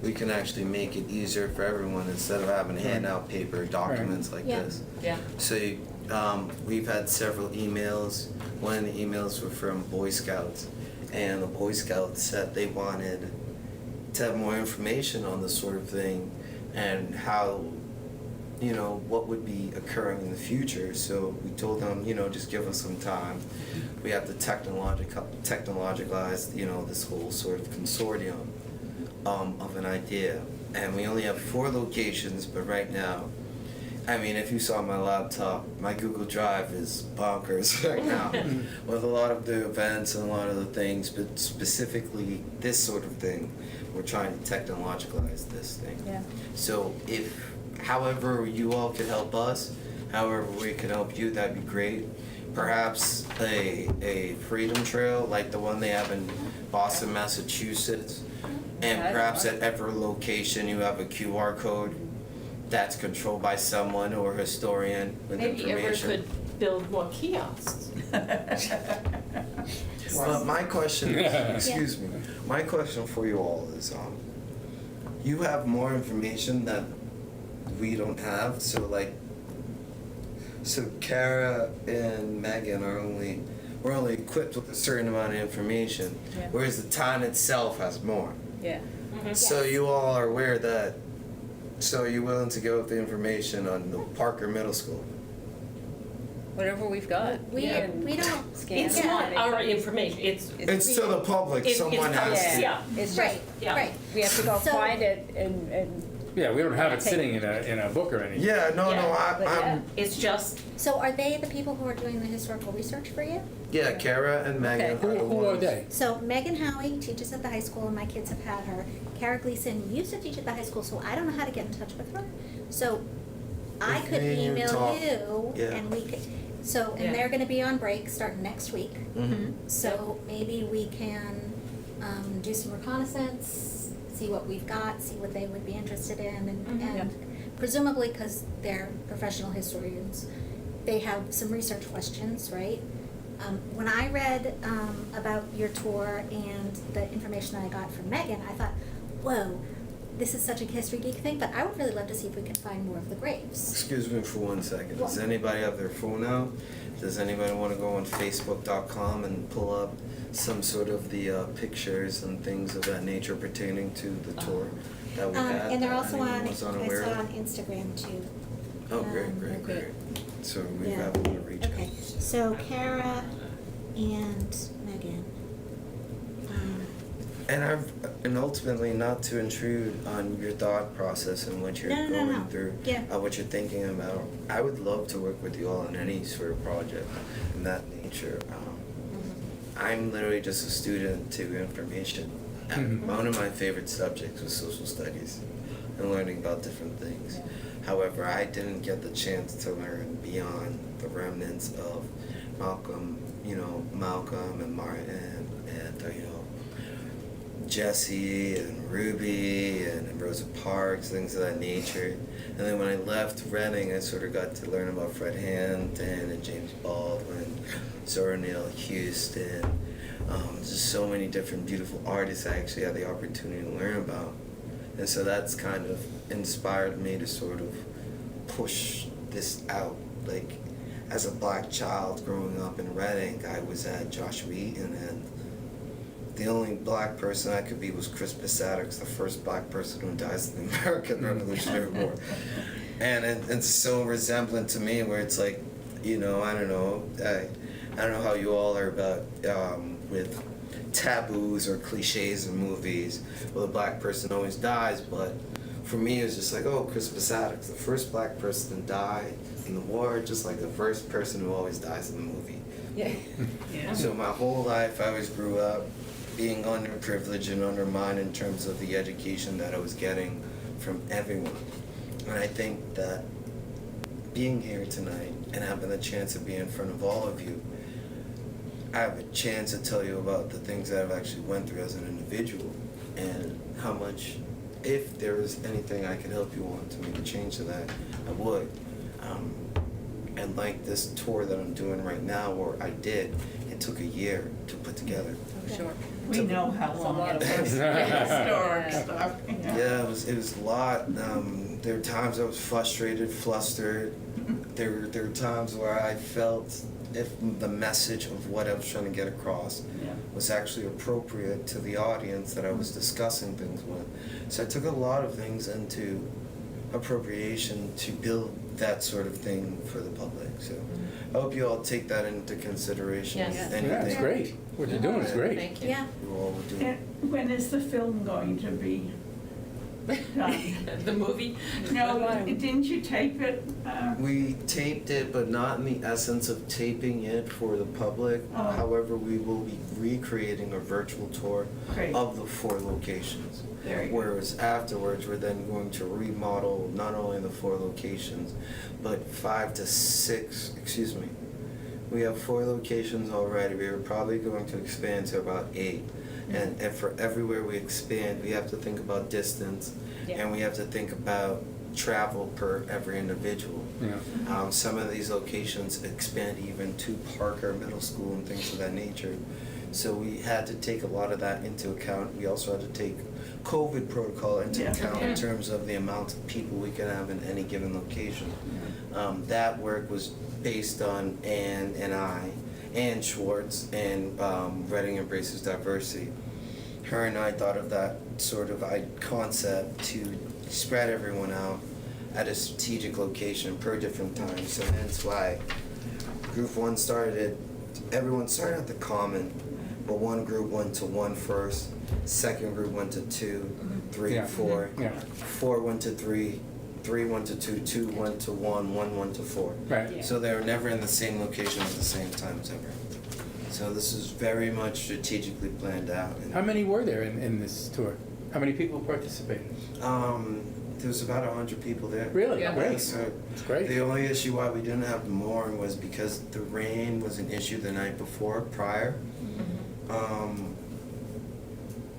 Speaker 11: we can actually make it easier for everyone instead of having to hand out paper documents like
Speaker 4: Yeah.
Speaker 11: this.
Speaker 5: Yeah.
Speaker 11: So we've had several emails. One of the emails were from Boy Scouts, and the Boy Scouts said they wanted to have more information on this sort of thing and how, what would be occurring in the future. So we told them, just give us some time. We have to technologicalize, this whole sort of consortium of an idea. And we only have 4 locations, but right now, I mean, if you saw my laptop, my Google Drive is bonkers right now with a lot of the events and a lot of the things, but specifically this sort of thing, we're trying to technologicalize this thing.
Speaker 2: Yeah.
Speaker 11: So however you all could help us, however we could help you, that'd be great. Perhaps a freedom trail like the one they have in Boston, Massachusetts, and
Speaker 2: Yeah,
Speaker 11: perhaps at every location you have a QR code that's controlled by someone or a historian with
Speaker 5: Maybe Everett
Speaker 11: information.
Speaker 5: could build more kiosks.
Speaker 11: Well, my question, excuse me, my question for you all is, you have more information that we don't have, so Kara and Megan we're only equipped with a certain amount of information,
Speaker 2: Yeah.
Speaker 11: whereas the town itself has more.
Speaker 2: Yeah.
Speaker 11: So you all are aware that, so you're willing to give up the information on the Parker Middle School?
Speaker 2: Whatever we've got.
Speaker 4: We
Speaker 2: can
Speaker 4: don't.
Speaker 2: scan
Speaker 5: It's
Speaker 2: it.
Speaker 5: not our information, it's.
Speaker 11: It's to the public,
Speaker 5: It's
Speaker 11: someone has
Speaker 5: public,
Speaker 11: to.
Speaker 5: yeah.
Speaker 2: It's just,
Speaker 4: Right,
Speaker 5: Yeah.
Speaker 4: right.
Speaker 2: we have to go
Speaker 4: So-
Speaker 2: find it and
Speaker 1: Yeah, we don't have it sitting in a book or anything.
Speaker 11: Yeah, no,
Speaker 2: But yeah.
Speaker 5: It's just,
Speaker 4: So are they the people who are doing the historical research for you?
Speaker 11: yeah, Kara and Megan
Speaker 2: Okay.
Speaker 11: are the
Speaker 1: Who are
Speaker 11: ones.
Speaker 1: they?
Speaker 4: So Megan Howie teaches at the high school, and my kids have had her. Kara Gleason used to teach at the high school, so I don't know how to get in touch with her. So I
Speaker 11: If
Speaker 4: could
Speaker 11: me and you
Speaker 4: email
Speaker 11: talk,
Speaker 4: you,
Speaker 11: yeah.
Speaker 4: and we could, so,
Speaker 5: Yeah.
Speaker 4: and they're gonna be on break starting next week.
Speaker 11: Mhm.
Speaker 4: So maybe we can do some reconnaissance, see what we've got, see what they would be interested in, and presumably, because they're professional historians, they have some research questions, right? When I read about your tour and the information I got from Megan, I thought, whoa, this is such a history geek thing, but I would really love to see if we can find more of the graves.
Speaker 11: Excuse me for 1 second. Does
Speaker 4: What?
Speaker 11: anybody have their phone out? Does anybody want to go on Facebook.com and pull up some sort of the pictures and things of that nature pertaining to the tour that we had?
Speaker 4: And they're
Speaker 11: that
Speaker 4: also
Speaker 11: anyone
Speaker 4: on, I
Speaker 11: was
Speaker 4: saw
Speaker 11: unaware of?
Speaker 4: on Instagram too.
Speaker 11: Oh, great,
Speaker 4: Um,
Speaker 11: great, great. So we
Speaker 4: Yeah.
Speaker 11: have a lot of reach.
Speaker 4: Okay, so Kara and Megan.
Speaker 11: And ultimately, not to intrude on your thought process and what you're
Speaker 4: No, no,
Speaker 11: going
Speaker 4: no.
Speaker 11: through,
Speaker 4: Yeah.
Speaker 11: what you're thinking about. I would love to work with you all on any sort of project in that nature. I'm literally just a student to information. One of my favorite subjects was social studies and learning about different things. However, I didn't get the chance to learn beyond the remnants of Malcolm and Martin and Jesse and Ruby and Rosa Parks, things of that nature. And then when I left Reading, I sort of got to learn about Fred Hampton and James Baldwin, Zora Neale Houston, just so many different beautiful artists I actually had the opportunity to learn about. And so that's kind of inspired me to sort of push this out. Like, as a black child growing up in Reading, I was at Joshua Eaton, and the only black person I could be was Crispus Attucks, the first black person who dies in the American Revolutionary War. And it's so resemblant to me, where it's like, I don't know how you all are about with taboos or cliches in movies. Well, the black person always dies, but for me, it was just like, oh, Crispus Attucks, the first black person to die in the war, just like the first person who always dies in the movie.
Speaker 5: yeah.
Speaker 11: So my whole life, I always grew up being underprivileged and undermined in terms of the education that I was getting from everyone. And I think that being here tonight and having the chance to be in front of all of you, I have a chance to tell you about the things that I've actually went through as an individual and how much, if there is anything I could help you on to make a change to that, I would. And like this tour that I'm doing right now, or I did, it took a year to put together.
Speaker 2: Sure.
Speaker 3: We know how long
Speaker 2: lot
Speaker 3: it
Speaker 2: of
Speaker 3: is.
Speaker 2: work.
Speaker 3: Historic
Speaker 2: Yeah.
Speaker 3: stuff.
Speaker 11: Yeah, it was a lot. There were times I was frustrated, flustered. There were times where I felt if the message of what I was trying to get across
Speaker 3: Yeah.
Speaker 11: was actually appropriate to the audience that I was discussing things with. So I took a lot of things into appropriation to build that sort of thing for the public. So I hope you all take that into consideration.
Speaker 5: Yes.
Speaker 11: with
Speaker 5: Yeah,
Speaker 1: Yeah, it's
Speaker 11: anything
Speaker 1: great. What you're doing is great.
Speaker 5: Thank you.
Speaker 4: Yeah,
Speaker 11: you all would do.
Speaker 3: And when is the film going to be done?
Speaker 5: The movie?
Speaker 3: No, didn't you tape it?
Speaker 11: We taped it, but not in the essence of taping it for the public.
Speaker 3: Oh.
Speaker 11: However, we will be recreating a virtual tour
Speaker 3: Great.
Speaker 11: of the 4 locations.
Speaker 3: Very good.
Speaker 11: Whereas afterwards, we're then going to remodel not only the 4 locations, but 5 to 6, we have 4 locations already. We are probably going to expand to about 8. And for everywhere we expand, we have to think about distance,
Speaker 2: Yeah.
Speaker 11: and we have to think about travel per every individual.
Speaker 1: Yeah.
Speaker 11: Some of these locations expand even to Parker Middle School and things of that nature. So we had to take a lot of that into account. We also had to take COVID protocol into
Speaker 3: Yeah.
Speaker 11: account in terms of the amount of people we can have in any given location. That work was based on Ann Schwartz, and Reading Embraces Diversity. Her and I thought of that sort of concept to spread everyone out at a strategic location per different time. So hence why Group 1 everyone started at the Common, but one group went to 1 first, second group went to 2, 3,
Speaker 1: Yeah.
Speaker 11: 4.
Speaker 1: Yeah.
Speaker 11: 4 went to 3, 3 went to 2, 2 went to 1, 1 went to 4.
Speaker 1: Right.
Speaker 11: So they were never in the same location at the same time ever. So this is very much strategically planned out. And,
Speaker 1: How many were there in this tour? How many people participated?
Speaker 11: there was about 100 people there.
Speaker 1: Really?
Speaker 2: Yeah.
Speaker 1: Great.
Speaker 11: So
Speaker 1: It's great.
Speaker 11: the only issue why we didn't have more was because the rain was an issue the night before, prior.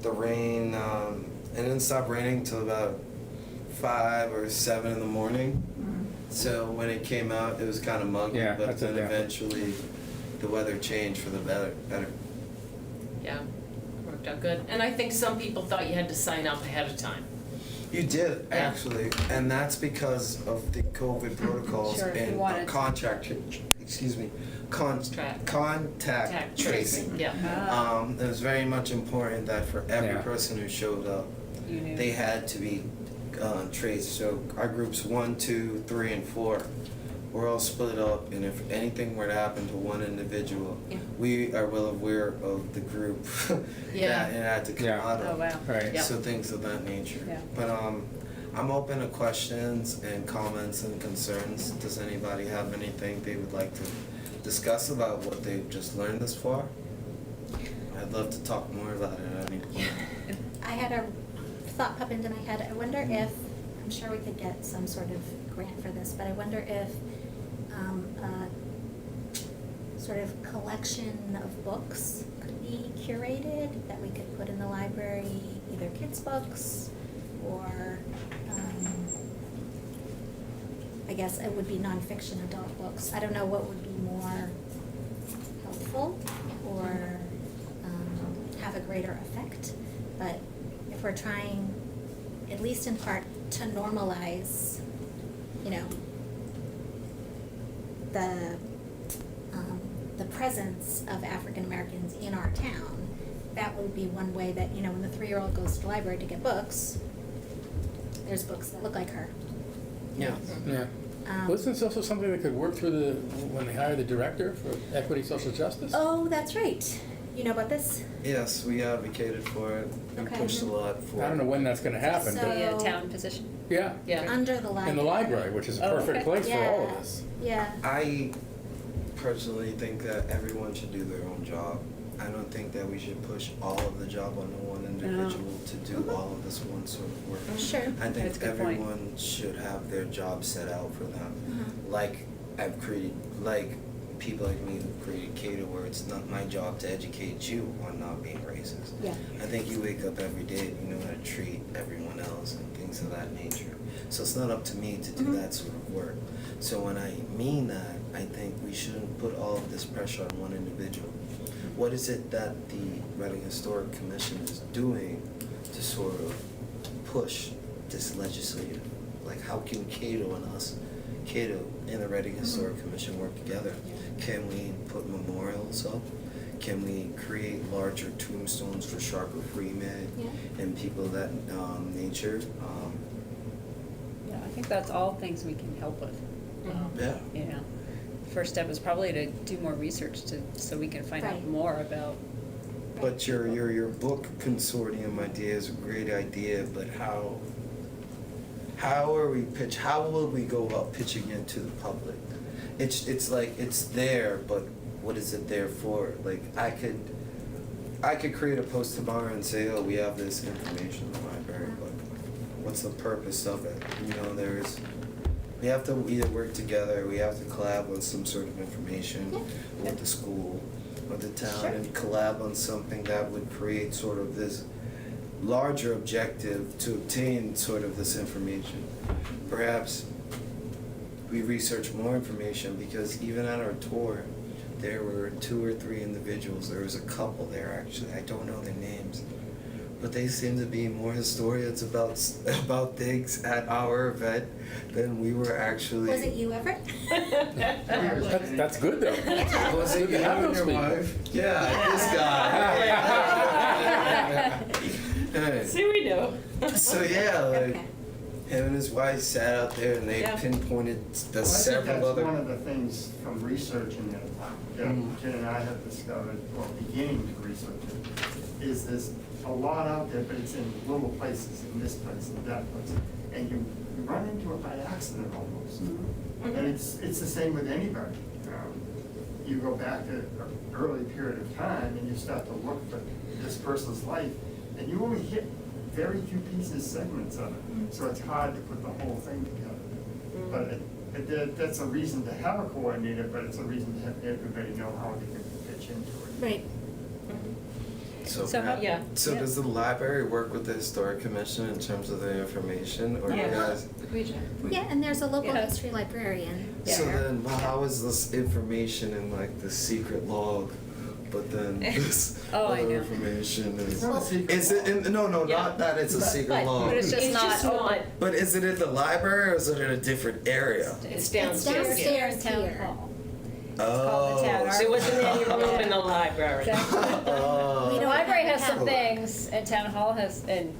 Speaker 11: The rain, it didn't stop raining till about 5 or 7 in the morning. So when it came out, it was kind of muggy,
Speaker 1: Yeah,
Speaker 11: but
Speaker 1: that's it,
Speaker 11: then
Speaker 1: yeah.
Speaker 11: eventually the weather changed for the better.
Speaker 5: Yeah, worked out good. And I think some people thought you had to sign up ahead of time.
Speaker 11: You did,
Speaker 5: Yeah.
Speaker 11: actually, and that's because of the COVID protocols
Speaker 2: Sure, if you
Speaker 11: and
Speaker 2: wanted-
Speaker 11: contact, excuse me,
Speaker 5: Contact
Speaker 11: contact tracing.
Speaker 5: Yeah.
Speaker 11: It was very much important that for every
Speaker 1: Yeah.
Speaker 11: person who showed up,
Speaker 2: You knew.
Speaker 11: they had to be traced. So our groups 1, 2, 3, and 4 were all split up, and if anything were to happen to one individual,
Speaker 2: Yeah.
Speaker 11: we are well aware of the group
Speaker 5: Yeah.
Speaker 11: that it had to come
Speaker 1: Yeah.
Speaker 11: out of.
Speaker 2: Oh, wow.
Speaker 1: Right.
Speaker 5: Yeah.
Speaker 11: So things of that nature.
Speaker 2: Yeah.
Speaker 11: But I'm open to questions and comments and concerns. Does anybody have anything they would like to discuss about what they've just learned this far? I'd love to talk more about it at any point.
Speaker 4: I had a thought pop into my head. I wonder if, I'm sure we could get some sort of grant for this, but I wonder if a sort of collection of books could be curated that we could put in the library, either kids' books or, I guess it would be nonfiction adult books. I don't know what would be more helpful or have a greater effect, but if we're trying, at least in part, to normalize, you know, the presence of African Americans in our town, that would be one way that, you know, when the 3-year-old goes to the library to get books, there's books that look like her.
Speaker 11: Yeah.
Speaker 1: Yeah. Well, isn't this also something that could work through when they hire the director for equity social justice?
Speaker 4: Oh, that's right. You know about this?
Speaker 11: Yes, we advocated for it. We
Speaker 4: Okay.
Speaker 11: pushed a lot for it.
Speaker 1: I don't know when that's gonna happen,
Speaker 4: So-
Speaker 1: but,
Speaker 2: The town position?
Speaker 1: yeah.
Speaker 2: Yeah.
Speaker 4: Under the library.
Speaker 1: In the library, which is a
Speaker 2: Oh,
Speaker 1: perfect
Speaker 2: okay.
Speaker 1: place for all of
Speaker 4: Yeah.
Speaker 1: this.
Speaker 4: Yeah.
Speaker 11: I personally think that everyone should do their own job. I don't think that we should push all of the job on one individual to do all of this one sort of work.
Speaker 4: Sure.
Speaker 11: I
Speaker 2: That's a
Speaker 11: think
Speaker 2: good point.
Speaker 11: everyone should have their job set out for them.
Speaker 4: Mhm.
Speaker 11: Like people like me who created Cato, where it's not my job to educate you on not being racist.
Speaker 4: Yeah.
Speaker 11: I think you wake up every day and you know how to treat everyone else and things of that nature. So it's not up to me to do
Speaker 4: Mhm.
Speaker 11: that sort of work. So when I mean that, I think we shouldn't put all of this pressure on one individual. What is it that the Reading Historic Commission is doing to sort of push this legislative? Like, how can Cato and us, Cato and the Reading Historic Commission work together? Can we put memorials up? Can we create larger tombstones for Sharper Freeman
Speaker 4: Yeah.
Speaker 11: and people of that nature?
Speaker 2: Yeah, I think that's all things we can help with.
Speaker 11: Yeah.
Speaker 2: You know, first step is probably to do more research so we can find out
Speaker 4: Right.
Speaker 2: more about.
Speaker 11: But your book consortium idea is a great idea, but how will we go about pitching it to the public? It's like, it's there, but what is it there for? Like, I could create a post tomorrow and say, oh, we have this information in the library, but what's the purpose of it? You know, we have to either work together, we have to collab on some sort of information with the school or the town,
Speaker 4: Sure.
Speaker 11: and collab on something that would create sort of this larger objective to obtain sort of this information. Perhaps we research more information, because even at our tour, there were 2 or 3 individuals. There was a couple there, actually. I don't know their names, but they seem to be more historians about things at our event than we were actually.
Speaker 4: Was it you, Everett?
Speaker 1: That's good, though.
Speaker 11: Was it
Speaker 1: Good
Speaker 11: you
Speaker 1: to have
Speaker 11: and
Speaker 1: those
Speaker 11: your
Speaker 1: people.
Speaker 11: wife? Yeah, this guy.
Speaker 5: See, we know.
Speaker 11: So yeah, like,
Speaker 4: Okay.
Speaker 11: him and his wife sat out there and they
Speaker 5: Yeah.
Speaker 11: pinpointed the
Speaker 10: Well, I think
Speaker 11: several
Speaker 10: that's
Speaker 11: other.
Speaker 10: one of the things from researching it, Jen and I have discovered, or beginning to research it, is this a lot out there, but it's in little places, in this place, in that place. And you run into it by accident almost. And it's the same with anybody. You go back to an early period of time and you start to look for this person's life, and you only hit very few pieces, segments of it. So it's hard to put the whole thing together. But that's a reason to have a coordinator, but it's a reason to have everybody know how they can pitch into it.
Speaker 4: Right.
Speaker 11: So,
Speaker 2: So,
Speaker 11: Pat,
Speaker 2: yeah.
Speaker 11: so
Speaker 2: Yeah.
Speaker 11: does the library work with the historic commission in terms of the information, or you
Speaker 3: Yeah.
Speaker 11: guys?
Speaker 4: Yeah, and there's a local
Speaker 2: Yeah.
Speaker 4: history librarian.
Speaker 11: So
Speaker 2: Yeah.
Speaker 11: then, well, how is this information in like the secret log, but then this
Speaker 2: Oh, I
Speaker 11: other
Speaker 2: know.
Speaker 11: information
Speaker 10: It's
Speaker 11: is?
Speaker 10: not a secret.
Speaker 11: Is it in, no,
Speaker 5: Yeah.
Speaker 11: not that it's a secret log.
Speaker 2: But it's just not.
Speaker 11: But is it in the library or is it in a different area?
Speaker 5: It's
Speaker 4: It's
Speaker 5: downstairs.
Speaker 4: downstairs
Speaker 2: Town
Speaker 4: here.
Speaker 2: hall.
Speaker 11: Oh.
Speaker 2: called the town
Speaker 5: There wasn't any room in the library.
Speaker 11: Oh.
Speaker 4: We
Speaker 2: The
Speaker 4: don't
Speaker 2: library
Speaker 4: have
Speaker 2: has some
Speaker 4: a town.
Speaker 2: things, and town hall has, and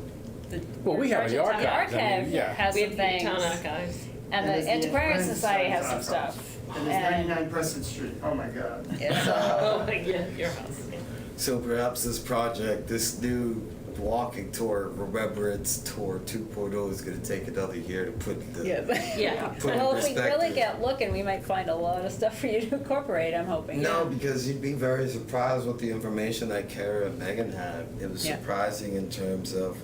Speaker 2: the.
Speaker 1: Well, we have the
Speaker 2: Georgia Town
Speaker 1: archives, I mean,
Speaker 2: Archive
Speaker 1: yeah.
Speaker 2: has
Speaker 5: We
Speaker 2: some
Speaker 5: have the
Speaker 2: things.
Speaker 5: town archives.
Speaker 2: And
Speaker 10: And there's
Speaker 2: the
Speaker 10: the
Speaker 2: Antiquarian
Speaker 10: Antiquarian
Speaker 2: Society has some
Speaker 10: Society.
Speaker 2: stuff.
Speaker 10: And there's 99 Crescent Street, oh my God.
Speaker 5: Oh, yeah, your house.
Speaker 11: So perhaps this project, this new walking tour, Remembrance Tour 2.0 is gonna take another year to put the.
Speaker 5: Yeah.
Speaker 11: Put in
Speaker 2: Well, if we really
Speaker 11: perspective.
Speaker 2: get looking, we might find a lot of stuff for you to incorporate, I'm hoping.
Speaker 11: No, because you'd be very surprised with the information that Kara and Megan had. It was
Speaker 2: Yeah.
Speaker 11: surprising in terms of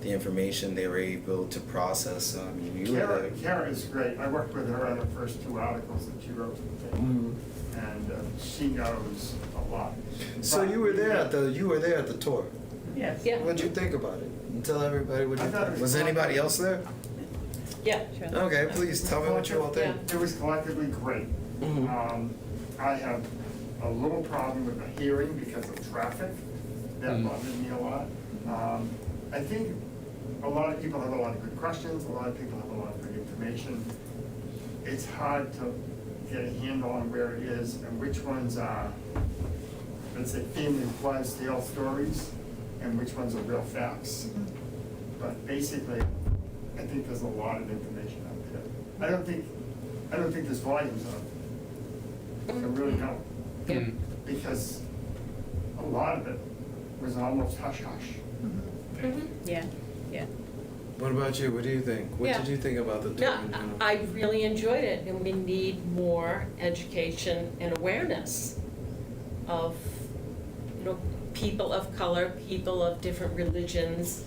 Speaker 11: the information they were able to process. I mean, you were there.
Speaker 10: Kara is great. I worked with her on the first 2 articles that she wrote.
Speaker 11: Mhm.
Speaker 10: And she knows a lot.
Speaker 11: So
Speaker 10: But
Speaker 11: you were there
Speaker 10: we-
Speaker 11: at the tour.
Speaker 3: Yes.
Speaker 5: Yeah.
Speaker 11: What'd you think about it? And tell everybody what you
Speaker 10: I thought it
Speaker 11: think.
Speaker 10: was
Speaker 11: Was anybody else there?
Speaker 5: Yeah.
Speaker 2: Sure.
Speaker 11: Okay, please tell me what you all think.
Speaker 10: It was collectively great.
Speaker 11: Mhm.
Speaker 10: I have a little problem with the hearing because of traffic. That bothered me a lot. I think a lot of people have a lot of good questions, a lot of people have a lot of good information. It's hard to get a handle on where it is and which ones are, let's say, family wives' tale stories, and which ones are real facts. But basically, I think there's a lot of information out there. I don't think there's volumes of it. I really don't.
Speaker 5: Yeah.
Speaker 10: Because a lot of it was almost hush-hush.
Speaker 2: Yeah, yeah.
Speaker 11: What about you? What do you think? What
Speaker 5: Yeah.
Speaker 11: did you think about the tour
Speaker 5: No,
Speaker 11: in general?
Speaker 5: I really enjoyed it, and we need more education and awareness of, people of color, people of different religions,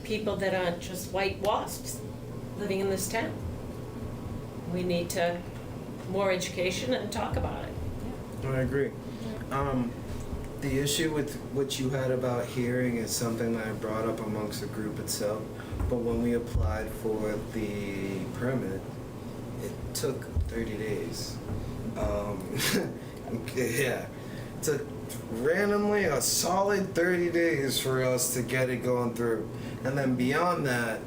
Speaker 5: people that aren't just white wasps living in this town. We need to, more education and talk about it.
Speaker 11: I agree. The issue with what you had about hearing is something that I brought up amongst the group itself. But when we applied for the permit, it took 30 days. Yeah, it took randomly a solid 30 days for us to get it going through. And then beyond that,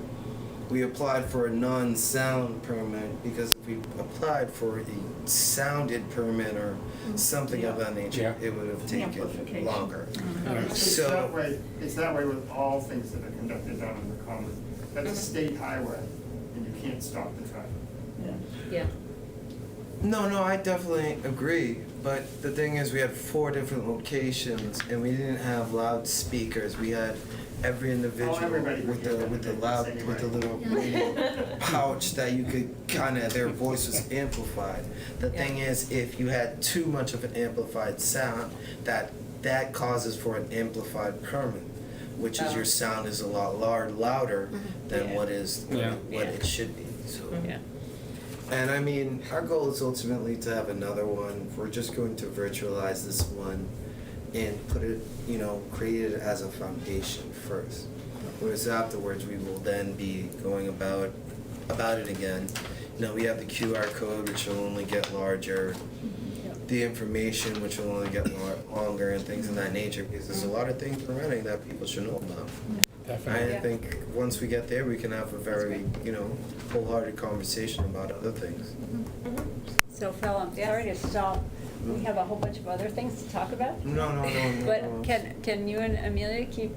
Speaker 11: we applied for a non-sound permit because if we applied for a sounded permit or something of that nature,
Speaker 1: Yeah.
Speaker 11: it would have taken
Speaker 3: Amplification.
Speaker 11: longer.
Speaker 10: It's
Speaker 11: So-
Speaker 10: it's that way with all things that are conducted down in the common. That's a state highway, and you can't stop the traffic.
Speaker 5: Yeah.
Speaker 11: No, I definitely agree. But the thing is, we had 4 different locations, and we didn't have loudspeakers. We had every individual
Speaker 10: everybody
Speaker 11: with
Speaker 10: would
Speaker 11: the
Speaker 10: get
Speaker 11: with the
Speaker 10: that
Speaker 11: loud
Speaker 10: anyway.
Speaker 11: with the little
Speaker 4: Yeah.
Speaker 11: pouch that you could kind of their voice was amplified. The
Speaker 5: Yeah.
Speaker 11: thing is, if you had too much of an amplified sound, that causes for an amplified permit, which is your sound is a lot louder than
Speaker 2: Yeah.
Speaker 11: what is
Speaker 1: Yeah.
Speaker 11: what
Speaker 2: Yeah.
Speaker 11: it should be. So.
Speaker 2: Yeah.
Speaker 11: And I mean, our goal is ultimately to have another one. We're just going to virtualize this one and put it, create it as a foundation first. Whereas afterwards, we will then be going about it again. We have the QR code, which will only get larger. The information, which will only get longer, and things of that nature, because there's a lot of things we're running that people should know about.
Speaker 1: Definitely.
Speaker 11: I think once we get there, we can have a very, wholehearted conversation about other things.
Speaker 2: So Phil, I'm sorry to stop. We have a whole bunch of other things to talk about.
Speaker 11: No.
Speaker 2: But can you and Amelia keep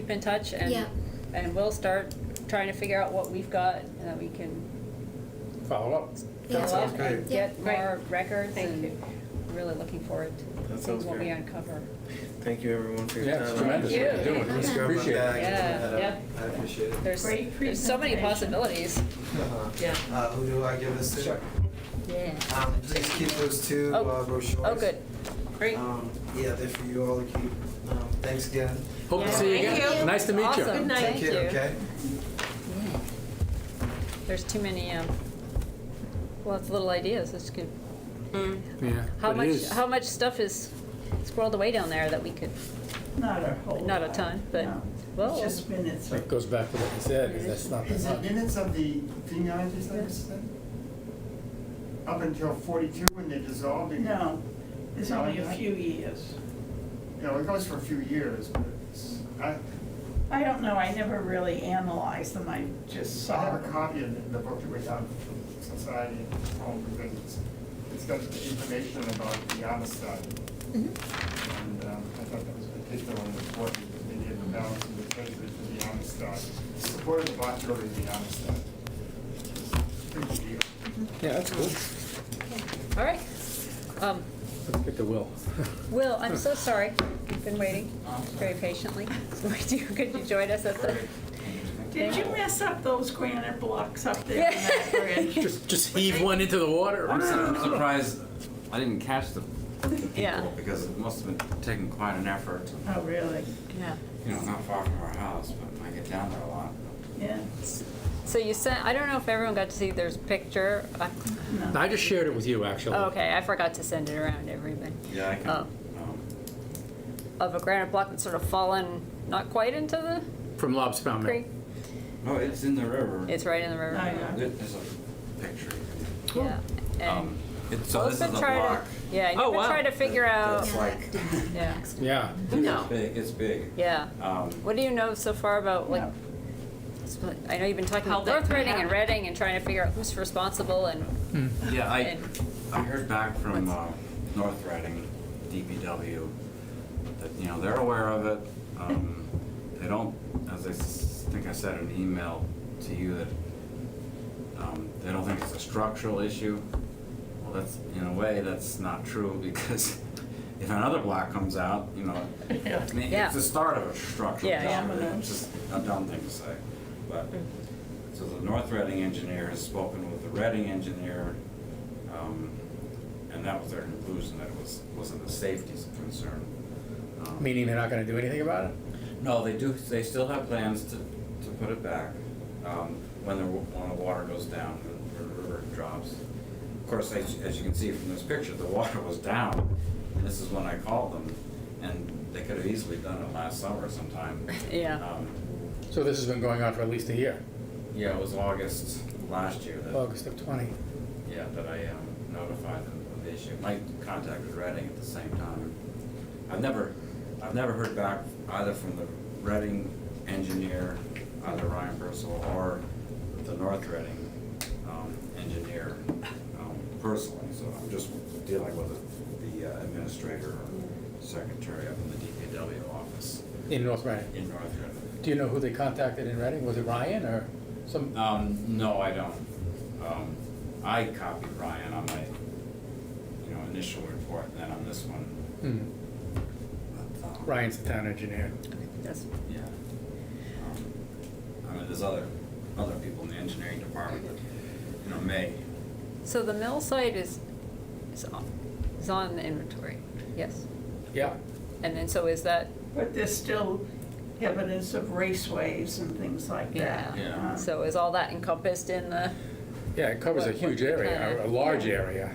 Speaker 2: in touch and
Speaker 4: Yeah.
Speaker 2: and we'll start trying to figure out what we've got and that we can
Speaker 1: Follow up.
Speaker 2: follow
Speaker 11: sounds
Speaker 2: up
Speaker 11: great.
Speaker 2: and get
Speaker 5: Yeah.
Speaker 2: more records
Speaker 5: Thank
Speaker 2: and
Speaker 5: you.
Speaker 2: really looking forward to
Speaker 11: That
Speaker 2: seeing
Speaker 11: sounds
Speaker 2: what we
Speaker 11: great.
Speaker 2: uncover.
Speaker 11: Thank you, everyone, for your
Speaker 1: Yeah,
Speaker 11: time.
Speaker 1: it's tremendous what
Speaker 2: you.
Speaker 1: you're doing.
Speaker 11: Thanks for
Speaker 1: Appreciate it.
Speaker 2: Yeah.
Speaker 11: I appreciate it.
Speaker 3: Great
Speaker 2: There's so many
Speaker 3: presentation.
Speaker 2: possibilities.
Speaker 5: Yeah.
Speaker 11: Who do I give this to?
Speaker 9: Sure.
Speaker 2: Yeah.
Speaker 11: Please keep those two
Speaker 2: Oh.
Speaker 11: brochures.
Speaker 2: Oh, good.
Speaker 5: Great.
Speaker 11: Yeah, they're for you all to keep. Thanks again.
Speaker 1: Hope to
Speaker 2: Yeah,
Speaker 1: see you
Speaker 5: thank
Speaker 1: again.
Speaker 5: you.
Speaker 1: Nice to meet you.
Speaker 2: Awesome.
Speaker 5: Good night.
Speaker 2: Thank you.
Speaker 11: Okay.
Speaker 2: There's too many, well, it's little ideas, it's good.
Speaker 1: Yeah,
Speaker 2: How
Speaker 1: but it
Speaker 2: much,
Speaker 1: is.
Speaker 2: how much stuff is squirreled away down there that we could,
Speaker 3: Not a whole lot.
Speaker 2: not a ton, but,
Speaker 3: no.
Speaker 2: well,
Speaker 3: It's just minutes
Speaker 1: It
Speaker 3: of,
Speaker 1: goes back to what you said, is that's not
Speaker 10: Is it
Speaker 1: much.
Speaker 10: minutes of the genealogy service then? Up until 42 when they dissolved?
Speaker 3: no, it's only a few years.
Speaker 10: You know, it goes for a few years, but it's,
Speaker 3: I don't know, I never really analyzed them, I just
Speaker 10: I
Speaker 3: saw
Speaker 10: have a
Speaker 3: them.
Speaker 10: copy of the book that we have from Society at home because it's got the information about the Amistad. And I thought that was particularly important because they gave the balance of the treasury to the Amistad. Supported the possibility of the Amistad. Pretty deal.
Speaker 1: Yeah, that's cool.
Speaker 2: all right.
Speaker 1: Let's get to Will.
Speaker 2: Will, I'm so sorry, you've been waiting very patiently. Could you join us at the?
Speaker 3: Did you mess up those granite blocks up there in that bridge?
Speaker 1: Just heave one into the water.
Speaker 12: I'm surprised I didn't catch the
Speaker 2: Yeah.
Speaker 12: people because it must have been taking quite an effort.
Speaker 3: Oh, really?
Speaker 2: Yeah.
Speaker 12: You know, not far from our house, but I get down there a lot.
Speaker 3: Yeah,
Speaker 2: So you sent, I don't know if everyone got to see, there's a picture.
Speaker 3: no.
Speaker 1: I just shared it with you, actually.
Speaker 2: Okay, I forgot to send it around to everybody.
Speaker 12: Yeah, I can.
Speaker 2: Oh. Of a granite block that's sort of fallen, not quite into the
Speaker 1: From Lobspound Mill.
Speaker 2: creek.
Speaker 12: Oh, it's in the river.
Speaker 2: It's right in the river.
Speaker 3: Oh, yeah.
Speaker 12: There's a picture.
Speaker 2: Yeah. And
Speaker 12: So this is
Speaker 2: been
Speaker 12: a
Speaker 2: trying to-
Speaker 12: block.
Speaker 2: Yeah,
Speaker 5: Oh,
Speaker 2: you've been
Speaker 5: wow.
Speaker 2: trying to figure out,
Speaker 12: It's like,
Speaker 2: yeah,
Speaker 1: Yeah.
Speaker 5: No.
Speaker 12: it's big.
Speaker 2: yeah. What do you know so far about, like,
Speaker 3: No.
Speaker 2: I know you've been talking
Speaker 5: How
Speaker 2: with
Speaker 5: that
Speaker 2: North
Speaker 5: could
Speaker 2: Reading and
Speaker 5: happen.
Speaker 2: Reading and trying to figure out who's responsible and,
Speaker 12: Yeah,
Speaker 2: and,
Speaker 12: I heard back from North Reading, DPW, that, you know, they're aware of it. They don't, as think I said in an email to you, that they don't think it's a structural issue. Well, that's, in a way, that's not true because if another block comes out, you know, I mean,
Speaker 2: Yeah.
Speaker 12: it's the start of a structural
Speaker 2: Yeah, yeah.
Speaker 12: issue. It's just a dumb thing to say. But, so the North Reading engineer has spoken with the Reading engineer, and that was their conclusion, that it wasn't a safety concern.
Speaker 1: Meaning they're not gonna do anything about it?
Speaker 12: No, they still have plans to put it back, when the water goes down, when the river drops. Of course, as you can see from this picture, the water was down, and this is when I called them, and they could have easily done it last summer sometime.
Speaker 2: yeah.
Speaker 1: So this has been going on for at least a year,
Speaker 12: Yeah, it was August last year that,
Speaker 1: August of 20.
Speaker 12: yeah, that I notified them of the issue. I contacted Reading at the same time. I've never heard back either from the Reading engineer, either Ryan Purcell, or the North Reading engineer personally, so I'm just dealing with the administrator or secretary up in the DPW office
Speaker 1: In North Reading.
Speaker 12: in North Reading.
Speaker 1: Do you know who they contacted in Reading? Was it Ryan or some?
Speaker 12: No, I don't. I copied Ryan on my, initial report, and then on this one. But,
Speaker 1: Ryan's the town engineer.
Speaker 2: That's,
Speaker 12: Yeah. I mean, there's other people in the engineering department that, may.
Speaker 2: so the mill site is on the inventory, yes?
Speaker 1: Yeah.
Speaker 2: And then, so is that,
Speaker 3: But there's still evidence of raceways and things like that.
Speaker 12: Yeah.
Speaker 2: so is all that encompassed in the,
Speaker 1: Yeah, it covers a
Speaker 2: What-
Speaker 1: huge
Speaker 2: what
Speaker 1: area,
Speaker 2: kinda-
Speaker 1: a large area.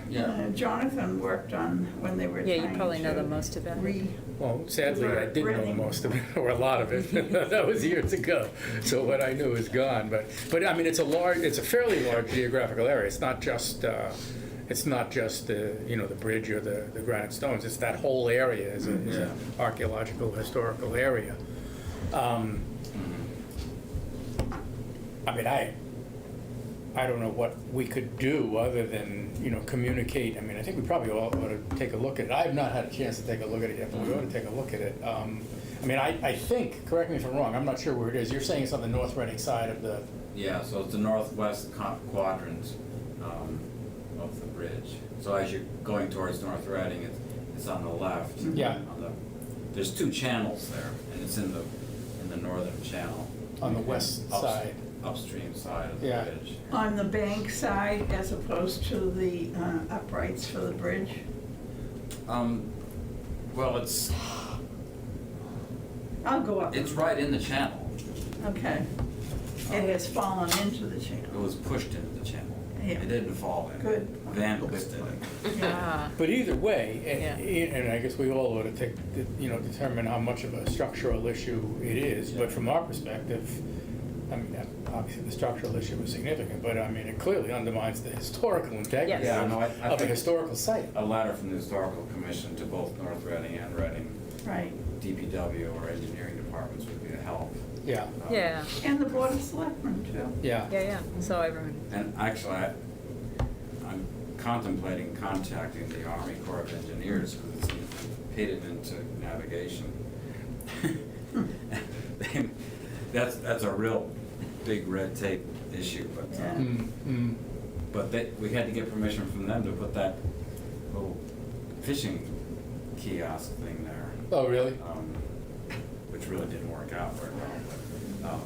Speaker 3: Jonathan worked on, when they were
Speaker 2: yeah,
Speaker 3: trying
Speaker 2: you probably know
Speaker 3: to
Speaker 2: the most about it.
Speaker 1: Well, sadly, I didn't know
Speaker 3: Reading.
Speaker 1: most of it, or a lot of it. That was years ago. So what I knew is gone. But I mean, it's a fairly large geographical area. It's not just the bridge or the granite stones. It's that whole area is an archaeological, historical area. I mean, I don't know what we could do other than, communicate. I mean, I think we probably all ought to take a look at it. I have not had a chance to take a look at it yet, but we ought to take a look at it. I mean, I think, correct me if I'm wrong, I'm not sure where it is. You're saying it's on the North Reading side of the,
Speaker 12: Yeah, so it's the northwest quadrant. of the bridge. So as you're going towards North Reading, it's on the left.
Speaker 1: Yeah.
Speaker 12: On the, there's two channels there, and it's in the northern channel.
Speaker 1: On the west side.
Speaker 12: Upstream side of the
Speaker 1: Yeah.
Speaker 12: bridge.
Speaker 3: On the bank side as opposed to the uprights for the bridge?
Speaker 12: Well, it's
Speaker 3: I'll go up.
Speaker 12: right in the channel.
Speaker 3: Okay. It has fallen into the
Speaker 12: It
Speaker 3: channel.
Speaker 12: was pushed into the channel.
Speaker 3: Yeah.
Speaker 12: It didn't fall in.
Speaker 3: Good.
Speaker 12: Vandals did it.
Speaker 2: Ah,
Speaker 1: But either way,
Speaker 2: Yeah.
Speaker 1: and I guess we all ought to take, determine how much of a structural issue it is. But from our perspective, I mean, obviously the structural issue is significant, but I mean, it clearly undermines the historical integrity
Speaker 2: Yes.
Speaker 12: Yeah, no, I
Speaker 1: of a
Speaker 12: think
Speaker 1: historical site.
Speaker 12: a letter from the Historical Commission to both North Reading and Reading,
Speaker 3: Right.
Speaker 12: DPW or engineering departments would be a help.
Speaker 1: Yeah,
Speaker 2: yeah,
Speaker 3: And the Board of Selectmen too.
Speaker 1: yeah.
Speaker 2: yeah, so everyone,
Speaker 12: And actually, I'm contemplating contacting the Army Corps of Engineers because it's pitted into navigation. That's a real big red tape issue, but,
Speaker 3: Yeah.
Speaker 12: but we had to get permission from them to put that little fishing kiosk thing there,
Speaker 1: Oh, really?
Speaker 12: which really didn't work out very well,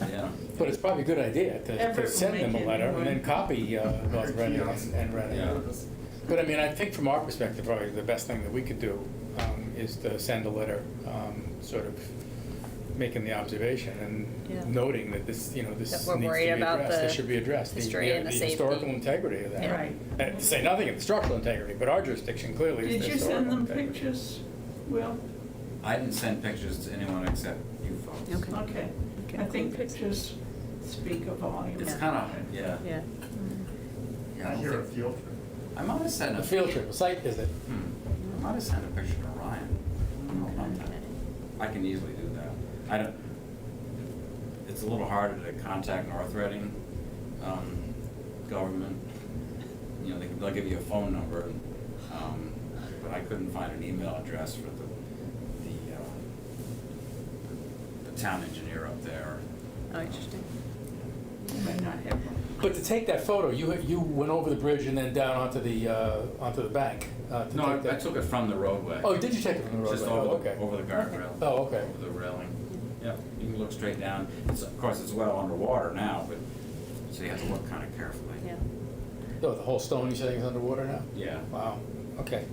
Speaker 12: but, yeah.
Speaker 1: But it's probably a good idea to
Speaker 3: Everett will
Speaker 1: send them
Speaker 3: make
Speaker 1: a
Speaker 3: it
Speaker 1: letter and then
Speaker 3: one.
Speaker 1: copy North Reading and Reading.
Speaker 12: Yeah.
Speaker 1: But I mean, I think from our perspective, probably the best thing that we could do is to send a letter, sort of making the obviousn
Speaker 2: Yeah.
Speaker 1: and noting that this, this
Speaker 2: That
Speaker 1: needs
Speaker 2: we're
Speaker 1: to be
Speaker 2: worried about
Speaker 1: addressed.
Speaker 2: the
Speaker 1: This should be addressed.
Speaker 2: history and the safety.
Speaker 1: historical integrity of that.
Speaker 2: Yeah.
Speaker 3: Right.
Speaker 1: And to say nothing of the structural integrity, but our jurisdiction clearly is
Speaker 3: Did
Speaker 1: the
Speaker 3: you
Speaker 1: historical
Speaker 3: send them
Speaker 1: integrity.
Speaker 3: pictures, Will?
Speaker 12: I didn't send pictures to anyone except you folks.
Speaker 2: Okay.
Speaker 3: Okay.
Speaker 2: Okay.
Speaker 3: I think pictures speak a volume.
Speaker 12: It's
Speaker 2: Yeah.
Speaker 12: kind of, yeah.
Speaker 2: yeah.
Speaker 12: Yeah, I
Speaker 10: I
Speaker 12: don't
Speaker 10: hear a
Speaker 12: think-
Speaker 10: field trip.
Speaker 12: I might have sent
Speaker 1: A field trip, a site visit.
Speaker 12: I might have sent a picture to Ryan. I don't know about that. I can easily do that. I don't, it's a little harder to contact North Reading, government. They'll give you a phone number, but I couldn't find an email address for the town engineer up there.
Speaker 2: Oh, interesting.
Speaker 3: You may not have one.
Speaker 1: But to take that photo, you went over the bridge and then down onto the bank. To
Speaker 12: No,
Speaker 1: take
Speaker 12: I
Speaker 1: that.
Speaker 12: took it from the roadway.
Speaker 1: Oh, did you take it from the roadway?
Speaker 12: Just
Speaker 1: Oh,
Speaker 12: over,
Speaker 1: okay.
Speaker 12: over the guardrail.
Speaker 1: Oh, okay.
Speaker 12: Over the railing. Yeah, you can look straight down. Of course, it's well underwater now, but, so you have to look kind of carefully.
Speaker 2: Yeah.
Speaker 1: Oh, the whole stone you're saying is underwater now?
Speaker 12: Yeah.
Speaker 1: Wow, okay.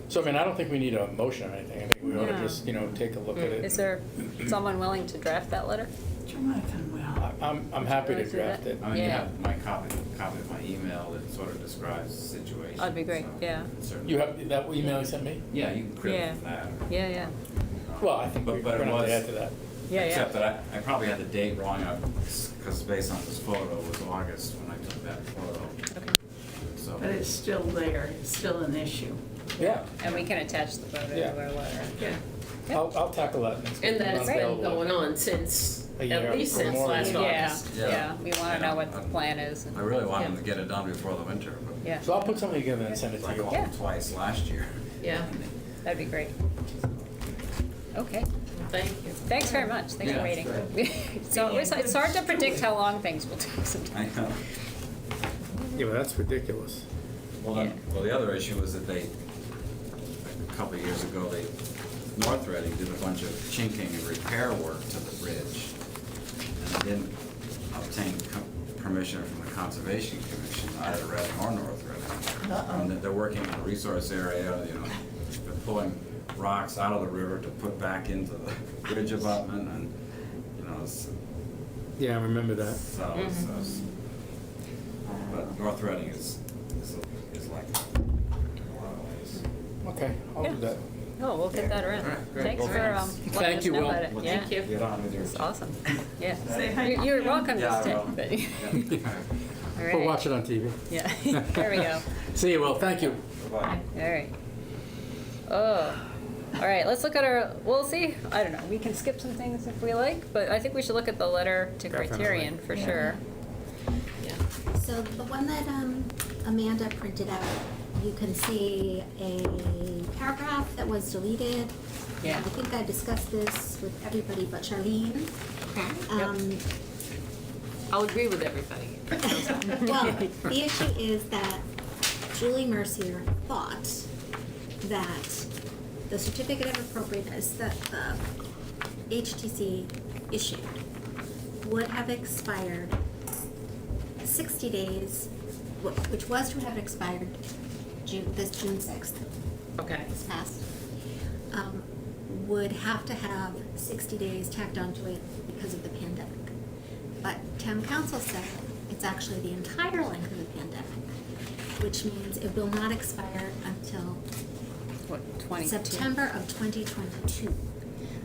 Speaker 1: So, I mean, I don't think we need a motion or anything. I think we ought to
Speaker 2: No.
Speaker 1: just, take a look at it.
Speaker 2: Is there someone willing to draft that letter?
Speaker 3: Jonathan will.
Speaker 1: I'm happy to
Speaker 2: Would you like
Speaker 1: draft
Speaker 2: to do
Speaker 1: it.
Speaker 12: I mean, you
Speaker 2: Yeah.
Speaker 12: have my copy of my email that sort of describes the situation.
Speaker 2: That'd be great,
Speaker 12: so
Speaker 2: yeah.
Speaker 12: certainly-
Speaker 1: You have that email you sent me?
Speaker 12: Yeah, you can credit
Speaker 2: Yeah.
Speaker 12: from that.
Speaker 2: Yeah, yeah.
Speaker 1: Well, I think
Speaker 12: But-
Speaker 1: we're
Speaker 12: but it
Speaker 1: going to have to
Speaker 12: was-
Speaker 1: add to that.
Speaker 2: Yeah,
Speaker 12: Except
Speaker 2: yeah.
Speaker 12: that I probably had the date wrong, because based on this photo, it was August when I took that photo,
Speaker 2: Okay.
Speaker 12: so.
Speaker 3: But it's still there, it's still an issue.
Speaker 1: Yeah,
Speaker 2: And we can attach the photo
Speaker 1: Yeah.
Speaker 2: to our letter.
Speaker 3: Yeah.
Speaker 1: I'll tackle that. next
Speaker 5: And
Speaker 1: week.
Speaker 5: that's
Speaker 1: I'm
Speaker 5: been
Speaker 1: available.
Speaker 5: going on since,
Speaker 1: A year,
Speaker 5: at least
Speaker 1: or
Speaker 5: since
Speaker 1: more.
Speaker 5: last
Speaker 2: Yeah,
Speaker 5: August.
Speaker 2: yeah, we
Speaker 12: I
Speaker 2: wanna know what the
Speaker 12: I-
Speaker 2: plan is. and-
Speaker 12: I really want them
Speaker 2: yeah.
Speaker 12: to get it done before the winter, but
Speaker 2: Yeah,
Speaker 1: So I'll put something together and send it to
Speaker 12: I
Speaker 1: you.
Speaker 12: called
Speaker 2: Yeah.
Speaker 12: them twice last year.
Speaker 5: Yeah,
Speaker 2: that'd be great. Okay,
Speaker 5: thank you.
Speaker 2: thanks very much, thanks for
Speaker 12: Yeah,
Speaker 2: waiting.
Speaker 12: that's
Speaker 2: So it's hard to predict how long things will take sometimes.
Speaker 12: I know.
Speaker 1: Yeah, but that's ridiculous.
Speaker 2: Yeah.
Speaker 12: Well, the other issue was that a couple of years ago, North Reading did a bunch of chinking and repair work to the bridge, and they didn't obtain permission from the Conservation Commission, either Reading or North Reading. And that they're working in a resource area, they're pulling rocks out of the river to put back into the bridge abutment, and, it's,
Speaker 1: Yeah, I remember that.
Speaker 12: but North Reading is like that in a lot of ways.
Speaker 1: Okay, I'll do
Speaker 2: Yeah.
Speaker 1: that.
Speaker 2: Oh, we'll get that around.
Speaker 12: All right, great.
Speaker 2: Thanks
Speaker 12: Well,
Speaker 2: for
Speaker 1: Thank
Speaker 2: letting us
Speaker 1: you,
Speaker 2: know
Speaker 1: Will.
Speaker 2: about it.
Speaker 12: Well,
Speaker 2: Yeah,
Speaker 5: Thank you.
Speaker 12: Get on with your.
Speaker 2: it's awesome. Yeah.
Speaker 3: Say hi to
Speaker 2: You're
Speaker 3: Kim.
Speaker 2: welcome to
Speaker 12: Yeah, I
Speaker 2: stay.
Speaker 12: will.
Speaker 2: but-
Speaker 12: Yeah.
Speaker 2: All
Speaker 1: We'll
Speaker 2: right.
Speaker 1: watch it on TV.
Speaker 2: Yeah, there we go.
Speaker 1: See you, Will, thank you.
Speaker 12: Bye-bye.
Speaker 2: All right. Oh, all right, let's look at we'll see, I don't know, we can skip some things if we like, but I think we should look at the letter to
Speaker 1: Definitely.
Speaker 2: Criterion for
Speaker 3: Yeah.
Speaker 2: sure.
Speaker 4: So the one that Amanda printed out, you can see a paragraph that was deleted.
Speaker 2: Yeah.
Speaker 4: I think I discussed this with everybody but Charlene.
Speaker 5: I'll agree with everybody.
Speaker 4: Well, the issue is that Julie Mercier thought that the certificate of appropriateness that the HTC issued would have expired 60 days, which was to have expired June 6th,
Speaker 5: Okay.
Speaker 4: this past, would have to have 60 days tacked onto it because of the pandemic. But town council said it's actually the entire length of the pandemic, which means it will not expire until
Speaker 2: What, 22?
Speaker 4: September of 2022.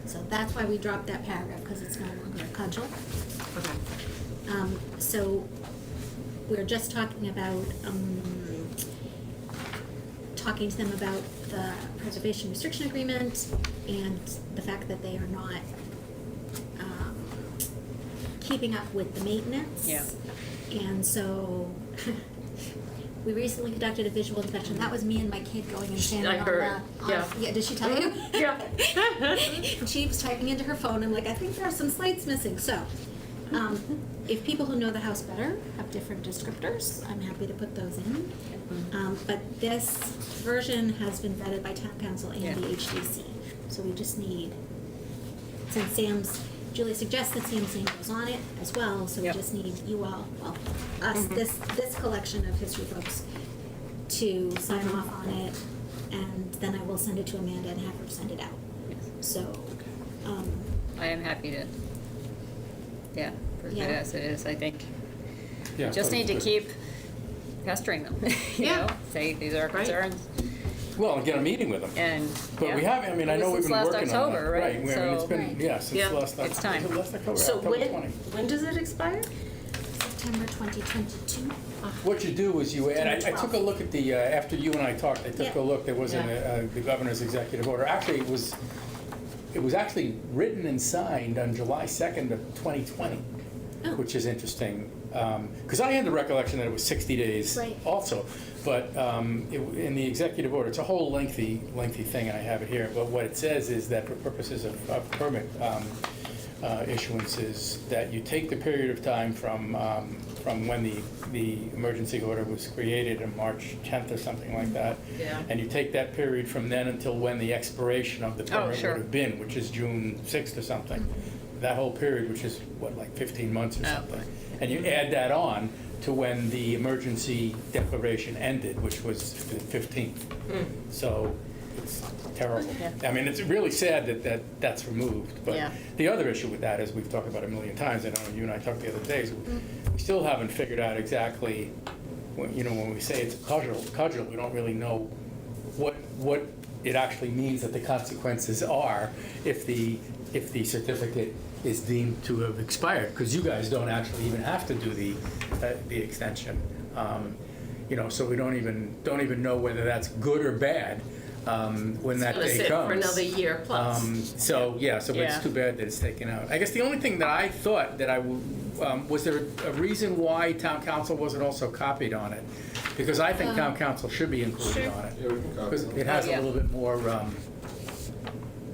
Speaker 4: So that's why we dropped that paragraph, because it's no longer a cudgel.
Speaker 5: Okay.
Speaker 4: So we're just talking about, talking to them about the preservation restriction agreement and the fact that they are not keeping up with the maintenance.
Speaker 2: Yeah.
Speaker 4: And so we recently conducted a visual inspection. That was me and my kid going and standing
Speaker 5: I
Speaker 4: on
Speaker 5: heard,
Speaker 4: the.
Speaker 5: yeah.
Speaker 4: Yeah, did she tell you?
Speaker 5: Yeah.
Speaker 4: And she was typing into her phone. I'm like, I think there are some slides missing. So, if people who know the house better have different descriptors, I'm happy to put those in. But this version has been vetted by town council and the HDC. So we just need, since Julie suggests that Sam's name goes on it as well, so we
Speaker 2: Yep.
Speaker 4: just need you all, well, us, this collection of history folks to sign off on it, and then I will send it to Amanda and have her send it out. So,
Speaker 2: I am happy to, yeah, for
Speaker 4: Yeah.
Speaker 2: it as it is, I think.
Speaker 1: Yeah,
Speaker 2: Just need to
Speaker 1: but-
Speaker 2: keep pestering them, you
Speaker 5: Yeah.
Speaker 2: know, say these are our
Speaker 5: Right.
Speaker 2: concerns,
Speaker 1: Well, and get a meeting with them.
Speaker 2: and,
Speaker 1: But we
Speaker 2: yeah.
Speaker 1: haven't, I mean, I know we've
Speaker 2: Since
Speaker 1: been
Speaker 2: last
Speaker 1: working on that.
Speaker 2: October, right?
Speaker 1: I mean, it's
Speaker 2: So-
Speaker 1: been,
Speaker 4: Right.
Speaker 1: yeah, since
Speaker 5: Yeah.
Speaker 1: last October.
Speaker 2: It's time.
Speaker 1: Was it last October?
Speaker 5: So
Speaker 1: October
Speaker 5: when,
Speaker 1: 20.
Speaker 5: when does it expire?
Speaker 4: September 2022.
Speaker 1: What you do is you add, I took a look at the, after you and I talked, I took a
Speaker 4: Yeah.
Speaker 1: look, there was the governor's executive order. Actually, it was actually written and signed on July 2nd of 2020,
Speaker 4: Oh.
Speaker 1: which is interesting. Because I had the recollection that it was 60 days
Speaker 4: Right.
Speaker 1: also. But in the executive order, it's a whole lengthy thing, and I have it here. But what it says is that for purposes of permit issuances, that you take the period of time from when the emergency order was created on March 10th or something like that.
Speaker 5: Yeah.
Speaker 1: And you take that period from then until when the expiration of the permit
Speaker 2: sure.
Speaker 1: would have been, which is June 6th or something. That whole period, which is, what, like 15 months or
Speaker 2: Oh.
Speaker 1: something. And you add that on to when the emergency declaration ended, which was the 15th. So it's terrible.
Speaker 2: Yeah.
Speaker 1: I mean, it's really sad that's removed. But
Speaker 2: Yeah.
Speaker 1: the other issue with that, as we've talked about a million times, I know you and I talked the other days, we still haven't figured out exactly, when we say it's a cudgel, we don't really know what it actually means that the consequences are if the certificate is deemed to have expired, because you guys don't actually even have to do the extension. So we don't even know whether that's good or bad when that
Speaker 5: Gonna
Speaker 1: day
Speaker 5: sit
Speaker 1: comes.
Speaker 5: for another year plus.
Speaker 1: So it's
Speaker 2: Yeah.
Speaker 1: too bad that it's taken out. I guess the only thing that I thought that was there a reason why town council wasn't also copied on it? Because I think town council should be included on it.
Speaker 6: Yeah, we can copy
Speaker 1: Because
Speaker 6: them.
Speaker 1: it has a
Speaker 2: Yeah.
Speaker 1: little bit more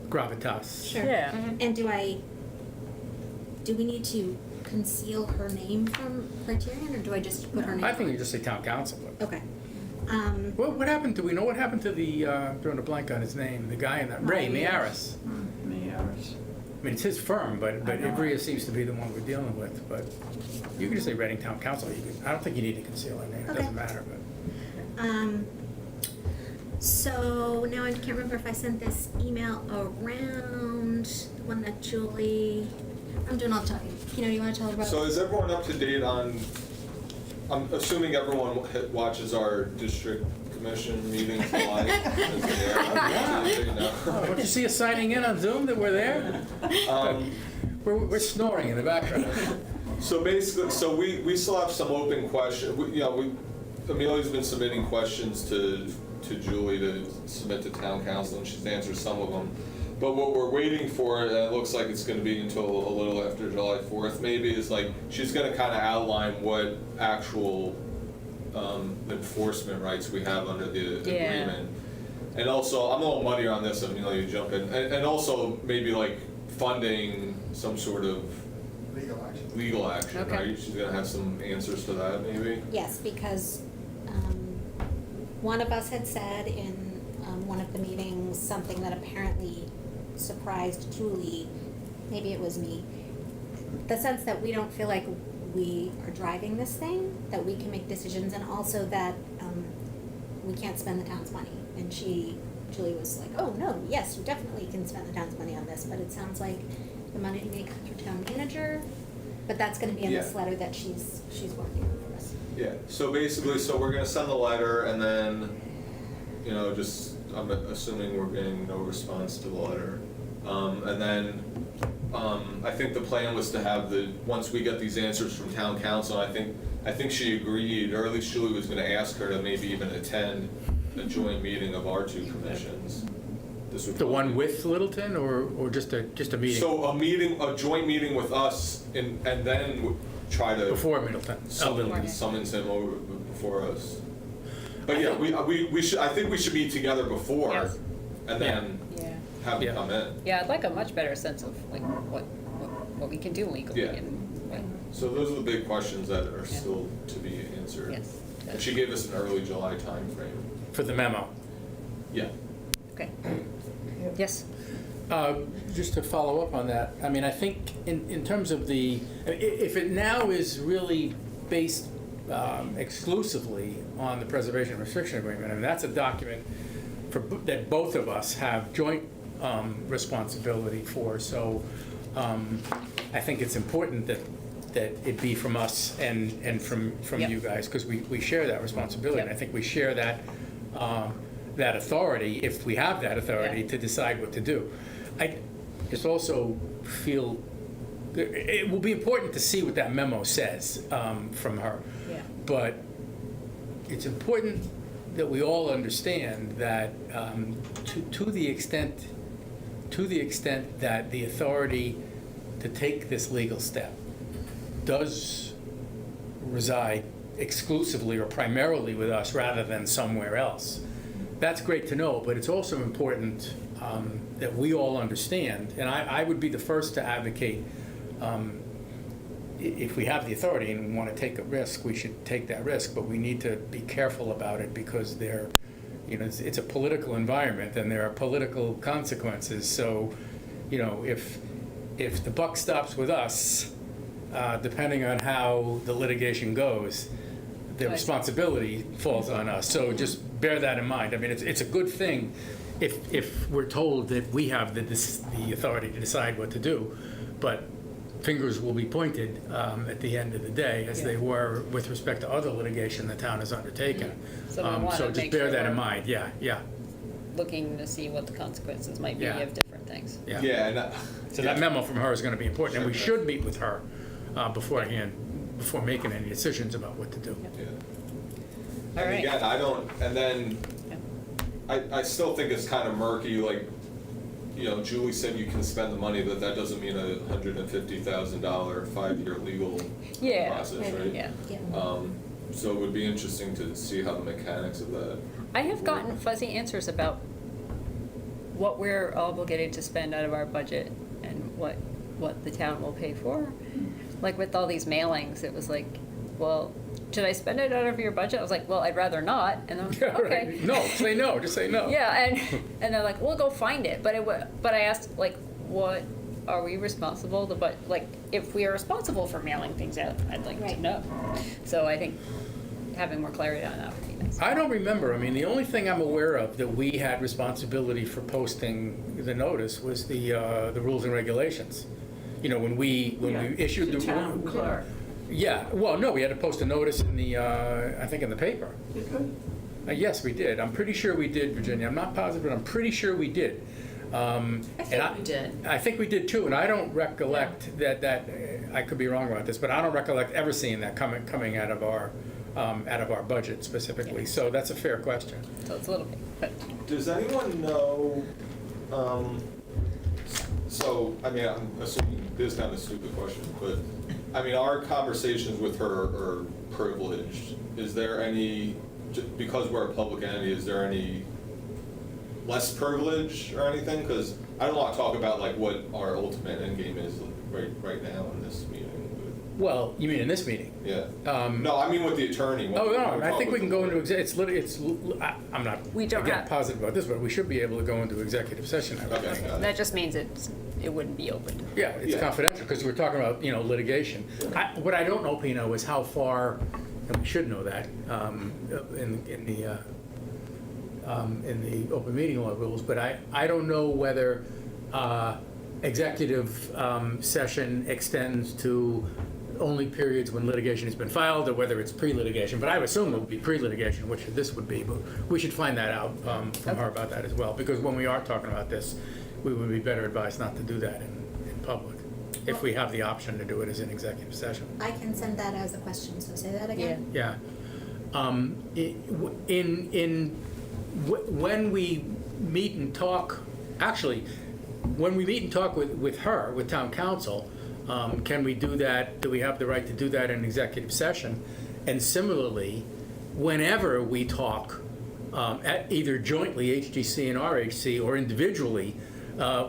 Speaker 1: gravitas.
Speaker 4: Sure.
Speaker 2: Yeah.
Speaker 4: And do we need to conceal her name from Criterion, or do I just put her name?
Speaker 1: I think
Speaker 4: on?
Speaker 1: you just say town council.
Speaker 4: Okay.
Speaker 1: What happened, do we know what happened to the, drawing a blank on his name, the guy in that, Ray Miaris?
Speaker 3: Mayors.
Speaker 1: I mean, it's his firm, but
Speaker 3: I know.
Speaker 1: Ivrea seems to be the one we're dealing with, but you can just say Reading Town Council. I don't think you need to conceal her name, it
Speaker 4: Okay.
Speaker 1: doesn't matter, but.
Speaker 4: So now I can't remember if I sent this email around, the one that Julie, I'm doing all the talking. Do you want to tell her about?
Speaker 6: So is everyone up to date on, I'm assuming everyone watches our district commission meetings live? Is it there? No.
Speaker 1: Oh, don't you see us signing in on Zoom that we're there? We're snoring in the background.
Speaker 6: So basically, we still have some open questions. Amelia's been submitting questions to Julie to submit to town council, and she's answered some of them. But what we're waiting for, and it looks like it's going to be until a little after July 4th maybe, is she's going to kind of outline what actual enforcement rights we have under the agreement. And also, I'm a little muddier on this, Amelia, you jump in. And also maybe funding some sort of
Speaker 10: Legal action.
Speaker 6: legal action,
Speaker 2: Okay.
Speaker 6: right? She's gonna have some answers to that, maybe?
Speaker 4: Yes, because one of us had said in one of the meetings something that apparently surprised Julie, maybe it was me, the sense that we don't feel like we are driving this thing, that we can make decisions, and also that we can't spend the town's money. And Julie was like, oh, no, yes, you definitely can spend the town's money on this, but it sounds like the money may come through town manager, but that's gonna be in this
Speaker 6: Yeah.
Speaker 4: letter that she's working on for us.
Speaker 6: Yeah, so basically, so we're gonna send the letter and then, I'm assuming we're getting no response to the letter. And then, I think the plan was to have once we get these answers from town council, I think she agreed, or at least Julie was gonna ask her to maybe even attend a joint meeting of our two commissions. This would
Speaker 1: The one
Speaker 6: probably-
Speaker 1: with Littleton or just a meeting?
Speaker 6: So a joint meeting with us and then try to.
Speaker 1: Before Middleton?
Speaker 6: Summons him over before us. But yeah, we should, I think we should meet together before
Speaker 2: Yes.
Speaker 6: and then
Speaker 2: Yeah.
Speaker 6: have
Speaker 1: Yeah.
Speaker 6: him come in.
Speaker 2: Yeah, I'd like a much better sense of like what we can do legally
Speaker 6: Yeah.
Speaker 2: and what,
Speaker 6: So those are the big questions that are still to be answered.
Speaker 2: yes.
Speaker 6: And she gave us an early July timeframe.
Speaker 1: For the memo?
Speaker 6: Yeah.
Speaker 2: Okay. Yes.
Speaker 1: Just to follow up on that, I mean, I think in terms of if it now is really based exclusively on the preservation restriction agreement, and that's a document that both of us have joint responsibility for, so I think it's important that it be from us and from
Speaker 2: Yep.
Speaker 1: you guys, because we share that responsibility.
Speaker 2: Yep.
Speaker 1: And I think we share that authority, if we have that authority,
Speaker 2: Yeah.
Speaker 1: to decide what to do. I just also feel it will be important to see what that memo says from her.
Speaker 2: Yeah.
Speaker 1: But it's important that we all understand that to the extent that the authority to take this legal step does reside exclusively or primarily with us rather than somewhere else. That's great to know, but it's also important that we all understand, and I would be the first to advocate, if we have the authority and we want to take a risk, we should take that risk, but we need to be careful about it because it's a political environment and there are political consequences. So, if the buck stops with us, depending on how the litigation goes, the responsibility falls on us. So just bear that in mind. I mean, it's a good thing if we're told that we have the authority to decide what to do, but fingers will be pointed at the end of the day, as they were with respect to other litigation the town has undertaken.
Speaker 2: So we want to
Speaker 1: So just
Speaker 2: make
Speaker 1: bear
Speaker 2: sure
Speaker 1: that in
Speaker 2: we're
Speaker 1: mind. Yeah.
Speaker 2: looking to see what the consequences might be
Speaker 1: Yeah.
Speaker 2: of different things.
Speaker 6: Yeah, and
Speaker 1: So that memo from her is going to be important, and we should meet with her beforehand, before making any decisions about what to do.
Speaker 6: Yeah.
Speaker 2: All
Speaker 6: And
Speaker 2: right.
Speaker 6: again, and then I still think it's kind of murky, like, Julie said you can spend the money, but that doesn't mean a $150,000 5-year legal
Speaker 2: Yeah.
Speaker 6: process, right?
Speaker 2: Yeah.
Speaker 4: Yeah.
Speaker 6: So it would be interesting to see how the mechanics of that.
Speaker 2: I have gotten fuzzy answers about what we're obligated to spend out of our budget and what the town will pay for. Like with all these mailings, it was like, well, should I spend it out of your budget? I was like, well, I'd rather not. And I'm like,
Speaker 1: Yeah, right.
Speaker 2: okay.
Speaker 1: No, say no, just say no.
Speaker 2: Yeah, and they're like, we'll go find it. But I asked, like, what are we responsible to? But like, if we are responsible for mailing things out, I'd like to
Speaker 4: Right.
Speaker 2: know. So I think having more clarity on that would be nice.
Speaker 1: I don't remember. I mean, the only thing I'm aware of that we had responsibility for posting the notice was the rules and regulations. When we issued the
Speaker 3: Town clerk.
Speaker 1: Yeah, well, no, we had to post a notice in the I think in the paper. Yes, we did. I'm pretty sure we did, Virginia. I'm not positive, but I'm pretty sure we did.
Speaker 5: I think we did.
Speaker 1: I think we did too, and I don't recollect that I could be wrong about this, but I don't recollect ever seeing that coming out of our budget specifically.
Speaker 2: Yeah.
Speaker 1: So that's a fair question.
Speaker 2: So it's a little bit, but
Speaker 6: Does anyone know, so, I mean, I'm assuming this is kind of a stupid question, but, I mean, our conversations with her are privileged. Is there any, because we're a public entity, is there any less privilege or anything? Because I don't want to talk about like what our ultimate end game is right now in this meeting.
Speaker 1: Well, you mean in this meeting?
Speaker 6: Yeah. No, I mean with the attorney. when
Speaker 1: Oh,
Speaker 6: we
Speaker 1: no,
Speaker 6: talk
Speaker 1: I think we
Speaker 6: with
Speaker 1: can
Speaker 6: the
Speaker 1: go into
Speaker 6: lawyer.
Speaker 1: I'm not,
Speaker 2: We don't
Speaker 1: again,
Speaker 2: have-
Speaker 1: positive about this, but we should be able to go into executive session, I would
Speaker 6: Okay,
Speaker 1: think.
Speaker 6: got it.
Speaker 2: That just means it wouldn't be open.
Speaker 1: Yeah, it's
Speaker 6: Yeah.
Speaker 1: confidential, because we're talking about, litigation. What I don't know, Pino, is how far, and we should know that, in the open meeting law rules, but I don't know whether executive session extends to only periods when litigation has been filed, or whether it's pre-litigation, but I would assume it would be pre-litigation, which this would be, but we should find that out from her about that as well, because when we are talking about this, we would be better advised not to do that in public, if we have the option to do it as an executive session.
Speaker 4: I can send that as a question, so say that again.
Speaker 1: Yeah. When we meet and talk, actually, when we meet and talk with her, with town council, can we do that, do we have the right to do that in executive session? And similarly, whenever we talk, either jointly, HGC and RHC, or individually,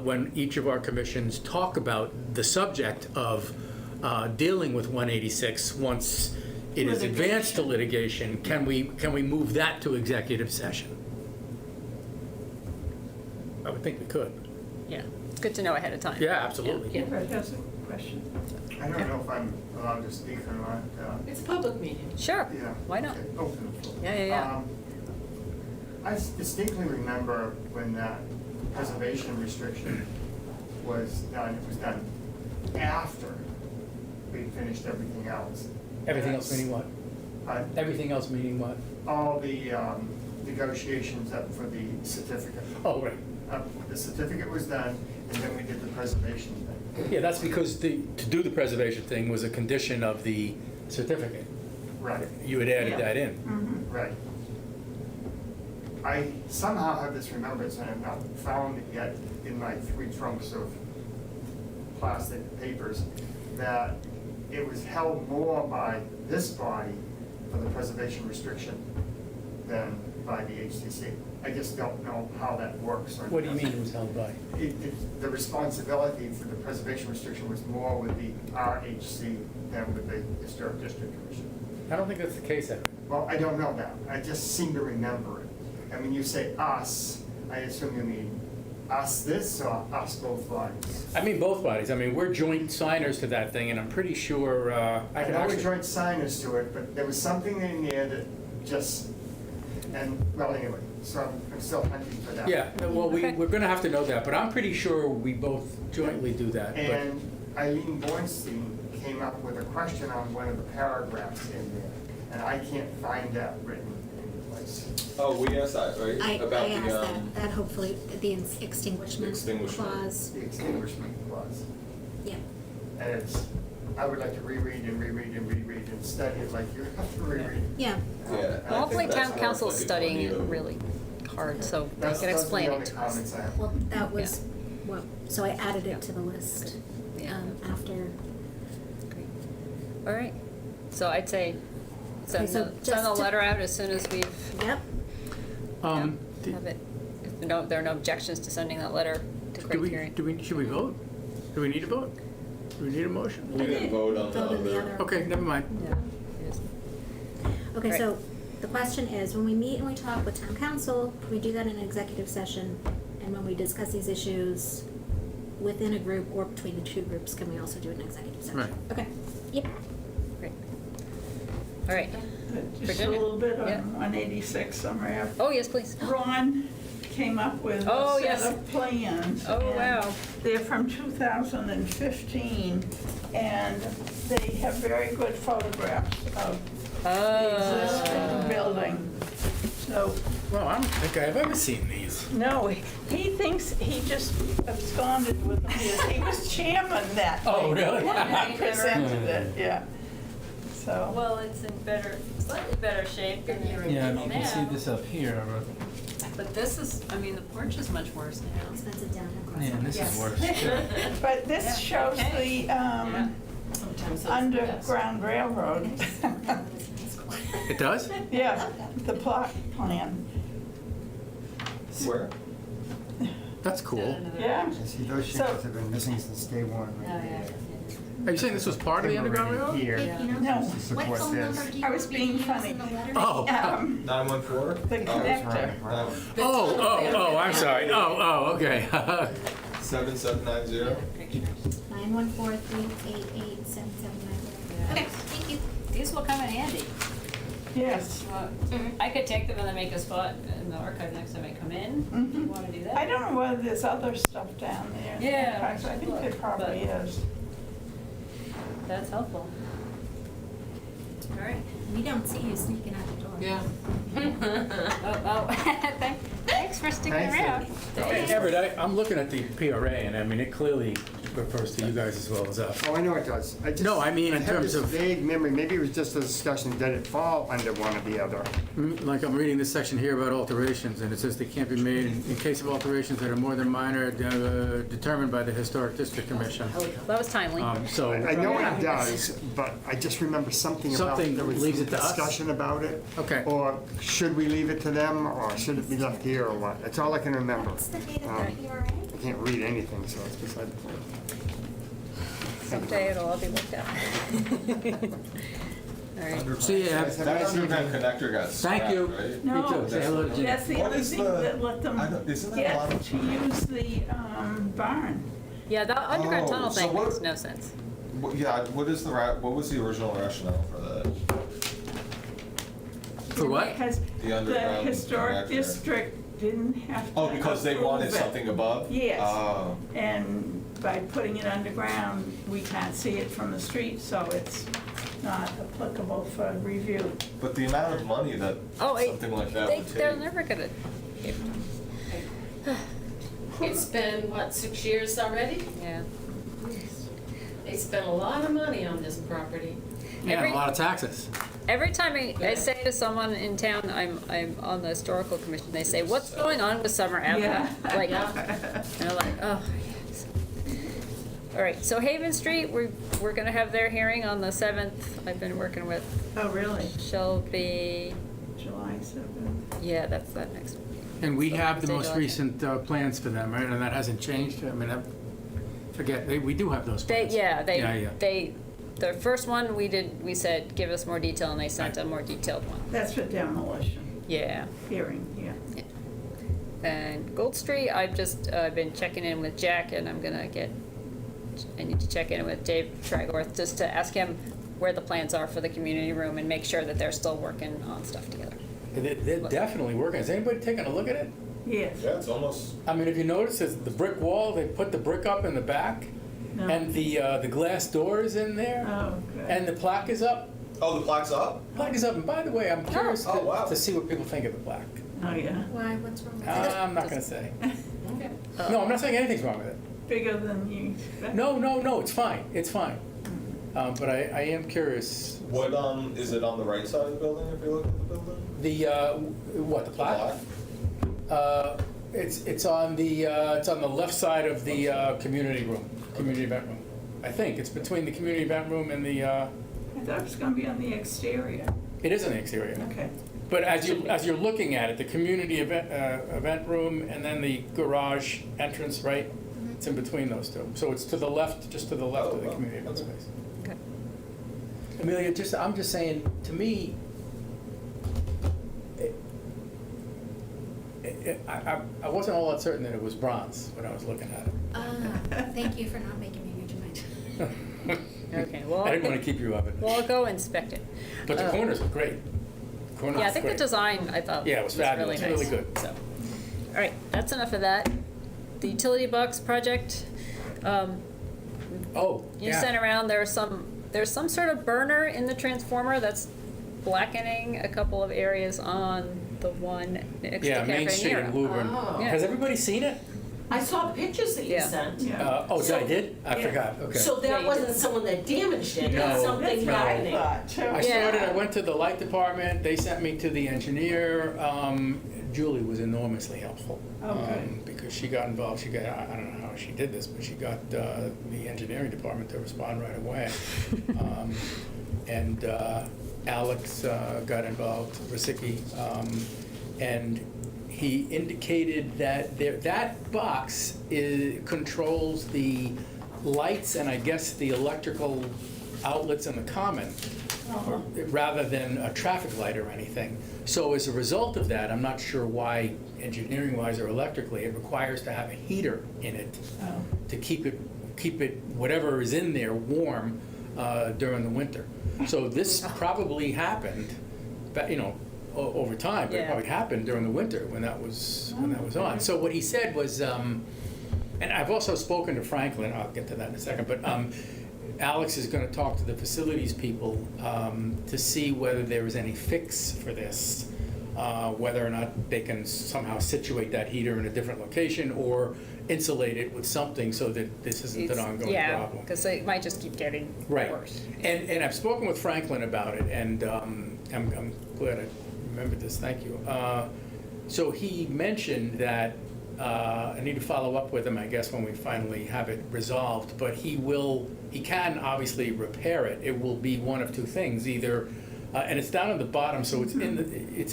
Speaker 1: when each of our commissions talk about the subject of dealing with 186, once it is advanced to litigation, can we move that to executive session? I would think we could.
Speaker 2: Yeah, it's good to know ahead of time.
Speaker 1: Yeah, absolutely.
Speaker 3: Everett has a question.
Speaker 10: I don't know if I'm allowed to speak or not.
Speaker 5: It's a public meeting.
Speaker 2: Sure,
Speaker 10: Yeah.
Speaker 2: why not?
Speaker 10: Okay, open the floor.
Speaker 2: Yeah.
Speaker 10: I distinctly remember when that preservation restriction was done, it was done after we'd finished everything else.
Speaker 1: Everything else meaning what?
Speaker 10: But
Speaker 1: Everything else meaning what?
Speaker 10: all the negotiations up for the certificate.
Speaker 1: Oh, right.
Speaker 10: The certificate was done, and then we did the preservation thing.
Speaker 1: Yeah, that's because to do the preservation thing was a condition of the certificate.
Speaker 10: Right,
Speaker 1: You had added that in.
Speaker 10: right. I somehow have this remembrance, and I've not found it yet in my 3 trunks of plastic papers, that it was held more by this body for the preservation restriction than by the HTC. I just don't know how that works. Or
Speaker 1: What do you mean it was held by?
Speaker 10: The responsibility for the preservation restriction was more with the RHC than with the Historic District Commission.
Speaker 1: I don't think that's the case, Edward.
Speaker 10: Well, I don't know that. I just seem to remember it. And when you say us, I assume you mean us this or us both bodies?
Speaker 1: I mean, both bodies. I mean, we're joint signers to that thing, and I'm pretty sure, I
Speaker 10: I
Speaker 1: can
Speaker 10: know we're
Speaker 1: actually.
Speaker 10: joint signers to it, but there was something in there that just, well, anyway, so I'm still hunting for that.
Speaker 1: Yeah, well,
Speaker 2: Okay.
Speaker 1: we're gonna have to know that, but I'm pretty sure we both jointly do that. but-
Speaker 10: And Eileen Bornstein came up with a question on one of the paragraphs in there, and I can't find that written anyplace.
Speaker 6: Oh, we asked that, right?
Speaker 4: I
Speaker 6: About
Speaker 4: asked
Speaker 6: the,
Speaker 4: that hopefully, the extinguishment
Speaker 6: Extinguishment.
Speaker 4: clause.
Speaker 10: The extinguishment clause.
Speaker 4: Yeah.
Speaker 10: And it's, I would like to reread and reread and reread and study it like you have to reread.
Speaker 4: Yeah.
Speaker 6: Yeah. I think
Speaker 2: Hopefully
Speaker 6: that's
Speaker 2: town
Speaker 6: more
Speaker 2: council's
Speaker 6: applicable
Speaker 2: studying
Speaker 6: to
Speaker 2: it
Speaker 6: you.
Speaker 2: really hard, so they
Speaker 10: That's
Speaker 2: can explain it
Speaker 10: the
Speaker 2: to
Speaker 10: only
Speaker 2: us.
Speaker 10: comments I have.
Speaker 4: Well, that was, what, so I added
Speaker 2: Yeah.
Speaker 4: it to the list
Speaker 2: Yeah.
Speaker 4: after.
Speaker 2: Great. All right, so I'd say send
Speaker 4: Okay, so
Speaker 2: the
Speaker 4: just to-
Speaker 2: letter out as soon as we've
Speaker 4: Yep.
Speaker 2: have it. If there are no objections to sending that letter to Criterion.
Speaker 1: Should we vote? Do we need a vote? Do we need a motion?
Speaker 6: We didn't vote on the
Speaker 4: Vote on the
Speaker 6: other.
Speaker 4: other.
Speaker 1: Okay, never mind.
Speaker 2: Yeah, it is.
Speaker 4: Okay,
Speaker 2: Right.
Speaker 4: so the question is, when we meet and we talk with town council, can we do that in an executive session? And when we discuss these issues within a group or between the 2 groups, can we also do an executive session?
Speaker 1: Right.
Speaker 4: Okay, yep.
Speaker 2: Great. All right.
Speaker 3: Just a
Speaker 2: Virginia?
Speaker 3: little bit
Speaker 2: Yeah.
Speaker 3: on 186 summary.
Speaker 2: Oh, yes, please.
Speaker 3: Ron came up with
Speaker 2: Oh,
Speaker 3: a
Speaker 2: yes.
Speaker 3: set of plans.
Speaker 2: Oh,
Speaker 3: and
Speaker 2: wow.
Speaker 3: They're from 2015, and they have very good photographs of the existing building. So,
Speaker 1: Well, I don't think I've ever seen these.
Speaker 3: no, he thinks, he just absconded with them. He was chairman that day.
Speaker 1: Oh, really?
Speaker 3: When he presented it, yeah. So,
Speaker 2: Well, it's in slightly better shape than the original now.
Speaker 1: up here,
Speaker 2: But this is, I mean, the porch is much worse now.
Speaker 4: Expensive downhill crossing.
Speaker 1: this
Speaker 2: Yes.
Speaker 1: is worse.
Speaker 3: but this shows the
Speaker 5: Sometimes those-
Speaker 3: Underground Railroad.
Speaker 1: It does?
Speaker 3: Yeah, the plot plan.
Speaker 6: Where?
Speaker 1: That's cool.
Speaker 3: Yeah.
Speaker 10: See, those
Speaker 3: So-
Speaker 10: shingles have been missing since day one, right there.
Speaker 1: Are you saying this was part of the Underground Railroad?
Speaker 10: Here.
Speaker 4: If you know,
Speaker 3: No.
Speaker 4: what
Speaker 10: Support
Speaker 4: phone
Speaker 10: this.
Speaker 4: number do you
Speaker 3: I
Speaker 4: want
Speaker 3: was
Speaker 4: me to
Speaker 3: being
Speaker 4: use
Speaker 3: funny.
Speaker 4: in the letter?
Speaker 1: Oh,
Speaker 6: 914?
Speaker 3: The connector.
Speaker 1: oh, I'm sorry. Oh, okay.
Speaker 6: 7790?
Speaker 4: 914-388-7790. Okay, thank you.
Speaker 2: These will come in handy.
Speaker 3: Yes.
Speaker 2: I could take them and then make a spot in the archive next time I come in. Do you want to do that?
Speaker 3: I don't know whether there's other stuff down there.
Speaker 2: Yeah,
Speaker 3: I think there probably is.
Speaker 2: That's helpful. All right.
Speaker 4: We don't see you sneaking out the door.
Speaker 1: Yeah.
Speaker 2: Thanks for sticking
Speaker 10: Thanks,
Speaker 2: around.
Speaker 1: Everett, I'm looking at the PRA, and I mean, it clearly refers to you guys as well as us.
Speaker 10: Oh, I know it does.
Speaker 1: No, I mean in
Speaker 10: have
Speaker 1: terms
Speaker 10: this
Speaker 1: of-
Speaker 10: vague memory, maybe it was just a discussion, did it fall under one or the other?
Speaker 1: Like I'm reading this section here about alterations, and it says they can't be made in case of alterations that are more than minor, determined by the Historic District Commission.
Speaker 2: That was timely.
Speaker 1: So,
Speaker 10: I know it does, but I just remember something about,
Speaker 1: Something
Speaker 10: there was
Speaker 1: leaves
Speaker 10: some
Speaker 1: it to us?
Speaker 10: discussion about it.
Speaker 1: Okay.
Speaker 10: Or should we leave it to them, or should it be left here, or what? That's all I can remember.
Speaker 4: What's the date of
Speaker 10: Um,
Speaker 4: the PRA?
Speaker 10: I can't read anything, so it's beside the point.
Speaker 2: Someday it'll all be looked at. All right.
Speaker 1: see ya.
Speaker 6: That underground connector got
Speaker 1: Thank
Speaker 6: scrapped,
Speaker 1: you.
Speaker 6: right?
Speaker 3: No,
Speaker 1: Me too. Say hello to Jim.
Speaker 3: that's the
Speaker 6: What
Speaker 3: only
Speaker 6: is
Speaker 3: thing
Speaker 6: the-
Speaker 3: that let them
Speaker 6: I don't- isn't that a lot
Speaker 3: get
Speaker 6: of-
Speaker 3: to use the barn.
Speaker 2: Yeah, the underground
Speaker 6: Oh,
Speaker 2: tunnel
Speaker 6: so
Speaker 2: thing
Speaker 6: what-
Speaker 2: makes no sense.
Speaker 6: Yeah, what was the original rationale for that?
Speaker 1: For what?
Speaker 3: Because
Speaker 6: The
Speaker 3: the
Speaker 6: underground
Speaker 3: historic
Speaker 6: connector.
Speaker 3: district didn't have to
Speaker 6: Oh, because they wanted
Speaker 3: approve it.
Speaker 6: something above?
Speaker 3: Yes.
Speaker 6: Oh.
Speaker 3: And by putting it underground, we can't see it from the street, so it's not applicable for review.
Speaker 6: But the amount of money that something like that would
Speaker 2: They're
Speaker 6: take.
Speaker 2: never gonna.
Speaker 5: It's been, what, 6 years already?
Speaker 2: Yeah.
Speaker 5: They spent a lot of money on this property.
Speaker 1: Yeah, a lot of taxes.
Speaker 2: Every time I say to someone in town, I'm on the historical commission, they say, "What's going on with Summer Avenue?"
Speaker 3: Yeah.
Speaker 2: Like, and I'm like, oh. Yes. All right, so Haven Street, we're gonna have their hearing on the 7th. I've been working with
Speaker 3: Oh, really?
Speaker 2: Shelby.
Speaker 3: July 7th?
Speaker 2: Yeah, that's that next week.
Speaker 1: And we have the
Speaker 2: Wednesday,
Speaker 1: most
Speaker 2: July.
Speaker 1: recent plans for them, right? And that hasn't changed? I mean, we do have those plans.
Speaker 2: Yeah.
Speaker 1: Yeah.
Speaker 2: The first one we said, give us more detail, and they sent a more detailed one.
Speaker 3: That's for demolition,
Speaker 2: Yeah.
Speaker 3: hearing, yeah.
Speaker 2: And Gold Street, I've just been checking in with Jack, and I need to check in with Dave Tragorth just to ask him where the plans are for the community room and make sure that they're still working on stuff together.
Speaker 1: They're definitely working. Has anybody taken a look at it?
Speaker 3: Yes.
Speaker 6: Yeah, it's almost,
Speaker 1: I mean, if you notice, it's the brick wall, they put the brick up in the back,
Speaker 3: No.
Speaker 1: and the glass door is in there,
Speaker 3: Oh, good.
Speaker 1: and the plaque is up.
Speaker 6: oh, the plaque's up?
Speaker 1: Plaque is up, and by the way, I'm curious
Speaker 6: Oh, wow.
Speaker 1: to see what people think of the plaque.
Speaker 3: Oh, yeah.
Speaker 4: Why, what's wrong with it?
Speaker 1: I'm not gonna say.
Speaker 5: Okay.
Speaker 1: No, I'm not saying anything's wrong with it.
Speaker 3: Bigger than you expected.
Speaker 1: No, it's fine, it's fine. But I am curious,
Speaker 6: What, is it on the right side of the building if you look at the building?
Speaker 1: the plaque? It's on the left side of the community event room. I think, it's between the community event room and the,
Speaker 3: I thought it was gonna be on the exterior.
Speaker 1: it is on the exterior.
Speaker 3: Okay.
Speaker 1: But as you're looking at it, the community event room and then the garage entrance, right? It's in between those two. So it's to the left, just to the left of the community event space.
Speaker 2: Okay.
Speaker 1: Amelia, I'm just saying, to me, I wasn't all that certain that it was bronze when I was looking at it.
Speaker 4: Thank you for not making me read your mind.
Speaker 2: Okay, well,
Speaker 1: I didn't want to keep you up at
Speaker 2: Well, I'll go inspect it.
Speaker 1: But the corners were great. Corners
Speaker 2: Yeah, I
Speaker 1: were
Speaker 2: think the
Speaker 1: great.
Speaker 2: design, I thought,
Speaker 1: Yeah, it was fabulous,
Speaker 2: really
Speaker 1: really
Speaker 2: nice.
Speaker 1: good.
Speaker 2: So, all right, that's enough of that. The utility box project,
Speaker 1: Oh,
Speaker 2: you
Speaker 1: yeah.
Speaker 2: sent around, there's some sort of burner in the transformer that's blackening a couple of areas on the one next to
Speaker 1: Yeah,
Speaker 2: Cafe
Speaker 1: Main Street in
Speaker 2: Nero.
Speaker 1: Woburn.
Speaker 5: Oh.
Speaker 2: Yeah.
Speaker 1: Has everybody seen it?
Speaker 5: I saw pictures that you
Speaker 2: Yeah.
Speaker 5: sent.
Speaker 3: Yeah.
Speaker 1: Oh,
Speaker 5: So-
Speaker 1: I did? I
Speaker 3: Yeah.
Speaker 1: forgot, okay.
Speaker 5: So
Speaker 2: Yeah,
Speaker 5: that
Speaker 2: you
Speaker 5: wasn't
Speaker 2: did.
Speaker 5: someone that damaged it,
Speaker 1: No,
Speaker 5: it's something
Speaker 3: That's what I
Speaker 5: happening.
Speaker 3: thought, too.
Speaker 1: I
Speaker 2: Yeah.
Speaker 1: started, I went to the light department, they sent me to the engineer. Julie was enormously helpful.
Speaker 3: Okay.
Speaker 1: Because she got involved, I don't know how she did this, but she got the engineering department to respond right away. And Alex got involved, Rosicki, and he indicated that that box controls the lights and I guess the electrical outlets in the common, rather than a traffic light or anything. So as a result of that, I'm not sure why, engineering-wise or electrically, it requires to have a heater in it to keep it, whatever is in there, warm during the winter. So this probably happened, over time, but it
Speaker 2: Yeah.
Speaker 1: probably happened during the winter when that was on. So what he said was, and I've also spoken to Franklin, I'll get to that in a second, but Alex is going to talk to the facilities people to see whether there is any fix for this, whether or not they can somehow situate that heater in a different location or insulate it with something so that this isn't an ongoing
Speaker 2: Yeah,
Speaker 1: problem.
Speaker 2: because it might just keep getting
Speaker 1: Right.
Speaker 2: worse.
Speaker 1: And I've spoken with Franklin about it, and I'm glad I remembered this, thank you. So he mentioned that I need to follow up with him, I guess, when we finally have it resolved, but he can obviously repair it. It will be one of two things, either, and it's down at the bottom, so it's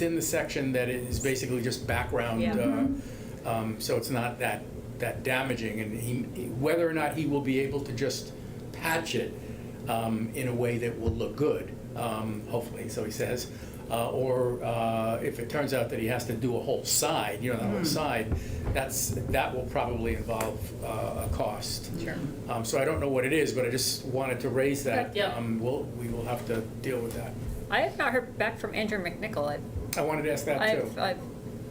Speaker 1: in the section that is basically just background,
Speaker 2: Yeah.
Speaker 1: so it's not that damaging, and whether or not he will be able to just patch it in a way that will look good, hopefully, so he says, or if it turns out that he has to do a whole side, the whole side, that will probably involve a cost.
Speaker 2: Sure.
Speaker 1: So I don't know what it is, but I just wanted to raise that.
Speaker 2: Okay, yeah.
Speaker 1: We will have to deal with that.
Speaker 2: I have not heard back from Andrew McNichol.
Speaker 1: I wanted to ask that too.
Speaker 2: I've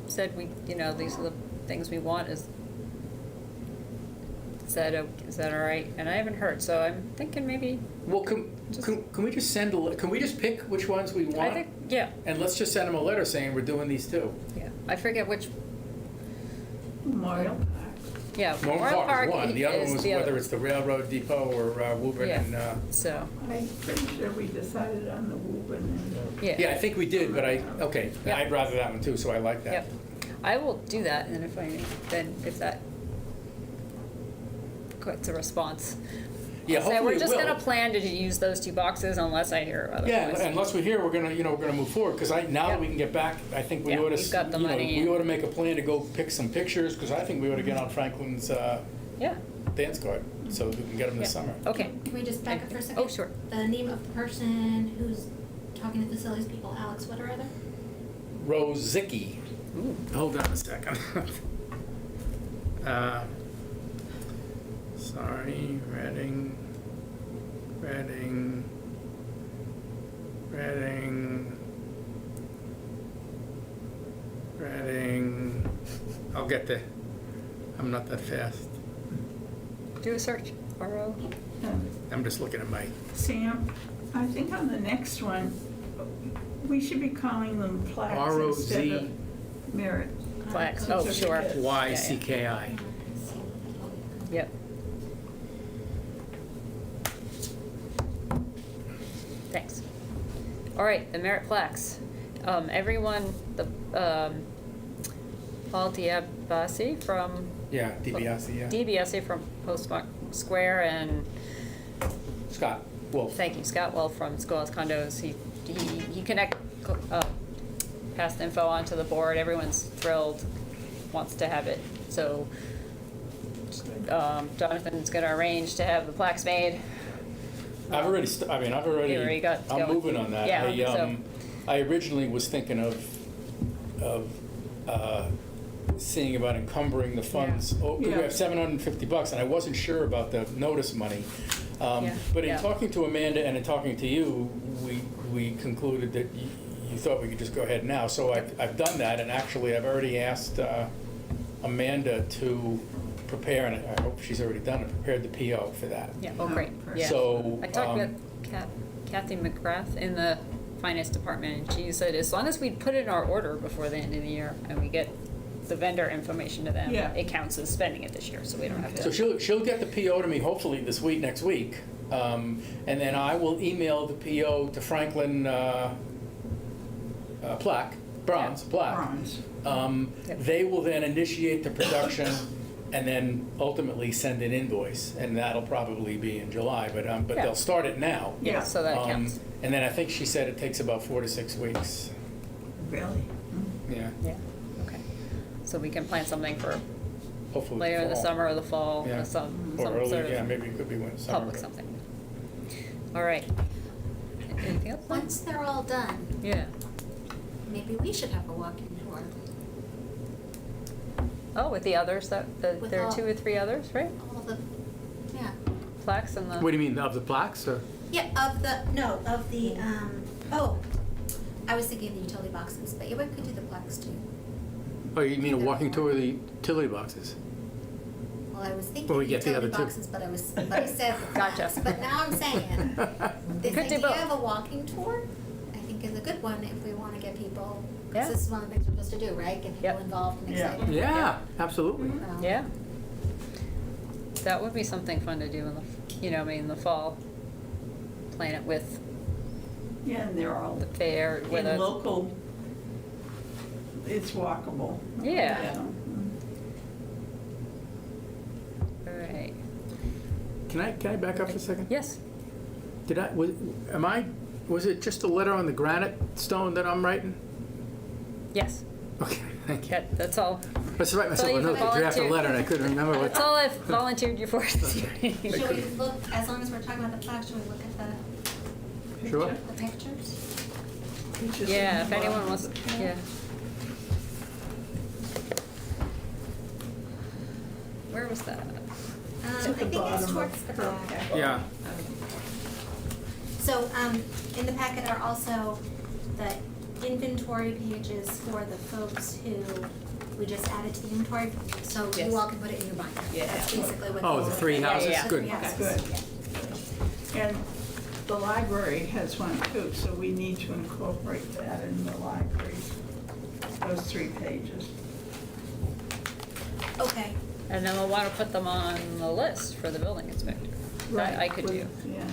Speaker 2: said these are the things we want. Is that all right? And I haven't heard, so I'm thinking maybe.
Speaker 1: Well, can we just can we just pick which ones we want?
Speaker 2: I think, yeah.
Speaker 1: And let's just send them a letter saying we're doing these two.
Speaker 2: Yeah, I forget which.
Speaker 3: Memorial Park.
Speaker 2: Yeah,
Speaker 1: Memorial Park is one. The other
Speaker 2: is
Speaker 1: one was
Speaker 2: the
Speaker 1: whether
Speaker 2: other.
Speaker 1: it's the railroad depot or Woburn
Speaker 2: Yeah.
Speaker 1: and.
Speaker 2: So.
Speaker 3: I'm pretty sure we decided on the Woburn and the.
Speaker 2: Yeah.
Speaker 1: Yeah, I think we did, but
Speaker 2: Yeah.
Speaker 1: I'd rather that one too, so I like that.
Speaker 2: Yep. I will do that, and then if that gets a response.
Speaker 1: Yeah,
Speaker 2: So
Speaker 1: hopefully
Speaker 2: we're
Speaker 1: it
Speaker 2: just
Speaker 1: will.
Speaker 2: gonna plan to use those two boxes unless I hear otherwise.
Speaker 1: Yeah, unless we're here, we're gonna move forward, because now that we can get back, I think we
Speaker 2: Yeah,
Speaker 1: ought to,
Speaker 2: we've got the money
Speaker 1: we
Speaker 2: and-
Speaker 1: ought to make a plan to go pick some pictures, because I think we ought to get on Franklin's
Speaker 2: Yeah.
Speaker 1: dance card, so we can get them this
Speaker 2: Yeah.
Speaker 1: summer.
Speaker 2: Okay.
Speaker 4: Can we just back up for a second?
Speaker 2: Oh, sure.
Speaker 4: The name of the person who's talking to facilities people, Alex, what or other?
Speaker 1: Rozicki. Hold on a second. Sorry, Reading. I'll get there. I'm not that fast.
Speaker 2: Do a search. RO.
Speaker 1: I'm just looking at my,
Speaker 3: Sam, I think on the next one, we should be calling them plaques instead
Speaker 1: ROZ.
Speaker 3: of merit.
Speaker 2: Plaques. Oh, sure.
Speaker 1: YCKI.
Speaker 2: Yep. Thanks. All right, the merit plaques. Everyone, Paul Diabasi from
Speaker 1: Yeah, DiBiase, yeah.
Speaker 2: DBSA from Postmark Square, and
Speaker 1: Scott Wolf.
Speaker 2: thank you, Scott Wells from Schoolhouse Condos. He passed info on to the board. Everyone's thrilled, wants to have it. So Jonathan's gonna arrange to have the plaques made.
Speaker 1: I've already,
Speaker 2: You already got
Speaker 1: I'm
Speaker 2: going.
Speaker 1: moving on that.
Speaker 2: Yeah,
Speaker 1: I originally was thinking of seeing about encumbering the funds.
Speaker 3: Yeah.
Speaker 1: Oh, we
Speaker 3: Yeah.
Speaker 1: have $750, and I wasn't sure about the notice money. But in
Speaker 2: Yeah.
Speaker 1: talking to Amanda and in talking to you, we concluded that you thought we could just go ahead now. So I've done that, and actually I've already asked Amanda to prepare, and I hope she's already done it, prepared the PO for that.
Speaker 2: Yeah, oh, great, yeah.
Speaker 1: So,
Speaker 2: I talked with Kathy McGrath in the finance department, and she said as long as we put in our order before the end of the year and we get the vendor information to them,
Speaker 3: Yeah.
Speaker 2: it counts as spending it this year, so we don't have
Speaker 1: So
Speaker 2: to.
Speaker 1: she'll get the PO to me hopefully next week, and then I will email the PO to Franklin plaque, bronze plaque.
Speaker 3: Bronze.
Speaker 2: Yep.
Speaker 1: They will then initiate the production and then ultimately send an invoice, and that'll probably be in July, but
Speaker 2: Yeah.
Speaker 1: they'll start it now.
Speaker 2: Yeah, so that counts.
Speaker 1: And then I think she said it takes about 4 to 6 weeks.
Speaker 3: Really?
Speaker 1: Yeah.
Speaker 2: Yeah, okay. So we can plan something for
Speaker 1: hopefully
Speaker 2: later in the
Speaker 1: fall.
Speaker 2: summer or the fall,
Speaker 1: Yeah.
Speaker 2: some
Speaker 1: Or
Speaker 2: sort
Speaker 1: early,
Speaker 2: of
Speaker 1: yeah, maybe it could be when summer.
Speaker 2: public
Speaker 1: but-
Speaker 2: something. All right. Anything else?
Speaker 4: Once they're all done,
Speaker 2: Yeah.
Speaker 4: maybe we should have a walking tour.
Speaker 2: Oh, with the others,
Speaker 4: With
Speaker 2: there are
Speaker 4: all-
Speaker 2: 2 or 3 others, right?
Speaker 4: All the, yeah.
Speaker 2: Plaques and the.
Speaker 1: What do you mean, of the plaques, or?
Speaker 4: Yeah, of the, I was thinking of the utility boxes, but yeah, we could do the plaques too.
Speaker 1: Oh, you mean a walking tour of the utility boxes?
Speaker 4: Well, I was thinking
Speaker 1: Well, we get the
Speaker 4: utility
Speaker 1: other two.
Speaker 4: boxes, but I said the
Speaker 2: Gotcha.
Speaker 4: plaques. But now I'm saying, this
Speaker 2: Could do
Speaker 4: idea
Speaker 2: both.
Speaker 4: of a walking tour, I think is a good one if we want to get people,
Speaker 2: Yeah.
Speaker 4: because this is one of the things we're supposed to do, right? Get people
Speaker 2: Yep.
Speaker 4: involved and
Speaker 3: Yeah.
Speaker 4: excited.
Speaker 1: Yeah, absolutely.
Speaker 2: Yeah. That would be something fun to do in the fall. Plan it with
Speaker 3: Yeah, and they're all
Speaker 2: the fair,
Speaker 3: in
Speaker 2: whether.
Speaker 3: local, it's walkable.
Speaker 2: Yeah. All right.
Speaker 1: Can I back up for a second?
Speaker 2: Yes.
Speaker 1: Was it just a letter on the granite stone that I'm writing?
Speaker 2: Yes.
Speaker 1: Okay, thank you.
Speaker 2: Yeah, that's all.
Speaker 1: Let's write myself
Speaker 2: So
Speaker 1: a
Speaker 2: you
Speaker 1: note to draft a
Speaker 2: volunteered.
Speaker 1: letter, and I couldn't remember what.
Speaker 2: That's all I've volunteered you for this evening.
Speaker 4: Should we look, as long as we're talking about the plaques, should we look at
Speaker 1: Sure.
Speaker 4: the pictures?
Speaker 3: Pictures
Speaker 2: Yeah,
Speaker 3: of
Speaker 2: if
Speaker 3: the
Speaker 2: anyone
Speaker 3: bottom
Speaker 2: wants,
Speaker 3: of the-
Speaker 2: yeah. Where was that?
Speaker 4: I
Speaker 3: At the
Speaker 4: think
Speaker 3: bottom
Speaker 4: it's
Speaker 3: of
Speaker 4: towards the
Speaker 3: her
Speaker 4: back.
Speaker 3: packet.
Speaker 1: Yeah,
Speaker 4: So, in the packet are also the inventory pages for the folks who we just added to the inventory, so
Speaker 2: Yes.
Speaker 4: you all can put it in your binder.
Speaker 2: Yeah.
Speaker 4: That's basically what.
Speaker 1: Oh, the three
Speaker 2: Yeah,
Speaker 1: houses,
Speaker 2: yeah.
Speaker 4: The
Speaker 1: good.
Speaker 4: three houses,
Speaker 3: Good.
Speaker 4: yeah.
Speaker 3: And the library has one too, so we need to incorporate that in the library, those 3 pages.
Speaker 4: Okay,
Speaker 2: And then we'll want to put them on the list for the building inspector. That I could do.
Speaker 3: Yeah,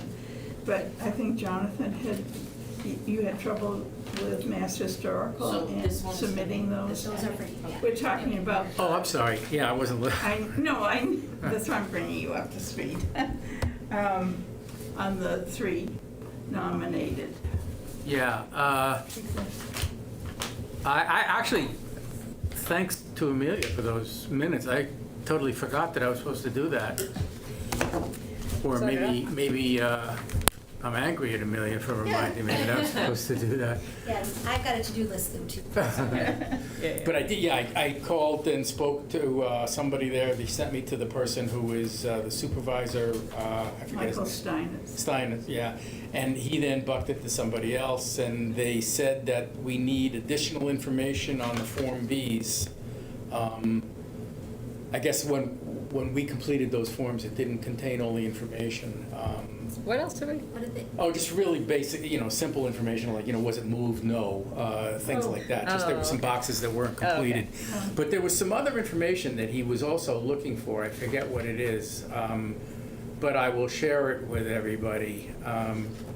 Speaker 3: but I think Jonathan you had trouble with Mass Historical
Speaker 5: So
Speaker 3: and
Speaker 5: this one's-
Speaker 3: submitting those.
Speaker 4: those are pretty, yeah.
Speaker 3: We're talking about.
Speaker 1: Oh, I'm sorry, yeah, I wasn't.
Speaker 3: That's why I'm bringing you up to speed. On the 3 nominated.
Speaker 1: Yeah, I actually, thanks to Amelia for those minutes. I totally forgot that I was supposed to do that. Or
Speaker 2: So did I.
Speaker 1: maybe I'm angry at Amelia for reminding me that I was supposed to do that.
Speaker 4: Yeah, I've got a to-do list though too.
Speaker 1: But I did, yeah, I called and spoke to somebody there. They sent me to the person who is the supervisor, I forget his
Speaker 3: Michael
Speaker 1: name.
Speaker 3: Steinitz.
Speaker 1: Stein, yeah. And he then bucked it to somebody else, and they said that we need additional information on the Form Bs. I guess when we completed those forms, it didn't contain all the information.
Speaker 2: What else do we?
Speaker 4: What did they?
Speaker 1: Oh, just really basic, simple information, like, was it moved? No, things like that. Just there were some
Speaker 2: okay.
Speaker 1: boxes that weren't completed. But there was some other information that he was also looking for. I forget what it is. But I will share it with everybody,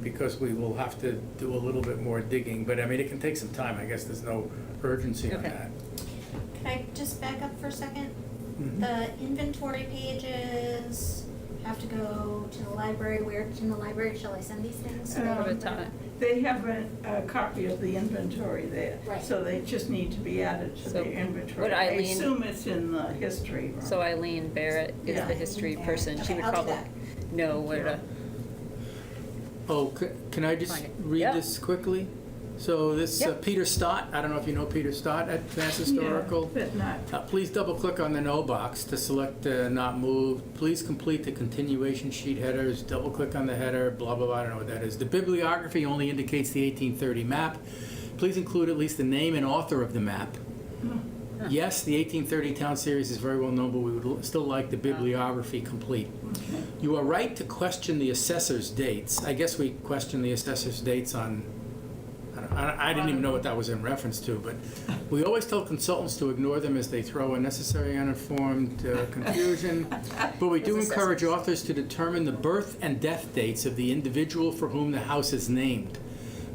Speaker 1: because we will have to do a little bit more digging. But I mean, it can take some time. I guess there's no urgency on
Speaker 2: Okay.
Speaker 1: that.
Speaker 4: Can I just back up for a second?
Speaker 1: Mhm.
Speaker 4: The inventory pages have to go to the library. Where in the library shall I send these things?
Speaker 2: Have a time.
Speaker 3: They have a copy of the inventory there.
Speaker 4: Right.
Speaker 3: So they just need to be added to
Speaker 2: So
Speaker 3: the inventory.
Speaker 2: would
Speaker 3: I
Speaker 2: Eileen-
Speaker 3: assume it's in the history room.
Speaker 2: So Eileen Barrett is
Speaker 3: Yeah.
Speaker 2: the history person. She
Speaker 4: Okay,
Speaker 2: would
Speaker 4: I'll do
Speaker 2: probably
Speaker 4: that.
Speaker 2: know where to.
Speaker 1: Oh, can I just
Speaker 2: Find it.
Speaker 1: read
Speaker 2: Yeah.
Speaker 1: this quickly? So this,
Speaker 2: Yep.
Speaker 1: Peter Stott, I don't know if you know Peter Stott at Mass Historical.
Speaker 3: Yeah, but not,
Speaker 1: Please double-click on the no box to select not moved. Please complete the continuation sheet headers, double-click on the header, blah, blah, blah, I don't know what that is. The bibliography only indicates the 1830 map. Please include at least the name and author of the map. Yes, the 1830 town series is very well known, but we would still like the bibliography complete.
Speaker 3: okay.
Speaker 1: You are right to question the assessor's dates. I guess we questioned the assessor's dates on, I didn't even know what that was in reference to, but we always tell consultants to ignore them as they throw unnecessary uninformed confusion. But we do
Speaker 2: Those
Speaker 1: encourage
Speaker 2: assessors.
Speaker 1: authors to determine the birth and death dates of the individual for whom the house is named.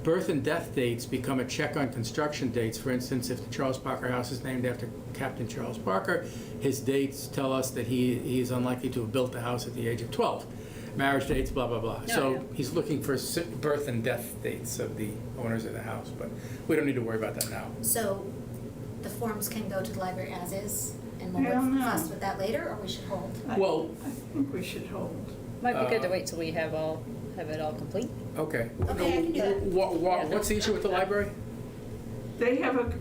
Speaker 1: Birth and death dates become a check on construction dates. For instance, if the Charles Parker House is named after Captain Charles Parker, his dates tell us that he is unlikely to have built the house at the age of 12. Marriage dates, blah, blah, blah.
Speaker 2: Yeah,
Speaker 1: So
Speaker 2: yeah.
Speaker 1: he's looking for birth and death dates of the owners of the house, but we don't need to worry about that now.
Speaker 4: So the forms can go to the library as is? and we'll
Speaker 3: Hell no.
Speaker 4: fuss with that later, or we should hold?
Speaker 1: Well-
Speaker 3: I think we should hold.
Speaker 2: Might be good to wait till we have it all complete.
Speaker 1: Okay.
Speaker 4: Okay, I can do that.
Speaker 1: What's the issue with the library?
Speaker 3: They have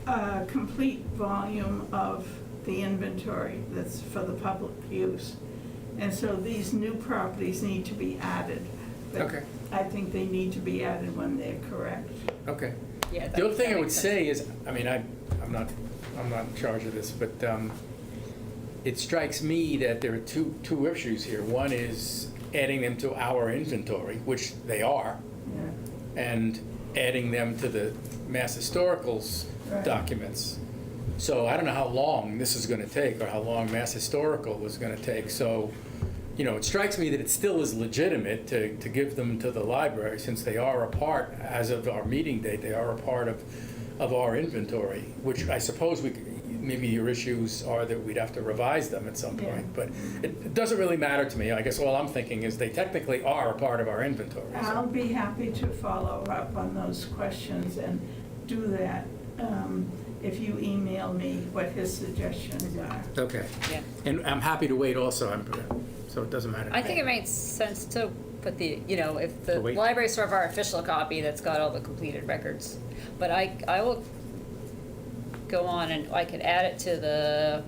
Speaker 3: a complete volume of the inventory that's for the public use. And so these new properties need to be added. But
Speaker 1: Okay.
Speaker 3: I think they need to be added when they're correct.
Speaker 1: Okay.
Speaker 2: Yeah.
Speaker 1: The other thing I would
Speaker 2: makes sense.
Speaker 1: say is, I mean, I'm not in charge of this, but it strikes me that there are two issues here. One is adding them to our inventory, which they are,
Speaker 3: Yeah.
Speaker 1: and adding them to the Mass Historical's
Speaker 3: Right.
Speaker 1: documents. So I don't know how long this is gonna take, or how long Mass Historical was gonna take. So, it strikes me that it still is legitimate to give them to the library, since they are a part, as of our meeting date, they are a part of our inventory, which I suppose maybe your issues are that we'd have to revise them at some
Speaker 3: Yeah.
Speaker 1: point, but it doesn't really matter to me. I guess all I'm thinking is they technically are a part of our inventory. so-
Speaker 3: I'll be happy to follow up on those questions and do that if you email me what his suggestions are.
Speaker 1: Okay.
Speaker 2: Yeah.
Speaker 1: And I'm happy to wait also, so it doesn't matter.
Speaker 2: I think it makes sense to put if the
Speaker 1: Wait.
Speaker 2: library's sort of our official copy that's got all the completed records. But I will go on and I could add it to the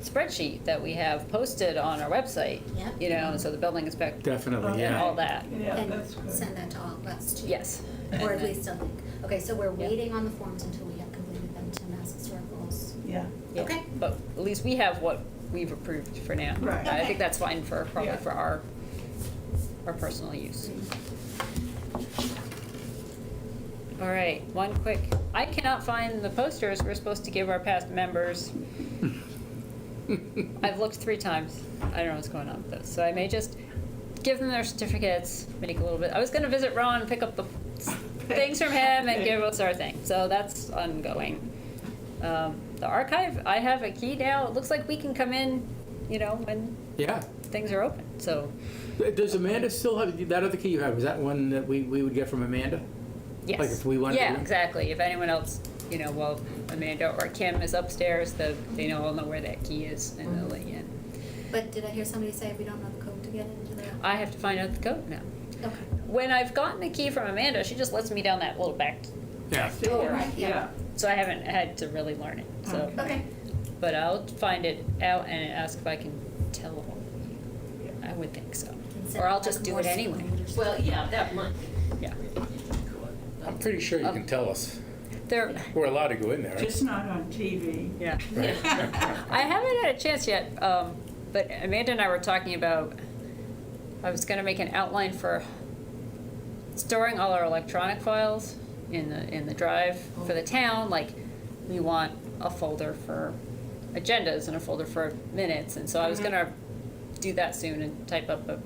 Speaker 2: spreadsheet that we have posted on our website.
Speaker 4: Yep.
Speaker 2: So the building inspector
Speaker 1: Definitely,
Speaker 2: and
Speaker 1: yeah.
Speaker 2: all that.
Speaker 3: Yeah,
Speaker 4: And
Speaker 3: that's good.
Speaker 4: send that to all of us too.
Speaker 2: Yes.
Speaker 4: Or at least a link. Okay, so we're
Speaker 2: Yeah.
Speaker 4: waiting on the forms until we have completed them to Mass Historical's.
Speaker 3: Yeah.
Speaker 2: Yeah.
Speaker 4: Okay.
Speaker 2: But at least we have what we've approved for now.
Speaker 3: Right.
Speaker 2: I
Speaker 4: Okay.
Speaker 2: think that's fine probably
Speaker 3: Yeah.
Speaker 2: for our personal use. All right, one quick, I cannot find the posters we're supposed to give our past members. I've looked 3 times. I don't know what's going on with this. So I may just give them their certificates, make a little bit. I was gonna visit Ron, pick up the things from him and give us our thing. So that's ongoing. The archive, I have a key now. It looks like we can come in, when
Speaker 1: Yeah.
Speaker 2: things are open, so,
Speaker 1: Does Amanda still have, that other key you have, is that one that we would get from Amanda?
Speaker 2: yes.
Speaker 1: Like if we wanted to-
Speaker 2: Yeah, exactly. If anyone else, well, Amanda or Kim is upstairs, they all know where that key is and they'll let you in.
Speaker 4: But did I hear somebody say we don't know the code to get into the?
Speaker 2: I have to find out the code now.
Speaker 4: Okay.
Speaker 2: When I've gotten the key from Amanda, she just lets me down that little back,
Speaker 1: Yeah.
Speaker 2: Door.
Speaker 4: Right, yeah.
Speaker 2: so I haven't had to really learn it, so.
Speaker 4: Okay.
Speaker 2: But I'll find it out and ask if I can tell them. I would think so. Or I'll just do it anyway.
Speaker 5: Well, yeah, that might.
Speaker 2: Yeah.
Speaker 1: I'm pretty sure you can tell us.
Speaker 2: They're,
Speaker 1: We're allowed to go in there, right?
Speaker 3: Just not on TV.
Speaker 2: yeah. I haven't had a chance yet, but Amanda and I were talking about, I was gonna make an outline for storing all our electronic files in the drive for the town. Like, we want a folder for agendas and a folder for minutes, and so I was gonna do that soon and type up a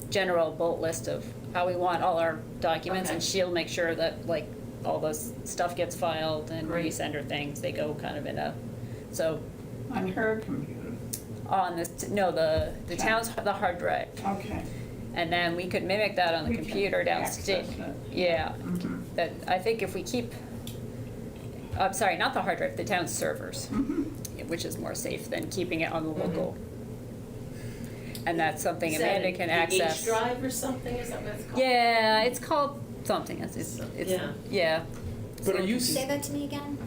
Speaker 2: general bullet list of how we want all our documents, and
Speaker 5: Okay.
Speaker 2: she'll make sure that, like, all this stuff gets filed and
Speaker 5: Great.
Speaker 2: resend her things, they go kind of in a, so,
Speaker 3: On her computer.
Speaker 2: on this, no, the town's, the hard drive.
Speaker 3: Okay.
Speaker 2: And then we could mimic that on the
Speaker 3: We can
Speaker 2: computer downstairs.
Speaker 3: access it.
Speaker 2: Yeah,
Speaker 3: Mhm.
Speaker 2: that, I think if we keep, I'm sorry, not the hard drive, the town's servers, which is more safe than keeping it on the local. And that's something
Speaker 5: Is that
Speaker 2: Amanda can
Speaker 5: the
Speaker 2: access.
Speaker 5: H drive or something, is that what it's called?
Speaker 2: Yeah, it's called something,
Speaker 5: Yeah.
Speaker 2: yeah.
Speaker 1: But are you,
Speaker 4: Say that to me again?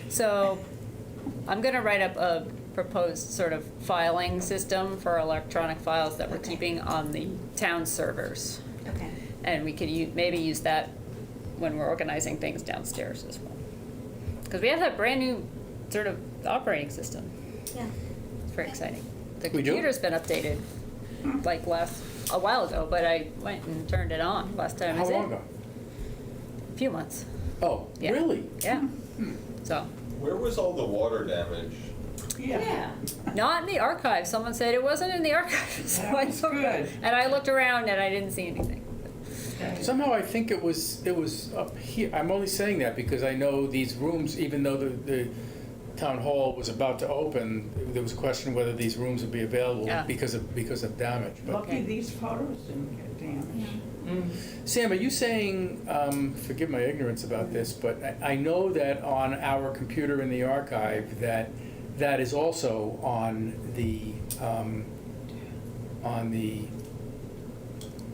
Speaker 2: So, I'm gonna write up a proposed sort of filing system for electronic files that we're
Speaker 4: Okay.
Speaker 2: keeping on the town servers.
Speaker 4: Okay.
Speaker 2: And we could maybe use that when we're organizing things downstairs as well. Because we have that brand new sort of operating system.
Speaker 4: Yeah.
Speaker 2: It's very exciting. The
Speaker 1: We do?
Speaker 2: computer's been updated like a while ago, but I went and turned it on last time I
Speaker 1: how
Speaker 2: was
Speaker 1: long
Speaker 2: in.
Speaker 1: ago?
Speaker 2: A few months,
Speaker 1: Oh,
Speaker 2: Yeah.
Speaker 1: really?
Speaker 2: yeah. So,
Speaker 6: Where was all the water damage?
Speaker 3: Yeah.
Speaker 2: not in the archive. Someone said it wasn't in the archive. So
Speaker 3: That
Speaker 2: I
Speaker 3: was
Speaker 2: looked-
Speaker 3: good.
Speaker 2: And I looked around and I didn't see anything.
Speaker 1: Somehow I think it was up here. I'm only saying that because I know these rooms, even though the town hall was about to open, there was a question whether these rooms would be available
Speaker 2: Yeah.
Speaker 1: because of damage. But
Speaker 3: Lucky these photos didn't get damaged.
Speaker 1: Sam, are you saying, forgive my ignorance about this, but I know that on our computer in the archive, that is also on the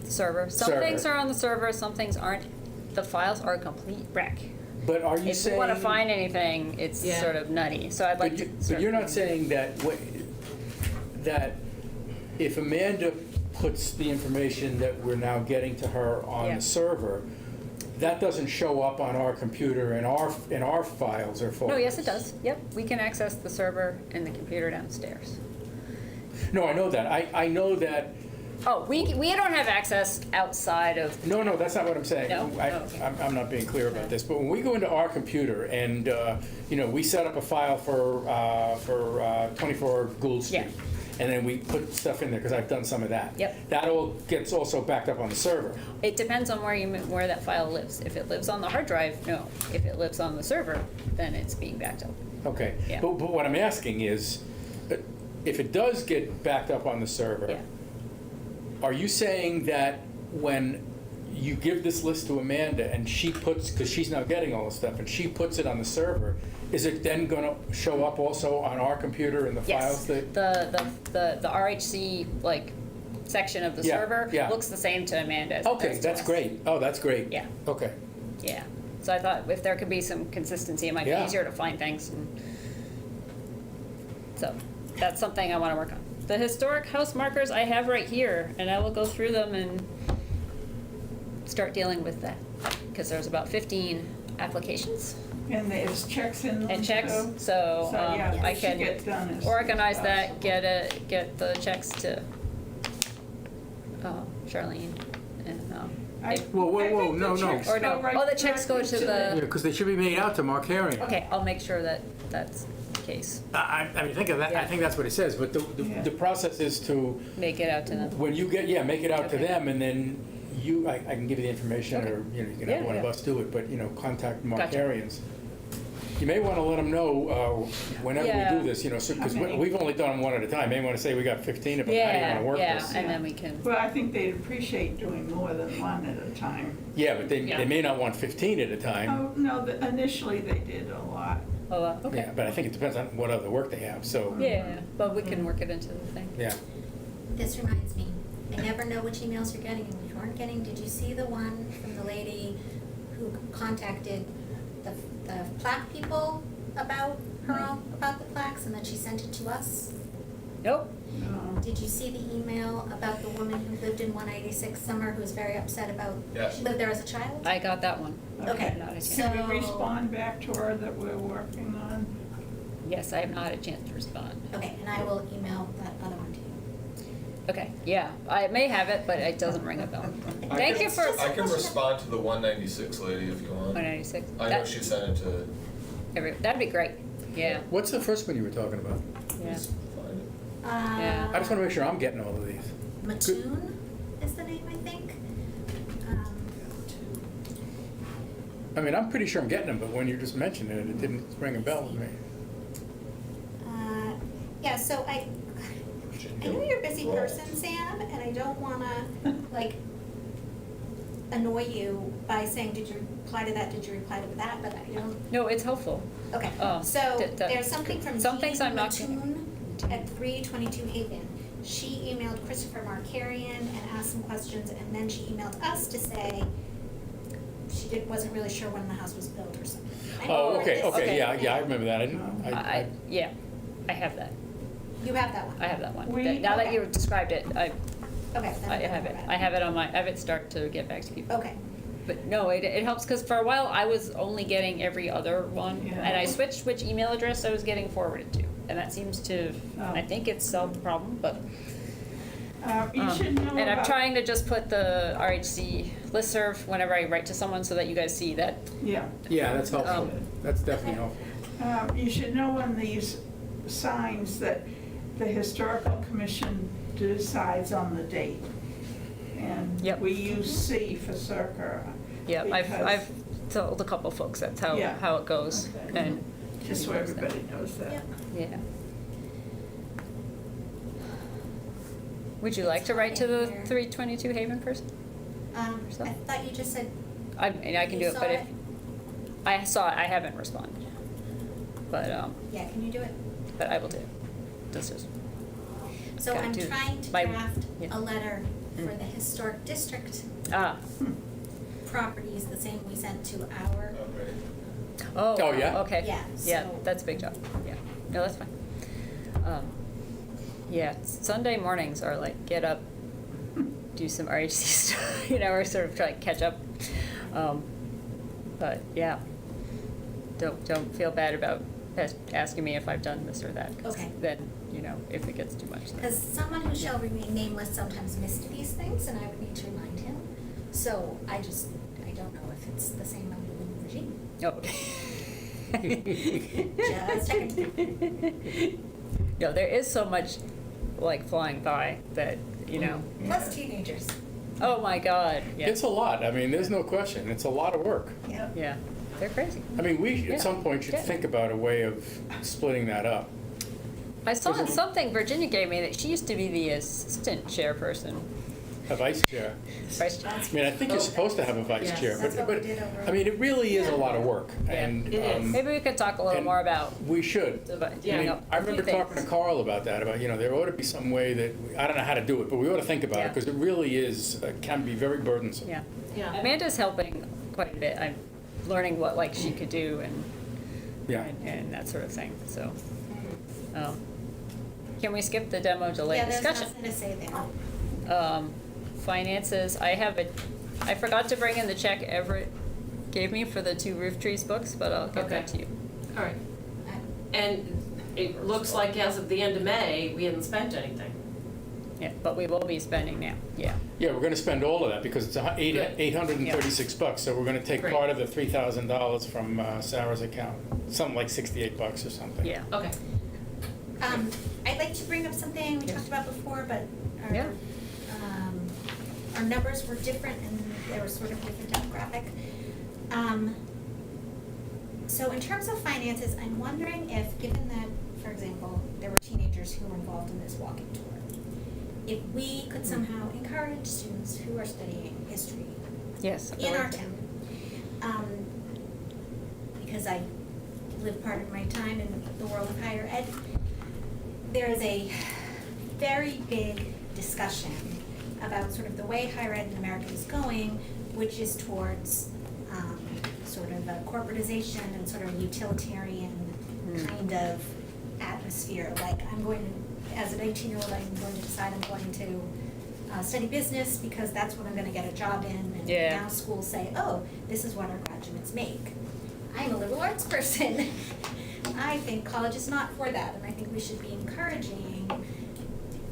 Speaker 2: Server. Some
Speaker 1: Server.
Speaker 2: things are on the server, some things aren't. The files are a complete wreck.
Speaker 1: but are you
Speaker 2: If
Speaker 1: saying?
Speaker 2: you want to find anything, it's
Speaker 5: Yeah.
Speaker 2: sort of nutty. So I'd like
Speaker 1: But
Speaker 2: to.
Speaker 1: you- but you're not saying that if Amanda puts the information that we're now getting to her on
Speaker 2: Yeah.
Speaker 1: the server, that doesn't show up on our computer in our files or folders?
Speaker 2: No, yes, it does. Yep, we can access the server and the computer downstairs.
Speaker 1: No, I know that. I know that.
Speaker 2: Oh, we don't have access outside of.
Speaker 1: No, that's not what I'm saying.
Speaker 2: No? Oh, okay.
Speaker 1: I'm not being clear about this, but when we go into our computer and, we set up a file for 24 Gould Street.
Speaker 2: Yeah.
Speaker 1: And then we put stuff in there, because I've done some of that.
Speaker 2: Yep.
Speaker 1: That all gets also backed up on the server.
Speaker 2: It depends on where that file lives. If it lives on the hard drive, no. If it lives on the server, then it's being backed up.
Speaker 1: Okay.
Speaker 2: Yeah.
Speaker 1: But what I'm asking is, if it does get backed up on the server,
Speaker 2: Yeah.
Speaker 1: are you saying that when you give this list to Amanda and she puts, because she's now getting all this stuff, and she puts it on the server, is it then going to show up also on our computer in the
Speaker 2: Yes.
Speaker 1: files that?
Speaker 2: The RHC section of the
Speaker 1: Yeah,
Speaker 2: server
Speaker 1: yeah.
Speaker 2: looks the same to Amanda as it
Speaker 1: Okay,
Speaker 2: does to
Speaker 1: that's
Speaker 2: us.
Speaker 1: great. Oh, that's great.
Speaker 2: Yeah.
Speaker 1: Okay.
Speaker 2: Yeah. So I thought if there could be some consistency, it might be
Speaker 1: Yeah.
Speaker 2: easier to find things. So that's something I want to work on. The historic house markers I have right here, and I will go through them and start dealing with that. Because there's about 15 applications
Speaker 3: And there's checks in them
Speaker 2: and checks,
Speaker 3: too.
Speaker 2: so
Speaker 3: yeah,
Speaker 2: I
Speaker 3: it should
Speaker 2: can
Speaker 3: get done as
Speaker 2: organize
Speaker 3: soon as
Speaker 2: that, get the checks to Charlene and
Speaker 3: I-
Speaker 1: Whoa,
Speaker 3: I think
Speaker 1: no,
Speaker 3: the
Speaker 1: no.
Speaker 3: checks
Speaker 2: Or no.
Speaker 3: go right
Speaker 2: Oh, the checks go
Speaker 3: directly
Speaker 2: to the-
Speaker 1: Yeah, because they should be made out to Mark Harrion.
Speaker 2: okay, I'll make sure that that's the case.
Speaker 1: I mean, think of that. I
Speaker 2: Yeah.
Speaker 1: think that's what it says, but
Speaker 3: Yeah.
Speaker 1: the process is to,
Speaker 2: Make it out to them.
Speaker 1: when you get, make it out to
Speaker 2: Okay.
Speaker 1: them, and then I can give you the information,
Speaker 2: Okay.
Speaker 1: or, you can
Speaker 2: Yeah,
Speaker 1: have one of
Speaker 2: yeah.
Speaker 1: us do it, but, contact Mark
Speaker 2: Gotcha.
Speaker 1: Harrions. You may want to let them know whenever we
Speaker 2: Yeah.
Speaker 1: do this, because
Speaker 3: How many?
Speaker 1: we've only done them one at a time. May want to say we got 15 of them. How do you want to work this?
Speaker 2: Yeah, and then we can,
Speaker 3: Well, I think they'd appreciate doing more than one at a time.
Speaker 1: Yeah, but they
Speaker 2: Yeah.
Speaker 1: may not want 15 at a time.
Speaker 3: Oh, no, initially they did a lot.
Speaker 2: okay.
Speaker 1: Yeah, but I think it depends on what other work they have, so,
Speaker 2: Yeah, but we can work it into the thing.
Speaker 1: yeah.
Speaker 4: This reminds me, I never know which emails you're getting and which you aren't getting. Did you see the one from the lady who contacted the plaque people about about the plaques, and then she sent it to us?
Speaker 2: Nope.
Speaker 4: Did you see the email about the woman who lived in 186 Summer, who was very upset about,
Speaker 6: Yes.
Speaker 4: she lived there as a child?
Speaker 2: I got that one.
Speaker 4: Okay,
Speaker 2: Not a chance.
Speaker 4: so-
Speaker 3: Can we respond back to her that we're working on?
Speaker 2: Yes, I have not had a chance to respond.
Speaker 4: Okay, and I will email that other one to you.
Speaker 2: Okay, yeah, I may have it, but it doesn't ring a bell. Thank you for.
Speaker 6: I can respond to the 196 lady if you want.
Speaker 2: 196.
Speaker 6: I know she sent it to.
Speaker 2: That'd be great. Yeah.
Speaker 1: What's the first one you were talking about?
Speaker 2: Yeah.
Speaker 6: Find it.
Speaker 2: Yeah.
Speaker 1: I just want to make sure I'm getting all of these.
Speaker 4: Mattoon is the name, I think.
Speaker 1: I mean, I'm pretty sure I'm getting them, but when you just mentioned it, it didn't ring a bell with me.
Speaker 4: Yeah, so I know you're a busy person, Sam, and I don't wanna, annoy you by saying, did you reply to that, did you reply to that, but I don't.
Speaker 2: No, it's helpful.
Speaker 4: Okay,
Speaker 2: Oh,
Speaker 4: so
Speaker 2: that-
Speaker 4: there's something from
Speaker 2: Some things I'm not
Speaker 4: Mattoon at 322 Haven. She emailed Christopher Markarian and asked some questions, and then she emailed us to say she wasn't really sure when the house was built or something. I
Speaker 1: Oh,
Speaker 4: remember this.
Speaker 1: okay, yeah, I remember that.
Speaker 2: Yeah, I have that.
Speaker 4: You have that one?
Speaker 2: I have that one.
Speaker 3: We-
Speaker 2: Now that
Speaker 4: okay.
Speaker 2: you described it, I
Speaker 4: Okay. then
Speaker 2: have it. I have it on I have it start to get back to people.
Speaker 4: Okay,
Speaker 2: But no, it helps because for a while I was only getting every other one,
Speaker 3: Yeah.
Speaker 2: and I switched which email address I was getting forwarded to, and that seems to, I think it's solved the problem, but.
Speaker 3: You should know
Speaker 2: And I'm
Speaker 3: about-
Speaker 2: trying to just put the RHC listserv whenever I write to someone so that you guys see that.
Speaker 3: Yeah.
Speaker 1: Yeah, that's helpful.
Speaker 2: Um,
Speaker 1: That's definitely helpful.
Speaker 3: You should know on these signs that the Historical Commission decides on the date. And
Speaker 2: Yep.
Speaker 3: we use C for Circa.
Speaker 2: Yeah,
Speaker 3: because-
Speaker 2: I've told a couple folks that's
Speaker 3: Yeah.
Speaker 2: how it goes,
Speaker 3: Okay.
Speaker 2: and.
Speaker 3: Just so everybody knows that.
Speaker 4: Yep.
Speaker 2: Yeah. Would you like to write to the 322 Haven person? or so.
Speaker 4: I thought you just said,
Speaker 2: I mean, I can do
Speaker 4: You
Speaker 2: it,
Speaker 4: saw
Speaker 2: but if,
Speaker 4: it?
Speaker 2: I saw it, I haven't responded. But,
Speaker 4: yeah, can you do it?
Speaker 2: but I will do it. This is,
Speaker 4: So
Speaker 2: Gotta
Speaker 4: I'm
Speaker 2: do
Speaker 4: trying to
Speaker 2: my-
Speaker 4: draft
Speaker 2: yeah.
Speaker 4: a letter for
Speaker 2: Mm.
Speaker 4: the historic district
Speaker 2: ah,
Speaker 4: properties, the same we sent to our,
Speaker 2: oh,
Speaker 1: Oh, yeah?
Speaker 2: okay.
Speaker 4: Yeah,
Speaker 2: Yeah,
Speaker 4: so-
Speaker 2: that's a big job, yeah. No, that's fine. Yeah, Sunday mornings are like, get up, do some RHC stuff, you know, or sort of try to catch up. But, yeah. Don't feel bad about asking me if I've done this or that. 'Cause
Speaker 4: Okay.
Speaker 2: then, you know, if it gets too much. then-
Speaker 4: because someone who shall remain nameless sometimes missed these things, and I would need to remind him. So I don't know if it's the same under the new regime.
Speaker 2: Oh, okay.
Speaker 4: Just checking.
Speaker 2: No, there is so much like flying by that, you know.
Speaker 4: Plus teenagers.
Speaker 2: Oh my God, yeah.
Speaker 1: It's a lot. I mean, there's no question. It's a lot of work.
Speaker 4: Yep.
Speaker 2: Yeah, they're crazy.
Speaker 1: I mean, we,
Speaker 2: Yeah.
Speaker 1: at some point, should
Speaker 2: Yeah.
Speaker 1: think about a way of splitting that up.
Speaker 2: I saw something Virginia gave me that she used to be the assistant chairperson.
Speaker 1: A vice chair.
Speaker 2: Vice chair.
Speaker 1: I mean, I think you're supposed to have a vice
Speaker 5: Yes.
Speaker 1: chair,
Speaker 4: That's
Speaker 1: but,
Speaker 4: what we did over-
Speaker 1: I mean, it really is a lot of work. And,
Speaker 5: It is.
Speaker 2: Maybe we could talk a little
Speaker 1: and
Speaker 2: more about,
Speaker 1: we should.
Speaker 2: you
Speaker 1: I mean,
Speaker 2: know,
Speaker 1: I
Speaker 2: a few
Speaker 1: remember talking to
Speaker 2: things.
Speaker 1: Carl about that, about, you know, there ought to be some way that, I don't know how to do it, but we ought to think about it,
Speaker 2: Yeah.
Speaker 1: because it really is, can be very burdensome.
Speaker 2: Yeah.
Speaker 5: Yeah.
Speaker 2: Amanda's helping quite a bit. I'm learning what like she could do and
Speaker 1: Yeah.
Speaker 2: and that sort of thing, so. Can we skip the demo delay
Speaker 4: Yeah, there's
Speaker 2: discussion?
Speaker 4: nothing to say there.
Speaker 2: Finances, I forgot to bring in the check Everett gave me for the 2 Roof Trees books, but I'll get that to
Speaker 5: Okay.
Speaker 2: you.
Speaker 5: All right. And it looks like as of the end of May, we hadn't spent anything.
Speaker 2: Yeah, but we will be spending now, yeah.
Speaker 1: Yeah, we're gonna spend all of that, because it's
Speaker 5: Good.
Speaker 1: $836, so we're gonna take
Speaker 5: Great.
Speaker 1: part of the $3,000 from Sarah's account, something like $68 or something.
Speaker 2: Yeah.
Speaker 5: Okay.
Speaker 4: I'd like to bring up something we
Speaker 2: Yes.
Speaker 4: talked about before, but
Speaker 2: Yeah.
Speaker 4: our numbers were different and they were sort of different demographic. So in terms of finances, I'm wondering if, given that, for example, there were teenagers who were involved in this walking tour, if we could somehow encourage students who are studying history
Speaker 2: Yes.
Speaker 4: in our town. Because I live part of my time in the world of higher ed, there is a very big discussion about sort of the way higher ed in America is going, which is towards sort of a corporatization and sort of a utilitarian kind of atmosphere. Like, I'm going to, as an 18-year-old, I'm going to decide I'm going to study business because that's what I'm going to get a job in. And
Speaker 2: Yeah.
Speaker 4: now schools say, oh, this is what our graduates make. I'm a liberal arts person. I think college is not for that, and I think we should be encouraging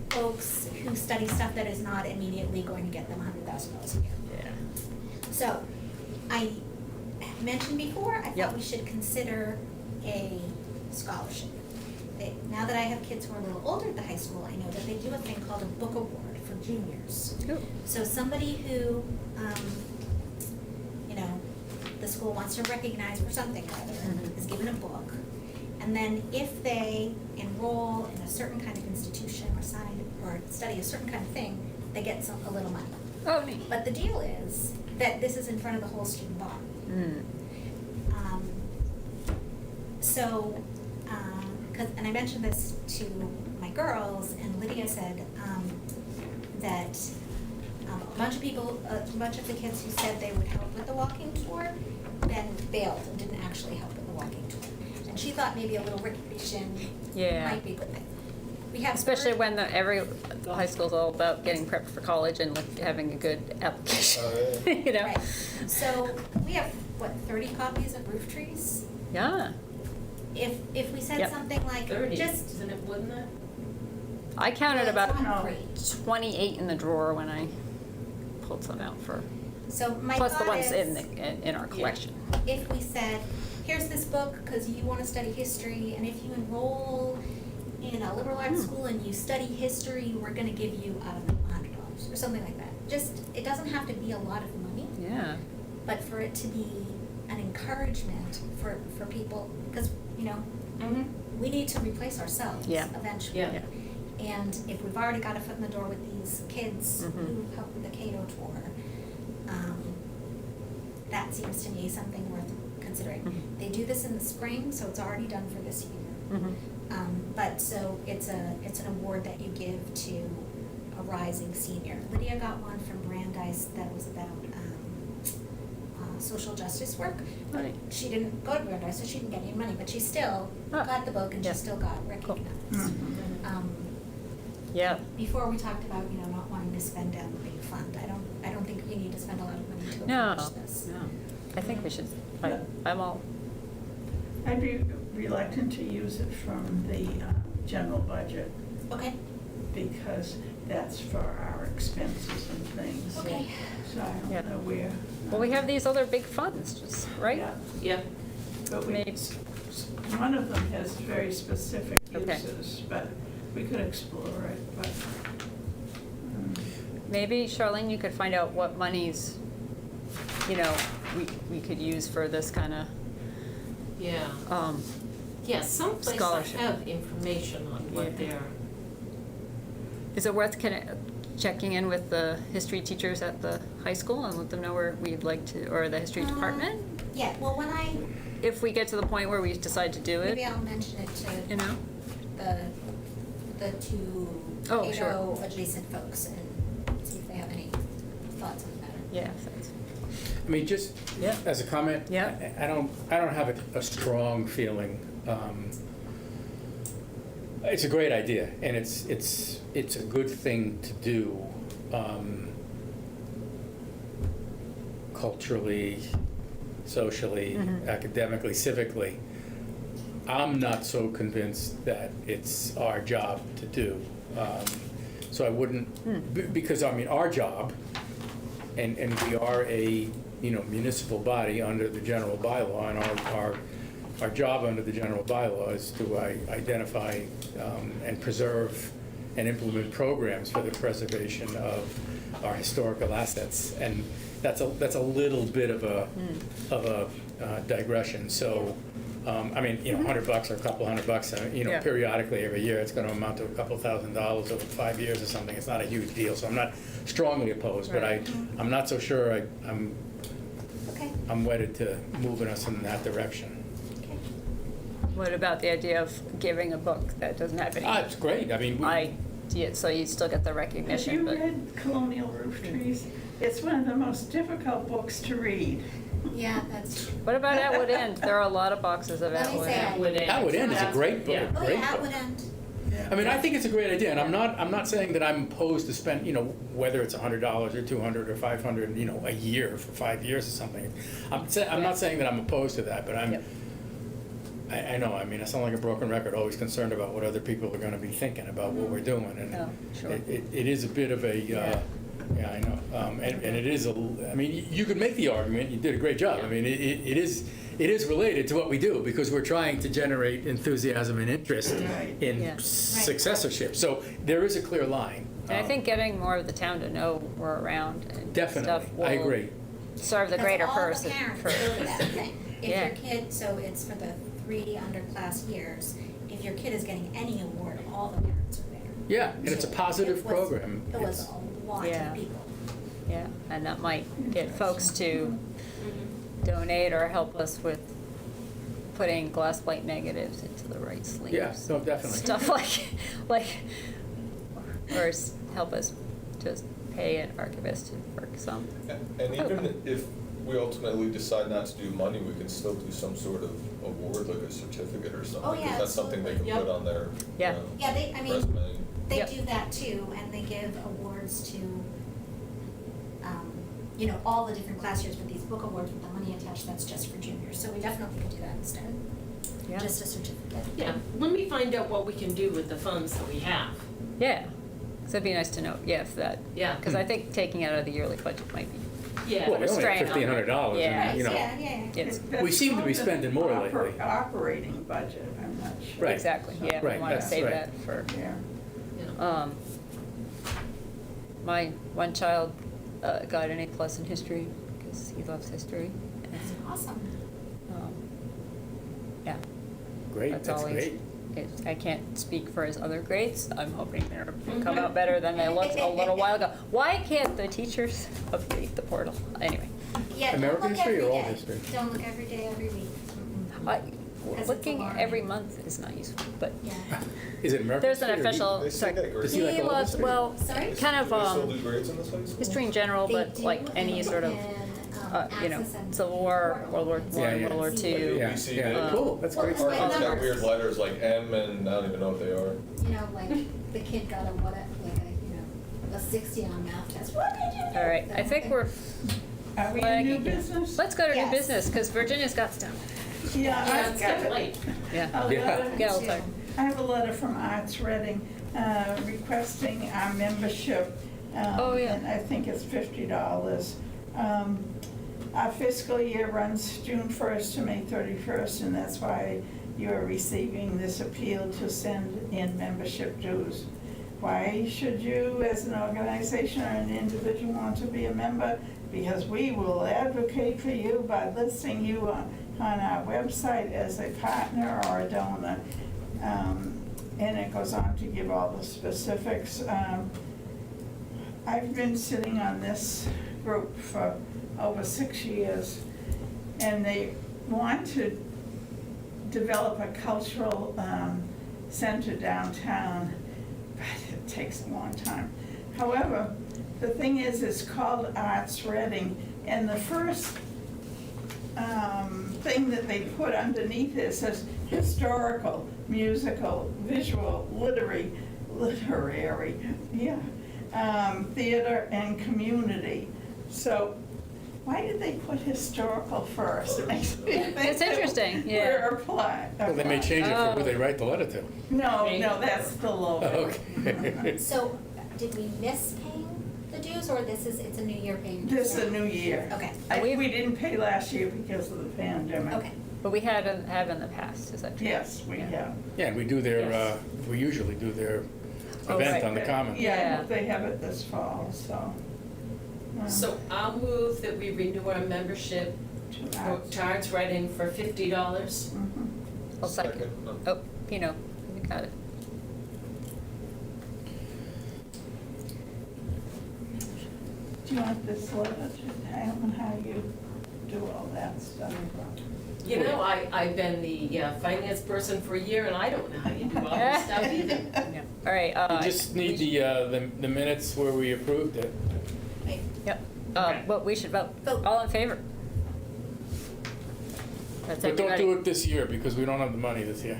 Speaker 4: folks who study stuff that is not immediately going to get them $100,000 a year.
Speaker 2: Yeah.
Speaker 4: So, I mentioned before, I
Speaker 2: Yep.
Speaker 4: thought we should consider a scholarship. Now that I have kids who are a little older at the high school, I know that they do a thing called a book award for juniors.
Speaker 2: Ooh.
Speaker 4: So somebody who, the school wants to recognize for something or other
Speaker 2: Mhm.
Speaker 4: is given a book. And then if they enroll in a certain kind of institution or study a certain kind of thing, they get a little money.
Speaker 2: Oh, neat.
Speaker 4: But the deal is that this is in front of the whole student body.
Speaker 2: Mm.
Speaker 4: And I mentioned this to my girls, and Lydia said that a bunch of the kids who said they would help with the walking tour then bailed and didn't actually help with the walking tour. And she thought maybe a little recognition
Speaker 2: Yeah.
Speaker 4: might be a good thing. We have
Speaker 2: Especially when the high school's all about getting prepped for college and like having a good application, you know?
Speaker 4: Right. So we have, 30 copies of Roof Trees?
Speaker 2: Yeah.
Speaker 4: If we said
Speaker 2: Yep.
Speaker 4: something like,
Speaker 5: 30,
Speaker 4: just.
Speaker 5: isn't it, wouldn't it?
Speaker 2: I counted about
Speaker 4: Not great.
Speaker 2: 28 in the drawer when I pulled some out for,
Speaker 4: So my
Speaker 2: plus the
Speaker 4: thought
Speaker 2: ones
Speaker 4: is,
Speaker 2: in our collection.
Speaker 4: if we said, here's this book because you want to study history, and if you enroll in a liberal arts school and you study history, we're going to give you, I don't know, $100 or something like that. Just, it doesn't have to be a lot of money,
Speaker 2: Yeah.
Speaker 4: but for it to be an encouragement for people, because, we need to replace ourselves
Speaker 2: Yeah.
Speaker 4: eventually.
Speaker 5: Yeah.
Speaker 4: And if we've already got a foot in the door with these kids
Speaker 2: Mhm.
Speaker 4: who help with the Cato tour, That seems to me something worth considering.
Speaker 2: Mhm.
Speaker 4: They do this in the spring, so it's already done for this year.
Speaker 2: Mhm.
Speaker 4: But so it's an award that you give to a rising senior. Lydia got one from Brandeis that was about social justice work. But
Speaker 2: Right.
Speaker 4: she didn't go to Brandeis, so she didn't get any money, but she still
Speaker 2: Ah,
Speaker 4: got the book and
Speaker 2: yeah.
Speaker 4: she still got recognized.
Speaker 3: Mhm.
Speaker 2: Yeah.
Speaker 4: Before we talked about, not wanting to spend down the big fund. I don't think we need to spend a lot of money to
Speaker 2: No,
Speaker 4: accomplish this.
Speaker 2: no. I think we should,
Speaker 3: Yeah.
Speaker 2: I'm all,
Speaker 3: I'd be reluctant to use it from the general budget
Speaker 4: Okay,
Speaker 3: because that's for our expenses and things.
Speaker 4: okay.
Speaker 3: So I
Speaker 2: Yeah.
Speaker 3: don't know where.
Speaker 2: well, we have these other big funds, just, right?
Speaker 3: Yeah,
Speaker 5: Yeah,
Speaker 3: but
Speaker 2: Maybe.
Speaker 3: one of them has very specific
Speaker 2: Okay.
Speaker 3: uses, but we could explore it, but.
Speaker 2: Maybe, Charlene, you could find out what monies, we could use for this kind of,
Speaker 5: yeah. Yeah, someplace I
Speaker 2: Scholarship.
Speaker 5: have information on
Speaker 2: Yeah.
Speaker 5: what they're,
Speaker 2: is it worth checking in with the history teachers at the high school and let them know where we'd like to, or the history department?
Speaker 4: Yeah, well, when
Speaker 2: If we get to the point where we decide to do
Speaker 4: maybe
Speaker 2: it,
Speaker 4: I'll mention it
Speaker 2: you
Speaker 4: to
Speaker 2: know?
Speaker 4: the two
Speaker 2: Oh, sure.
Speaker 4: Cato adjacent folks and see if they have any thoughts on the matter.
Speaker 2: Yeah, thanks.
Speaker 1: I mean, just
Speaker 2: Yeah.
Speaker 1: as a comment,
Speaker 2: Yeah.
Speaker 1: I don't have a strong feeling. It's a great idea, and it's a good thing to do, culturally, socially,
Speaker 2: Mhm.
Speaker 1: academically, civically. I'm not so convinced that it's our job to do. So I wouldn't, because, I mean, our job, and we are a, municipal body under the general bylaw, and our job under the general bylaw is to identify and preserve and implement programs for the preservation of our historical assets. And that's a little bit of a digression. So, I mean, $100 or a couple $100,
Speaker 2: Yeah.
Speaker 1: periodically every year, it's going to amount to a couple $1,000s over 5 years or something. It's not a huge deal, so I'm not strongly opposed, but
Speaker 2: Right.
Speaker 1: I'm not so sure
Speaker 4: Okay,
Speaker 1: I'm wedded to moving us in that direction.
Speaker 4: okay.
Speaker 2: What about the idea of giving a book that doesn't have any?
Speaker 1: It's great. I mean,
Speaker 2: So you still get the
Speaker 3: Have
Speaker 2: recognition,
Speaker 3: you
Speaker 2: but.
Speaker 3: read Colonial Roof Trees? It's one of the most difficult books to read.
Speaker 4: Yeah, that's true.
Speaker 2: What about Atwood End? There are a lot of boxes of
Speaker 4: Let me
Speaker 2: Atwood
Speaker 4: say
Speaker 2: End.
Speaker 5: Atwood End.
Speaker 1: Atwood End is a great book.
Speaker 5: Yeah.
Speaker 4: Oh,
Speaker 1: Great
Speaker 4: yeah,
Speaker 1: book.
Speaker 4: Atwood End.
Speaker 1: I mean, I think it's a great idea, and I'm not saying that I'm opposed to spend, whether it's $100 or $200 or $500, a year for 5 years or something. I'm not saying that I'm opposed to that, but
Speaker 2: Yep.
Speaker 1: I know, I mean, I sound like a broken record, always concerned about what other people are gonna be thinking about what we're doing, and
Speaker 2: Oh, sure.
Speaker 1: it is a bit of a, yeah, I know, and it is I mean, you could make the argument, you did a great job, I mean, it is related to what we do, because we're trying to generate enthusiasm and interest
Speaker 3: Right.
Speaker 1: in
Speaker 2: Yeah.
Speaker 1: successorship, so there is a clear line.
Speaker 2: And I think getting more of the town to know we're around and stuff
Speaker 1: Definitely,
Speaker 2: will
Speaker 1: I agree.
Speaker 2: serve the greater person.
Speaker 4: Because all the
Speaker 2: for-
Speaker 4: parents go to that thing. If
Speaker 2: Yeah.
Speaker 4: your kid, so it's for the 3 underclass years, if your kid is getting any award, all the parents are there.
Speaker 1: Yeah, and it's a positive
Speaker 4: It was-
Speaker 1: program.
Speaker 4: It was
Speaker 1: It's-
Speaker 4: a lot
Speaker 2: Yeah.
Speaker 4: of people.
Speaker 2: Yeah, and that might get folks to donate or help us with putting glass plate negatives into the right sleeves.
Speaker 1: Yeah, no, definitely.
Speaker 2: Stuff or help us just pay an archivist to work some.
Speaker 6: And even if we ultimately decide not to do money, we can still do some sort of award, like a certificate or something.
Speaker 4: Oh, yeah,
Speaker 6: 'cause that's something they can
Speaker 5: absolutely.
Speaker 6: put on their,
Speaker 2: Yeah.
Speaker 4: Yeah,
Speaker 6: resume.
Speaker 4: they
Speaker 2: Yep.
Speaker 4: do that too, and they give awards to, all the different class years, but these book awards with the money attached, that's just for juniors, so we definitely could do that instead.
Speaker 2: Yeah.
Speaker 4: Just a certificate.
Speaker 5: Yeah, let me find out what we can do with the funds that we have.
Speaker 2: Yeah, so it'd be nice to know, yeah, if that,
Speaker 5: Yeah.
Speaker 2: because I think taking it out of the yearly budget might be,
Speaker 5: Yeah.
Speaker 1: Well, we only
Speaker 2: strain
Speaker 1: have
Speaker 2: on it.
Speaker 1: $1,500,
Speaker 2: Yeah.
Speaker 1: and,
Speaker 4: Yeah.
Speaker 2: it's,
Speaker 1: We seem to be
Speaker 3: That's
Speaker 1: spending more
Speaker 3: called the
Speaker 1: lately.
Speaker 3: Operating budget, I'm not sure.
Speaker 1: Right.
Speaker 2: exactly, yeah, we
Speaker 1: Right,
Speaker 2: want to
Speaker 1: that's
Speaker 2: save
Speaker 1: right.
Speaker 2: that for.
Speaker 3: Yeah.
Speaker 5: Yeah.
Speaker 2: My one child got an A+ in history because he loves history. And,
Speaker 4: Awesome.
Speaker 2: yeah,
Speaker 1: Great,
Speaker 2: That's
Speaker 1: that's
Speaker 2: always-
Speaker 1: great.
Speaker 2: I can't speak for his other grades. I'm hoping they're come out better than they looked a little while ago. Why can't the teachers update the portal? Anyway,
Speaker 4: Yeah, don't
Speaker 1: American
Speaker 4: look
Speaker 1: history or
Speaker 4: every
Speaker 1: all
Speaker 4: day.
Speaker 1: history?
Speaker 4: Don't look every day, every week. it's
Speaker 2: looking
Speaker 4: alarming.
Speaker 2: every month is not useful, but
Speaker 4: Yeah.
Speaker 1: Is it American
Speaker 2: there's an
Speaker 1: history or
Speaker 2: official,
Speaker 6: They still
Speaker 2: sorry.
Speaker 6: get grades?
Speaker 1: Does he like all
Speaker 2: loves,
Speaker 1: history?
Speaker 2: well,
Speaker 4: Sorry?
Speaker 2: kind of,
Speaker 6: Do they still do grades in this high school?
Speaker 2: history in general,
Speaker 4: They
Speaker 2: but
Speaker 4: do,
Speaker 2: like any
Speaker 4: and
Speaker 2: sort of,
Speaker 4: you can,
Speaker 2: Civil
Speaker 4: access
Speaker 2: War,
Speaker 4: and
Speaker 2: World War
Speaker 4: portal.
Speaker 2: One,
Speaker 1: Yeah, yeah.
Speaker 2: World War
Speaker 6: Like
Speaker 2: Two.
Speaker 1: Yeah,
Speaker 6: ABC
Speaker 1: yeah,
Speaker 6: did.
Speaker 1: cool, that's great.
Speaker 4: Well,
Speaker 6: Our
Speaker 4: it's
Speaker 6: kids got
Speaker 4: numbers.
Speaker 6: weird letters like M and I don't even know what they are.
Speaker 4: You know, like the kid got a what, like a 60 on math test. What did you do?
Speaker 2: All right, I think we're
Speaker 3: Are we in
Speaker 2: flagging
Speaker 3: new
Speaker 2: here.
Speaker 3: business?
Speaker 2: Let's go to new
Speaker 4: Yes.
Speaker 2: business, because Virginia's got stuff.
Speaker 3: Yeah,
Speaker 5: Yeah,
Speaker 3: I've
Speaker 5: it's
Speaker 3: got
Speaker 5: getting late.
Speaker 2: Yeah.
Speaker 3: a
Speaker 1: Yeah.
Speaker 3: letter.
Speaker 2: Get all tired.
Speaker 3: I have a letter from Arts Reading requesting our membership.
Speaker 2: Oh, yeah.
Speaker 3: And I think it's $50. Our fiscal year runs June 1st to May 31st, and that's why you're receiving this appeal to send in membership dues. Why should you, as an organization or an individual, want to be a member? Because we will advocate for you by listing you on our website as a partner or a donor. And it goes on to give all the specifics. I've been sitting on this group for over 6 years, and they want to develop a cultural center downtown, but it takes a long time. However, the thing is, it's called Arts Reading, and the first thing that they put underneath it says historical, musical, visual, literary, theater and community. So why did they put historical first? It makes me think
Speaker 2: It's
Speaker 3: that
Speaker 2: interesting, yeah.
Speaker 3: We're applying.
Speaker 1: Well, they may change it for who
Speaker 2: Oh.
Speaker 1: they write the letter to.
Speaker 3: No, that's the logo.
Speaker 1: Okay.
Speaker 4: So, did we miss paying the dues, or it's a new year payment?
Speaker 3: This is a new year.
Speaker 4: Okay,
Speaker 3: We didn't pay last year because of the pandemic.
Speaker 4: okay.
Speaker 2: But we have in the past, is that true?
Speaker 3: Yes, we have.
Speaker 1: Yeah, and we do their,
Speaker 3: Yes.
Speaker 1: we usually do their
Speaker 2: Oh,
Speaker 1: event
Speaker 2: right,
Speaker 1: on the
Speaker 2: right.
Speaker 1: common.
Speaker 3: Yeah,
Speaker 2: Yeah.
Speaker 3: they have it this fall, so.
Speaker 5: So I'll move that we renew our membership to Arts Reading for $50.
Speaker 3: Mhm.
Speaker 2: I'll second. Oh, Pino, you got it.
Speaker 3: Do you want this letter to tell them how you do all that stuff?
Speaker 5: You know, I've been the finance person for a year and I don't know how you do all this stuff either.
Speaker 2: Yeah. All right.
Speaker 1: You just need the minutes where we approved it.
Speaker 4: Wait,
Speaker 2: Yep.
Speaker 5: Okay.
Speaker 2: But we should vote.
Speaker 4: Vote.
Speaker 2: All in favor? That's
Speaker 1: But don't
Speaker 2: everybody.
Speaker 1: do it this year because we don't have the money this year.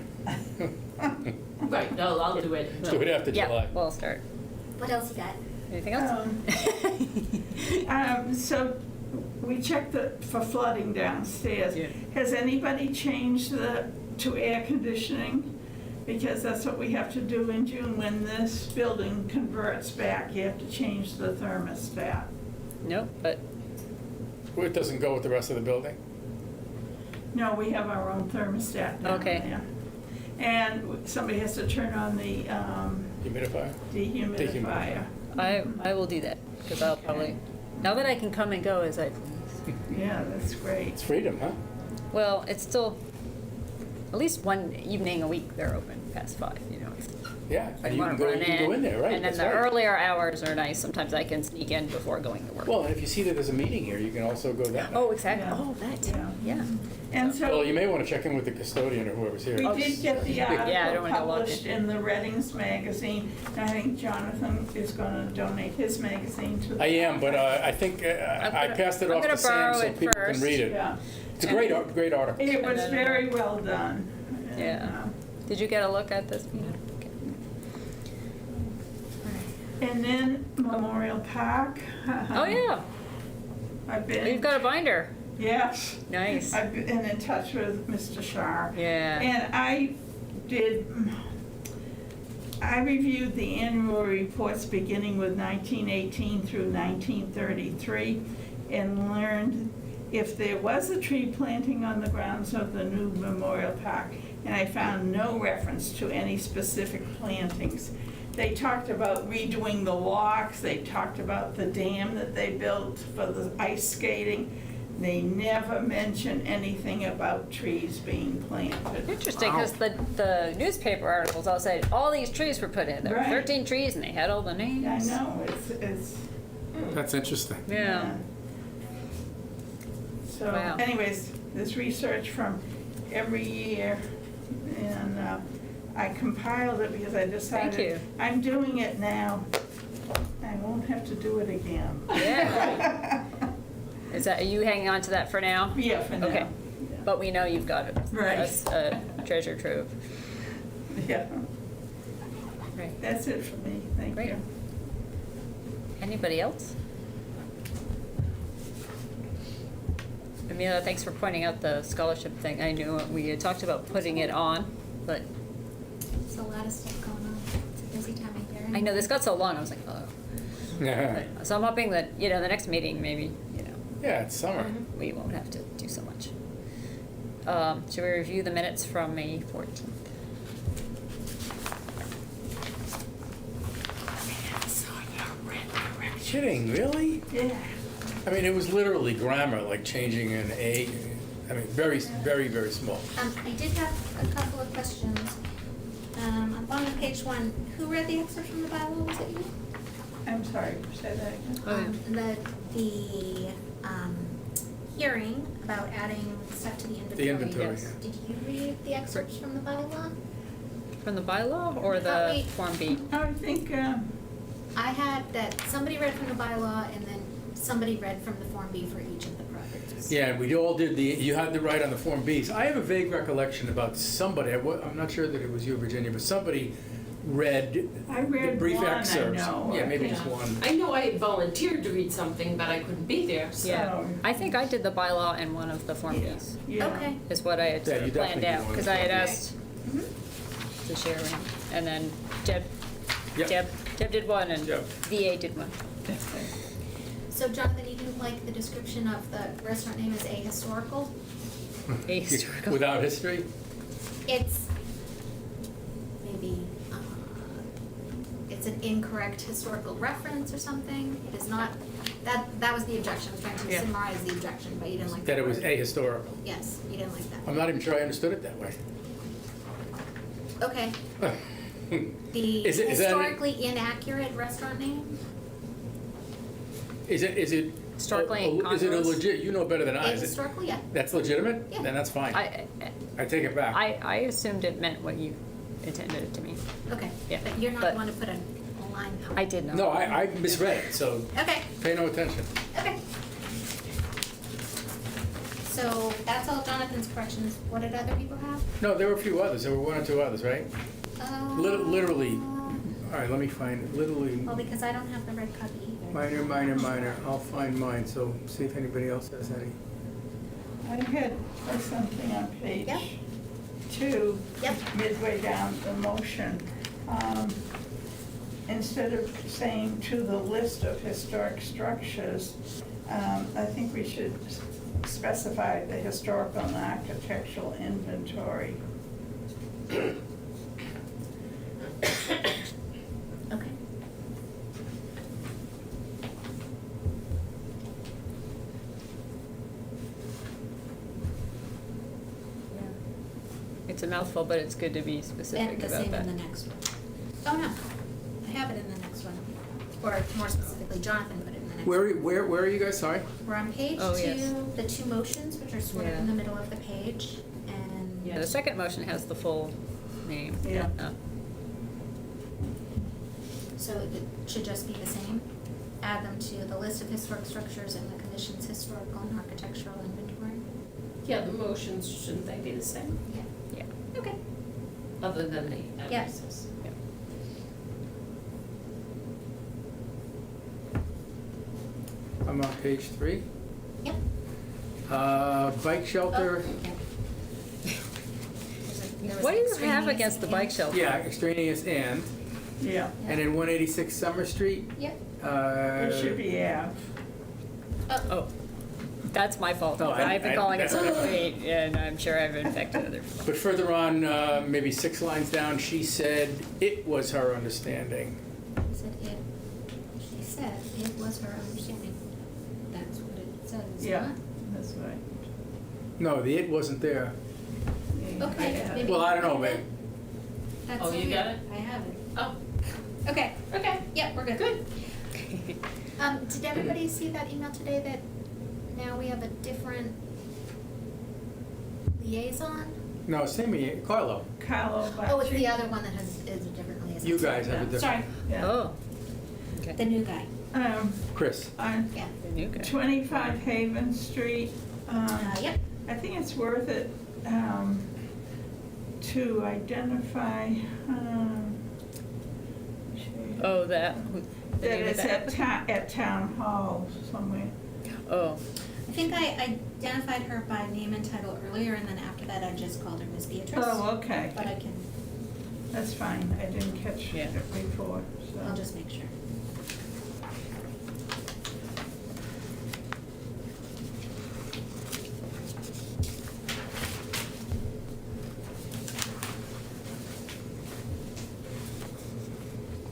Speaker 5: Right, no, I'll do it.
Speaker 1: Let's do it after July.
Speaker 2: Yeah, we'll start.
Speaker 4: what else you got?
Speaker 2: Anything else?
Speaker 3: So we checked for flooding downstairs.
Speaker 2: Yeah.
Speaker 3: Has anybody changed to air conditioning? Because that's what we have to do in June when this building converts back. You have to change the thermostat.
Speaker 2: No, but
Speaker 1: Well, it doesn't go with the rest of the building?
Speaker 3: No, we have our own thermostat down
Speaker 2: Okay.
Speaker 3: there. And somebody has to turn on the
Speaker 1: Humidifier?
Speaker 3: dehumidifier.
Speaker 2: I will do that because I'll probably, now that I can come and go as I please.
Speaker 3: Yeah, that's great.
Speaker 1: It's freedom, huh?
Speaker 2: Well, it's still, at least one evening a week they're open past 5, you know.
Speaker 1: Yeah,
Speaker 2: I
Speaker 1: and you
Speaker 2: wanna
Speaker 1: can go,
Speaker 2: run
Speaker 1: you can go in there, right?
Speaker 2: And then
Speaker 1: That's
Speaker 2: the
Speaker 1: right.
Speaker 2: earlier hours are nice. Sometimes I can sneak in before going to work.
Speaker 1: Well, and if you see that there's a meeting here, you can also go that way.
Speaker 2: Oh, exactly.
Speaker 3: Yeah.
Speaker 2: Oh, that,
Speaker 3: Yeah.
Speaker 2: yeah.
Speaker 3: And
Speaker 1: Well,
Speaker 3: so
Speaker 1: you may want to check in with the custodian or whoever's here.
Speaker 3: we did get the
Speaker 2: Yeah, I don't
Speaker 3: article
Speaker 2: wanna go walk
Speaker 3: published in the Readings magazine. And I think Jonathan is gonna donate his magazine to the.
Speaker 1: I am, but I think I passed it
Speaker 2: I'm
Speaker 1: off
Speaker 2: gonna
Speaker 1: to Sam
Speaker 2: borrow
Speaker 1: so
Speaker 2: it
Speaker 1: people can
Speaker 2: first.
Speaker 1: read it.
Speaker 3: Yeah.
Speaker 1: It's a great article.
Speaker 3: It was
Speaker 2: then,
Speaker 3: very well done. And,
Speaker 2: Yeah. Did you get a look at this, Peter? Okay.
Speaker 3: And then Memorial Park.
Speaker 2: Oh, yeah.
Speaker 3: I've been.
Speaker 2: You've got a binder.
Speaker 3: Yes.
Speaker 2: Nice.
Speaker 3: I've been in touch with Mr. Shar.
Speaker 2: Yeah.
Speaker 3: And I reviewed the annual reports beginning with 1918 through 1933 and learned if there was a tree planting on the grounds of the new Memorial Park, and I found no reference to any specific plantings. They talked about redoing the walks, they talked about the dam that they built for the ice skating, they never mention anything about trees being planted.
Speaker 2: Interesting, because the newspaper articles all said all these trees were put in. There were
Speaker 3: Right.
Speaker 2: 13 trees and they had all the names.
Speaker 3: I know, it's,
Speaker 1: That's interesting.
Speaker 2: Yeah.
Speaker 3: So
Speaker 2: Wow.
Speaker 3: anyways, this research from every year, and I compiled it because I decided.
Speaker 2: Thank you.
Speaker 3: I'm doing it now. I won't have to do it again.
Speaker 2: Yeah. Is that, are you hanging on to that for now?
Speaker 3: Yeah, for now.
Speaker 2: Okay. But we know you've got it.
Speaker 3: Right.
Speaker 2: That's a treasure trove.
Speaker 3: Yeah,
Speaker 2: Right.
Speaker 3: that's it for me, thank
Speaker 2: Great.
Speaker 3: you.
Speaker 2: Anybody else? Amelia, thanks for pointing out the scholarship thing. I knew we had talked about putting it on, but
Speaker 4: There's a lot of stuff going on. It's a busy time of year.
Speaker 2: I know this got so long, I was like, oh.
Speaker 1: Yeah,
Speaker 2: So I'm hoping that, the next meeting, maybe,
Speaker 1: yeah, it's summer.
Speaker 2: we won't have to do so much. Should we review the minutes from May 14th?
Speaker 1: Kidding, really?
Speaker 3: Yeah,
Speaker 1: I mean, it was literally grammar, like changing an A. I mean, very, very, very small.
Speaker 4: I did have a couple of questions. Up on page 1, who read the excerpt from the bylaw? Was it you?
Speaker 3: I'm sorry, say that again.
Speaker 2: Oh, yeah.
Speaker 4: The hearing about adding stuff to the inventory.
Speaker 1: The inventory,
Speaker 2: Yes.
Speaker 1: yeah.
Speaker 4: Did you read the excerpts from the bylaw?
Speaker 2: From the bylaw or
Speaker 4: Oh,
Speaker 2: the
Speaker 4: wait.
Speaker 2: Form B?
Speaker 3: I think,
Speaker 4: I had that somebody read from the bylaw and then somebody read from the Form B for each of the projects.
Speaker 1: Yeah, we all did you had the right on the Form Bs. I have a vague recollection about somebody, I'm not sure that it was you, Virginia, but somebody read
Speaker 3: I
Speaker 1: the
Speaker 3: read
Speaker 1: brief
Speaker 3: one, I
Speaker 1: excerpts.
Speaker 3: know.
Speaker 1: Yeah, maybe
Speaker 3: Yeah.
Speaker 1: just one.
Speaker 5: I know I had volunteered to read something, but I couldn't be there, so.
Speaker 2: Yeah. I think I did the bylaw and one of the Form
Speaker 3: Yeah.
Speaker 2: Bs,
Speaker 3: Yeah.
Speaker 4: Okay.
Speaker 2: is what I had
Speaker 1: Yeah,
Speaker 2: sort
Speaker 1: you
Speaker 2: of planned
Speaker 1: definitely did
Speaker 2: out,
Speaker 1: one
Speaker 2: because
Speaker 1: of
Speaker 2: I had
Speaker 1: the
Speaker 2: asked
Speaker 4: Mhm.
Speaker 2: to share, and then Deb
Speaker 1: Yep.
Speaker 2: did one, and
Speaker 1: Yep.
Speaker 2: VA did one.
Speaker 4: So Jonathan, you didn't like the description of the restaurant name as ahistorical?
Speaker 2: Ahistorical.
Speaker 1: Without history?
Speaker 4: It's maybe, it's an incorrect historical reference or something. It is not, that was the objection. I was trying to
Speaker 2: Yeah.
Speaker 4: summarize the objection, but you didn't like
Speaker 1: That
Speaker 4: that
Speaker 1: it was
Speaker 4: word.
Speaker 1: ahistorical.
Speaker 4: Yes, you didn't like that.
Speaker 1: I'm not even sure I understood it that way.
Speaker 4: Okay, the
Speaker 1: Is it- is that-
Speaker 4: historically inaccurate restaurant name?
Speaker 1: Is it?
Speaker 2: Historically
Speaker 1: Is it a
Speaker 2: incongruous?
Speaker 1: legit? You know better than I. Is it?
Speaker 4: Ahistorical, yeah.
Speaker 1: That's legitimate?
Speaker 4: Yeah.
Speaker 1: Then that's fine.
Speaker 2: I
Speaker 1: take it back.
Speaker 2: I assumed it meant what you intended it to mean.
Speaker 4: Okay,
Speaker 2: Yeah,
Speaker 4: but you're not
Speaker 2: but-
Speaker 4: the one to put a line out.
Speaker 2: I did not.
Speaker 1: No, I misread it, so
Speaker 4: Okay,
Speaker 1: pay no attention.
Speaker 4: okay. So that's all Jonathan's corrections. What did other people have?
Speaker 1: No, there were a few others. There were one or two others, right? Literally. All right, let me find it. Literally,
Speaker 4: Well, because I don't have the red copy either.
Speaker 1: minor. I'll find mine, so see if anybody else has any.
Speaker 3: I had something on
Speaker 4: Yep.
Speaker 3: page 2,
Speaker 4: Yep.
Speaker 3: midway down the motion. Instead of saying to the list of historic structures, I think we should specify the historical and architectural inventory.
Speaker 4: Okay.
Speaker 2: It's a mouthful, but it's good to be
Speaker 4: And
Speaker 2: specific
Speaker 4: the
Speaker 2: about
Speaker 4: same
Speaker 2: that.
Speaker 4: in the next one. Oh, no, I have it in the next one. Or more specifically, Jonathan put it in the next one.
Speaker 1: Where are you guys? Sorry.
Speaker 4: We're on page
Speaker 2: Oh,
Speaker 4: 2,
Speaker 2: yes.
Speaker 4: the 2 motions, which are sort of
Speaker 2: Yeah.
Speaker 4: in the middle of the page, and.
Speaker 2: Yeah, the second motion has the full name.
Speaker 3: Yeah.
Speaker 4: So it should just be the same. Add them to the list of historic structures and the commission's historical and architectural inventory.
Speaker 5: Yeah, the motions, shouldn't they be the same,
Speaker 4: Yeah.
Speaker 2: Yeah.
Speaker 4: Okay.
Speaker 5: other than the
Speaker 4: Yeah.
Speaker 5: addresses?
Speaker 1: I'm on page 3.
Speaker 4: Yep.
Speaker 1: Bike shelter.
Speaker 4: Oh, yeah. There was
Speaker 2: What do you
Speaker 4: extraneous
Speaker 2: have against the bike
Speaker 4: and-
Speaker 2: shelter?
Speaker 1: Yeah, extraneous and.
Speaker 3: Yeah,
Speaker 1: And in 186 Summer Street.
Speaker 4: Yep.
Speaker 3: it should be Ave.
Speaker 2: Oh, that's my fault.
Speaker 1: No,
Speaker 2: I've been calling it
Speaker 1: that's-
Speaker 2: Street, and I'm sure I've infected other people.
Speaker 1: But further on, maybe 6 lines down, she said it was her understanding.
Speaker 4: Said it, she said it was her understanding. That's what it says,
Speaker 3: Yeah,
Speaker 4: not?
Speaker 3: this way.
Speaker 1: No, the it wasn't there.
Speaker 3: Yeah,
Speaker 4: Okay,
Speaker 3: I-
Speaker 4: maybe-
Speaker 1: Well, I don't know, maybe.
Speaker 4: That's
Speaker 5: Oh,
Speaker 4: in
Speaker 5: you got
Speaker 4: here.
Speaker 5: it?
Speaker 4: I have it.
Speaker 5: Oh,
Speaker 4: Okay,
Speaker 5: okay,
Speaker 4: yep, we're good.
Speaker 5: good.
Speaker 4: Did everybody see that email today that now we have a different liaison?
Speaker 1: No, Sammy, Carlo,
Speaker 3: Carlo
Speaker 4: Oh, it's the
Speaker 3: Bacci.
Speaker 4: other one that is a different liaison.
Speaker 1: you guys have a different.
Speaker 5: Sorry.
Speaker 3: Yeah.
Speaker 2: Oh, okay.
Speaker 4: The new guy,
Speaker 1: Chris.
Speaker 3: On
Speaker 4: yeah.
Speaker 2: The new guy.
Speaker 3: 25 Haven Street,
Speaker 4: Yep,
Speaker 3: I think it's worth it to identify,
Speaker 2: Oh, that, the
Speaker 3: that
Speaker 2: name of
Speaker 3: it's
Speaker 2: the
Speaker 3: at town hall somewhere.
Speaker 2: Oh,
Speaker 4: I think I identified her by name and title earlier, and then after that I just called her Miss Beatrice.
Speaker 3: Oh, okay,
Speaker 4: But I can,
Speaker 3: that's fine, I didn't catch
Speaker 2: Yeah.
Speaker 3: it before, so.
Speaker 4: I'll just make sure.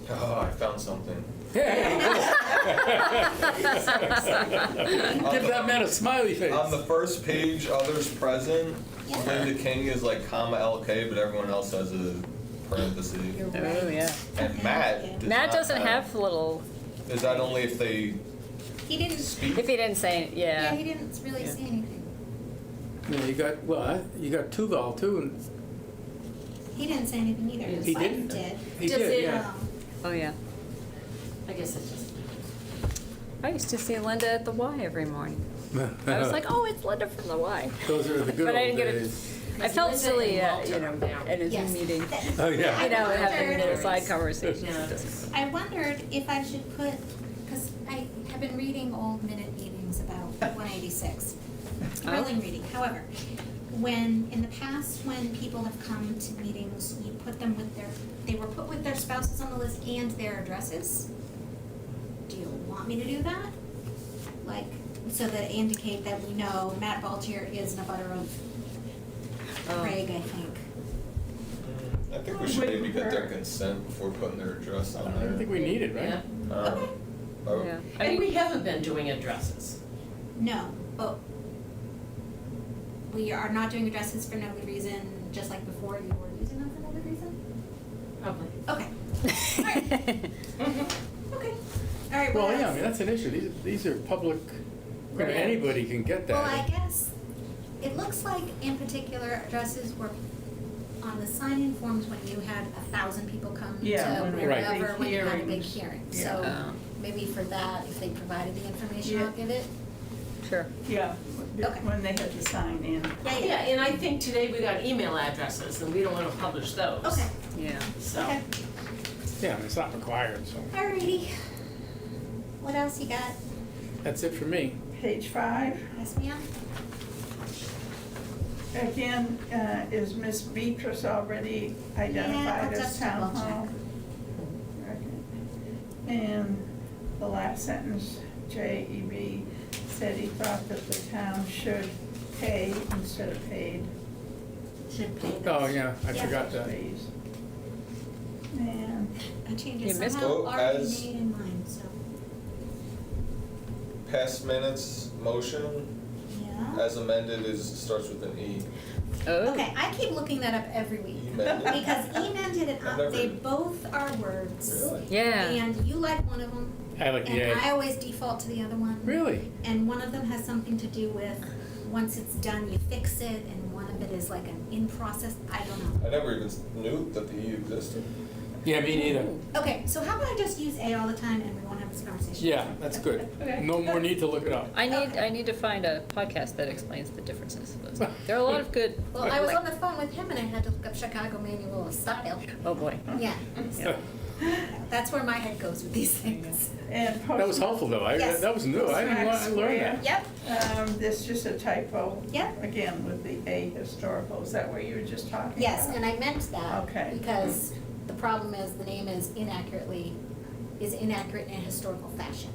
Speaker 6: Oh, I found something.
Speaker 1: Hey! Give that man a smiley face.
Speaker 6: On the first page, others present,
Speaker 4: Yeah.
Speaker 6: Linda King is like comma LK, but everyone else has a parenthesis.
Speaker 4: You're
Speaker 2: oh,
Speaker 4: right.
Speaker 2: yeah.
Speaker 6: And Matt does
Speaker 2: Matt
Speaker 6: not
Speaker 2: doesn't have little,
Speaker 6: Is that only if they
Speaker 4: He didn't,
Speaker 6: speak?
Speaker 2: if he didn't say, it,
Speaker 4: yeah,
Speaker 2: yeah.
Speaker 4: he didn't really
Speaker 2: Yeah.
Speaker 4: say anything.
Speaker 1: Yeah, you got Tuval too, and
Speaker 4: He didn't say anything either. His
Speaker 1: He
Speaker 4: wife
Speaker 1: didn't?
Speaker 4: did.
Speaker 1: he
Speaker 5: Does
Speaker 1: did,
Speaker 5: it,
Speaker 1: yeah.
Speaker 2: Oh, yeah.
Speaker 5: I guess it's just.
Speaker 2: I used to see Linda at the Y every morning. I was like, oh, it's Linda from the Y.
Speaker 1: Those are the good
Speaker 2: But I
Speaker 1: old
Speaker 2: didn't get it.
Speaker 1: days.
Speaker 2: I felt
Speaker 5: Linda
Speaker 2: silly,
Speaker 5: and Walter
Speaker 2: you know,
Speaker 5: are now.
Speaker 2: at a
Speaker 4: Yes.
Speaker 2: Zoom meeting,
Speaker 1: Oh, yeah.
Speaker 2: you know, having
Speaker 4: wondered-
Speaker 2: little side conversations.
Speaker 5: Yeah.
Speaker 4: I wondered if I should put, because I have been reading old minute meetings about 186. Thrilling reading. However, when, in the past, when people have come to meetings, you put them with they were put with their spouses on the list and their addresses. Do you want me to do that? Like, so that indicate that we know Matt Baltier is in a butter of Craig, I think.
Speaker 6: I think we should maybe get their consent before putting their address on
Speaker 1: I
Speaker 6: there.
Speaker 1: don't think we need it, right?
Speaker 5: Yeah.
Speaker 6: Um, oh,
Speaker 2: Yeah. I
Speaker 5: And
Speaker 2: mean,
Speaker 5: we haven't been doing addresses.
Speaker 4: No, but we are not doing addresses for no good reason, just like before you were using them for no good reason?
Speaker 5: Probably.
Speaker 4: Okay. Okay. All right,
Speaker 1: Well,
Speaker 4: what
Speaker 1: yeah, I
Speaker 4: else?
Speaker 1: mean, that's an issue. These are public, you know,
Speaker 5: Right.
Speaker 1: anybody can get that.
Speaker 4: Well, I guess, it looks like in particular addresses were on the sign-in forms when you had 1,000 people come to
Speaker 3: Yeah,
Speaker 1: when we had
Speaker 4: wherever,
Speaker 3: big
Speaker 4: when you had a big
Speaker 3: hearings.
Speaker 4: hearing.
Speaker 3: Yeah.
Speaker 4: So
Speaker 2: Oh.
Speaker 4: maybe for that, if they provided the information, I'll
Speaker 3: Yeah.
Speaker 4: give it.
Speaker 2: Sure.
Speaker 3: Yeah,
Speaker 4: Okay.
Speaker 3: when they had to sign in.
Speaker 5: Yeah, and I think today we got email addresses and we don't want to publish those.
Speaker 4: Okay,
Speaker 2: Yeah.
Speaker 5: So.
Speaker 4: okay.
Speaker 1: Yeah, I mean, it's not required, so
Speaker 4: Alrighty. What else you got?
Speaker 1: that's it for me.
Speaker 3: Page 5,
Speaker 4: Yes, ma'am?
Speaker 3: again, is Miss Beatrice already
Speaker 4: Yeah,
Speaker 3: identified
Speaker 4: I'll
Speaker 3: as
Speaker 4: just
Speaker 3: town
Speaker 4: double check.
Speaker 3: hall? Okay. And the last sentence, J.E.B. said he thought that the town should pay instead of paid
Speaker 4: Should pay this.
Speaker 1: Oh, yeah, I
Speaker 4: Yeah.
Speaker 1: forgot that.
Speaker 3: fees. And
Speaker 4: I changed
Speaker 2: You
Speaker 4: it
Speaker 2: missed
Speaker 4: somehow
Speaker 6: it.
Speaker 4: already
Speaker 6: As-
Speaker 4: made in mine, so,
Speaker 6: Past minutes motion
Speaker 4: yeah.
Speaker 6: as amended starts with an E.
Speaker 2: Oh.
Speaker 4: Okay, I keep looking that up every week.
Speaker 6: Amended.
Speaker 4: Because emended and
Speaker 6: I've never-
Speaker 4: they both are words.
Speaker 6: Really?
Speaker 2: Yeah.
Speaker 4: And you like one of them.
Speaker 1: I like the
Speaker 4: And I
Speaker 1: A.
Speaker 4: always default to the other one.
Speaker 1: Really?
Speaker 4: And one of them has something to do with, once it's done, you fix it, and one of it is like an in process, I don't know.
Speaker 6: I never even knew that the E existed.
Speaker 1: Yeah, me neither.
Speaker 4: Okay, so how about I just use A all the time and we won't have this conversation?
Speaker 1: Yeah, that's good. No more need to look it up.
Speaker 2: I need to find a podcast that explains the differences. There are a lot of good.
Speaker 4: Well, I was
Speaker 2: like-
Speaker 4: on the phone with him and I had to look up Chicago Manual of Style.
Speaker 2: Oh, boy.
Speaker 4: Yeah, so that's where my head goes with these things.
Speaker 3: And
Speaker 1: That was helpful, though.
Speaker 4: Yes.
Speaker 1: That was new. I didn't, I learned that.
Speaker 4: Yep,
Speaker 3: There's just a typo.
Speaker 4: Yep.
Speaker 3: Again, with the A historical, is that what you were just talking about?
Speaker 4: yes, and I meant that.
Speaker 3: Okay.
Speaker 4: Because the problem is the name is inaccurate in a historical fashion.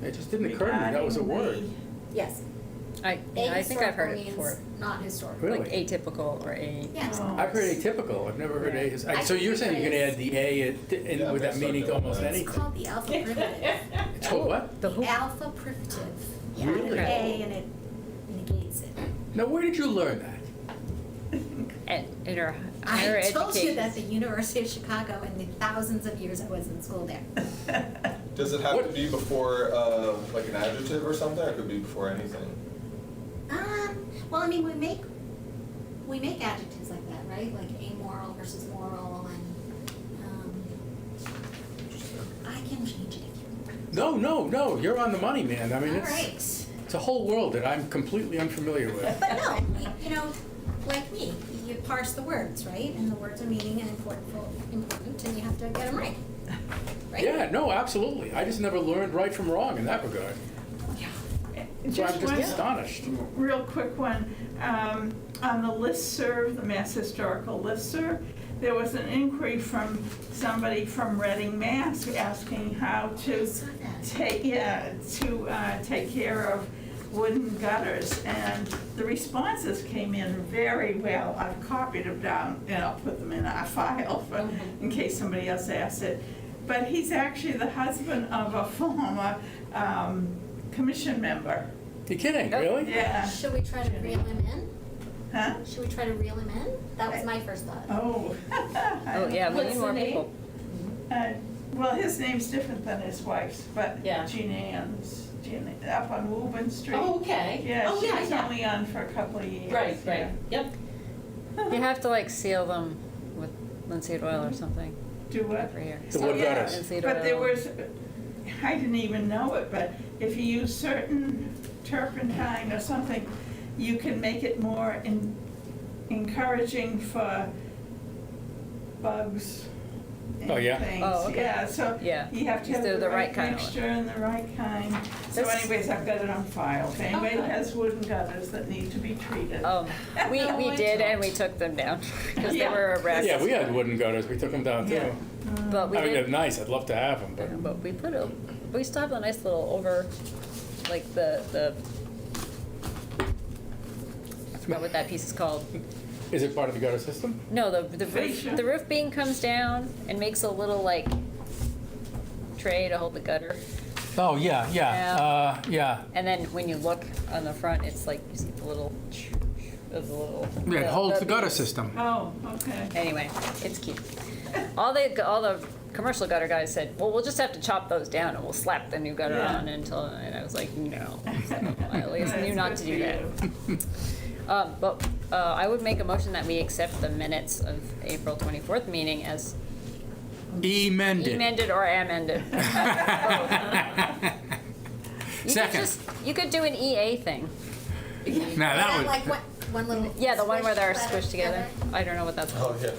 Speaker 1: It just didn't occur to me that was a word.
Speaker 4: Yes.
Speaker 2: I think I've heard it
Speaker 4: Ahistorical
Speaker 2: before.
Speaker 4: means not historical.
Speaker 1: Really?
Speaker 2: Like atypical or a.
Speaker 4: Yes.
Speaker 3: Oh.
Speaker 1: I've heard atypical. I've never heard A. So you're saying you can add the A
Speaker 6: Yeah,
Speaker 1: with that
Speaker 6: that's
Speaker 1: meaning to
Speaker 6: not
Speaker 1: almost
Speaker 6: good.
Speaker 4: It's
Speaker 1: anything?
Speaker 4: called the alpha privative.
Speaker 1: It's called what?
Speaker 2: The who?
Speaker 4: Alpha privative. Yeah,
Speaker 1: Really?
Speaker 4: A and it, needs it.
Speaker 1: Now, where did you learn that?
Speaker 2: In our higher
Speaker 4: I
Speaker 2: education.
Speaker 4: told you that the University of Chicago in the thousands of years I was in school there.
Speaker 6: Does it have to be before, like an adjective or something, or it could be before anything?
Speaker 4: Well, I mean, we make adjectives like that, right? Like amoral versus moral, and I can change it if you want.
Speaker 1: No, you're on the money, man. I mean,
Speaker 4: All right.
Speaker 1: it's a whole world that I'm completely unfamiliar with.
Speaker 4: But no, you know, like me, you parse the words, right? And the words are meaning and important, and you have to get them right. Right?
Speaker 1: Yeah, no, absolutely. I just never learned right from wrong in that regard. So I'm just
Speaker 3: one
Speaker 1: astonished.
Speaker 3: real quick one. On the listserv, the Mass Historical listserv, there was an inquiry from somebody from Reading, Mass, asking how to take care of wooden gutters, and the responses came in very well. I've copied them down, and I'll put them in our file for, in case somebody else asks it. But he's actually the husband of a former commission member.
Speaker 1: You kidding, really?
Speaker 3: Yeah.
Speaker 4: Should we try to reel him in?
Speaker 3: Huh?
Speaker 4: Should we try to reel him in? That was my first thought.
Speaker 3: Oh.
Speaker 2: Oh, yeah, we
Speaker 5: What's
Speaker 2: need
Speaker 5: the
Speaker 2: more
Speaker 5: name?
Speaker 2: people.
Speaker 3: Well, his name's different than his wife's, but
Speaker 5: Yeah.
Speaker 3: Jean Ann's, up on Woburn Street.
Speaker 5: Oh, okay.
Speaker 3: Yeah,
Speaker 5: Oh,
Speaker 3: she
Speaker 5: yeah,
Speaker 3: was
Speaker 5: yeah.
Speaker 3: only on for a couple of years.
Speaker 5: Right,
Speaker 3: yeah.
Speaker 5: right, yep.
Speaker 2: You have to like seal them with linseed oil or something
Speaker 3: Do what?
Speaker 2: every year.
Speaker 1: The wood
Speaker 3: Yeah,
Speaker 1: gutters.
Speaker 2: Linseed
Speaker 3: But there
Speaker 2: oil.
Speaker 3: was, I didn't even know it, but if you use certain turpentine or something, you can make it more encouraging for bugs and
Speaker 1: Oh, yeah?
Speaker 3: things.
Speaker 2: Oh, okay.
Speaker 3: Yeah, so
Speaker 2: Yeah.
Speaker 3: you have to have
Speaker 2: Do
Speaker 3: the right
Speaker 2: kind of
Speaker 3: mixture and the right kind. So
Speaker 2: This-
Speaker 3: anyways, I've got it on file. If anybody
Speaker 5: Okay.
Speaker 3: has wooden gutters that need to be treated.
Speaker 2: We
Speaker 5: No, I
Speaker 2: did,
Speaker 5: don't.
Speaker 2: and we took them down because they
Speaker 3: Yeah.
Speaker 2: were a wreck.
Speaker 1: Yeah, we had wooden gutters. We took them down too.
Speaker 3: Yeah.
Speaker 2: But we
Speaker 1: I mean, they're
Speaker 2: did,
Speaker 1: nice. I'd love to have them, but
Speaker 2: but we still have a nice little over, like the I forgot what that piece is called.
Speaker 1: is it part of the gutter system?
Speaker 2: No, the
Speaker 3: Fascia?
Speaker 2: roof beam comes down and makes a little like tray to hold the gutter.
Speaker 1: Oh, yeah. Yeah.
Speaker 2: And then when you look on the front, it's like you see the little.
Speaker 1: Yeah, it holds the gutter
Speaker 2: beams.
Speaker 1: system.
Speaker 3: Oh, okay.
Speaker 2: Anyway, it's cute. All the commercial gutter guys said, well, we'll just have to chop those down and we'll slap the new gutter
Speaker 3: Yeah.
Speaker 2: on until, and I was like, no. I at least knew not
Speaker 3: That's
Speaker 2: to
Speaker 3: good
Speaker 2: do that. But I would make a motion that we accept the minutes of April 24th meeting as
Speaker 1: Emended.
Speaker 2: amended or amended.
Speaker 1: Second.
Speaker 2: You could do an EA thing.
Speaker 1: Now that would.
Speaker 4: Like one little.
Speaker 2: Yeah, the one where they're
Speaker 4: letter
Speaker 2: squished together. I don't know what that's called.
Speaker 6: Oh, yeah.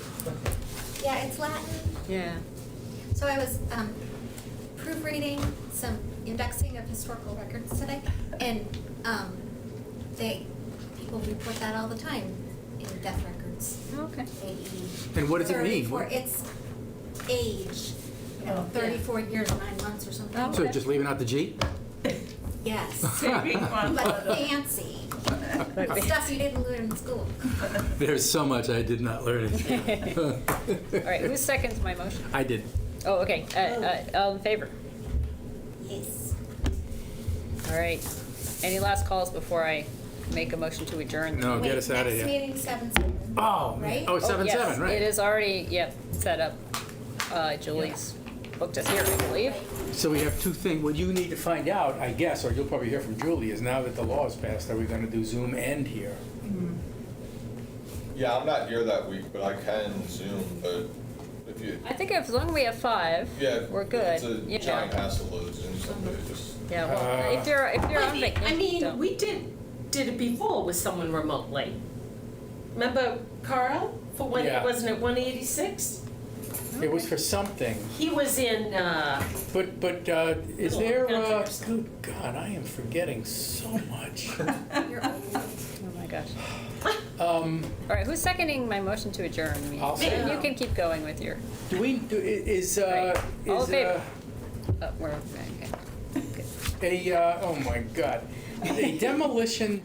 Speaker 4: Yeah, it's Latin.
Speaker 2: Yeah.
Speaker 4: So I was proofreading some indexing of historical records today, and people report that all the time in death records.
Speaker 2: Okay.
Speaker 4: AE.
Speaker 1: And what does it mean?
Speaker 4: 34, it's age,
Speaker 3: Oh,
Speaker 4: 34 years, 9 months or something.
Speaker 2: Oh.
Speaker 1: So just leaving out the G?
Speaker 4: Yes,
Speaker 3: Saving one
Speaker 4: but
Speaker 3: letter.
Speaker 4: fancy. Stuff you didn't learn in school.
Speaker 1: There's so much I did not learn.
Speaker 2: All right, who seconds my motion?
Speaker 1: I did.
Speaker 2: Oh, okay. All in favor?
Speaker 4: Yes.
Speaker 2: All right. Any last calls before I make a motion to adjourn?
Speaker 1: No, get us out of
Speaker 4: Next
Speaker 1: here.
Speaker 4: meeting, 7/7.
Speaker 1: Oh,
Speaker 4: Right?
Speaker 1: oh, 7/7,
Speaker 2: Yes,
Speaker 1: right.
Speaker 2: it is already, set up. Julie's booked us here, I believe.
Speaker 1: So we have two things. What you need to find out, I guess, or you'll probably hear from Julie, is now that the law is passed, are we going to do Zoom and here?
Speaker 6: Yeah, I'm not here that week, but I can Zoom, but if you,
Speaker 2: I think as long as we have 5,
Speaker 6: yeah.
Speaker 2: we're good.
Speaker 6: It's a
Speaker 2: you
Speaker 6: giant
Speaker 2: know.
Speaker 6: hassle to Zoom somebody, just.
Speaker 2: Yeah, well, if you're on vacation,
Speaker 5: I mean,
Speaker 2: don't.
Speaker 5: we did it before with someone remotely. Remember Carl, for when,
Speaker 1: Yeah.
Speaker 5: wasn't it 186?
Speaker 1: It was for something.
Speaker 5: He was in,
Speaker 1: But is
Speaker 5: Little
Speaker 1: there,
Speaker 5: country or something.
Speaker 1: good God, I am forgetting so much.
Speaker 4: You're old.
Speaker 2: Oh my gosh. All right, who's seconding my motion to adjourn?
Speaker 1: I'll
Speaker 2: And
Speaker 1: second.
Speaker 2: you can keep going with your,
Speaker 1: Right. All
Speaker 2: in favor? We're, okay.
Speaker 1: oh my God, a demolition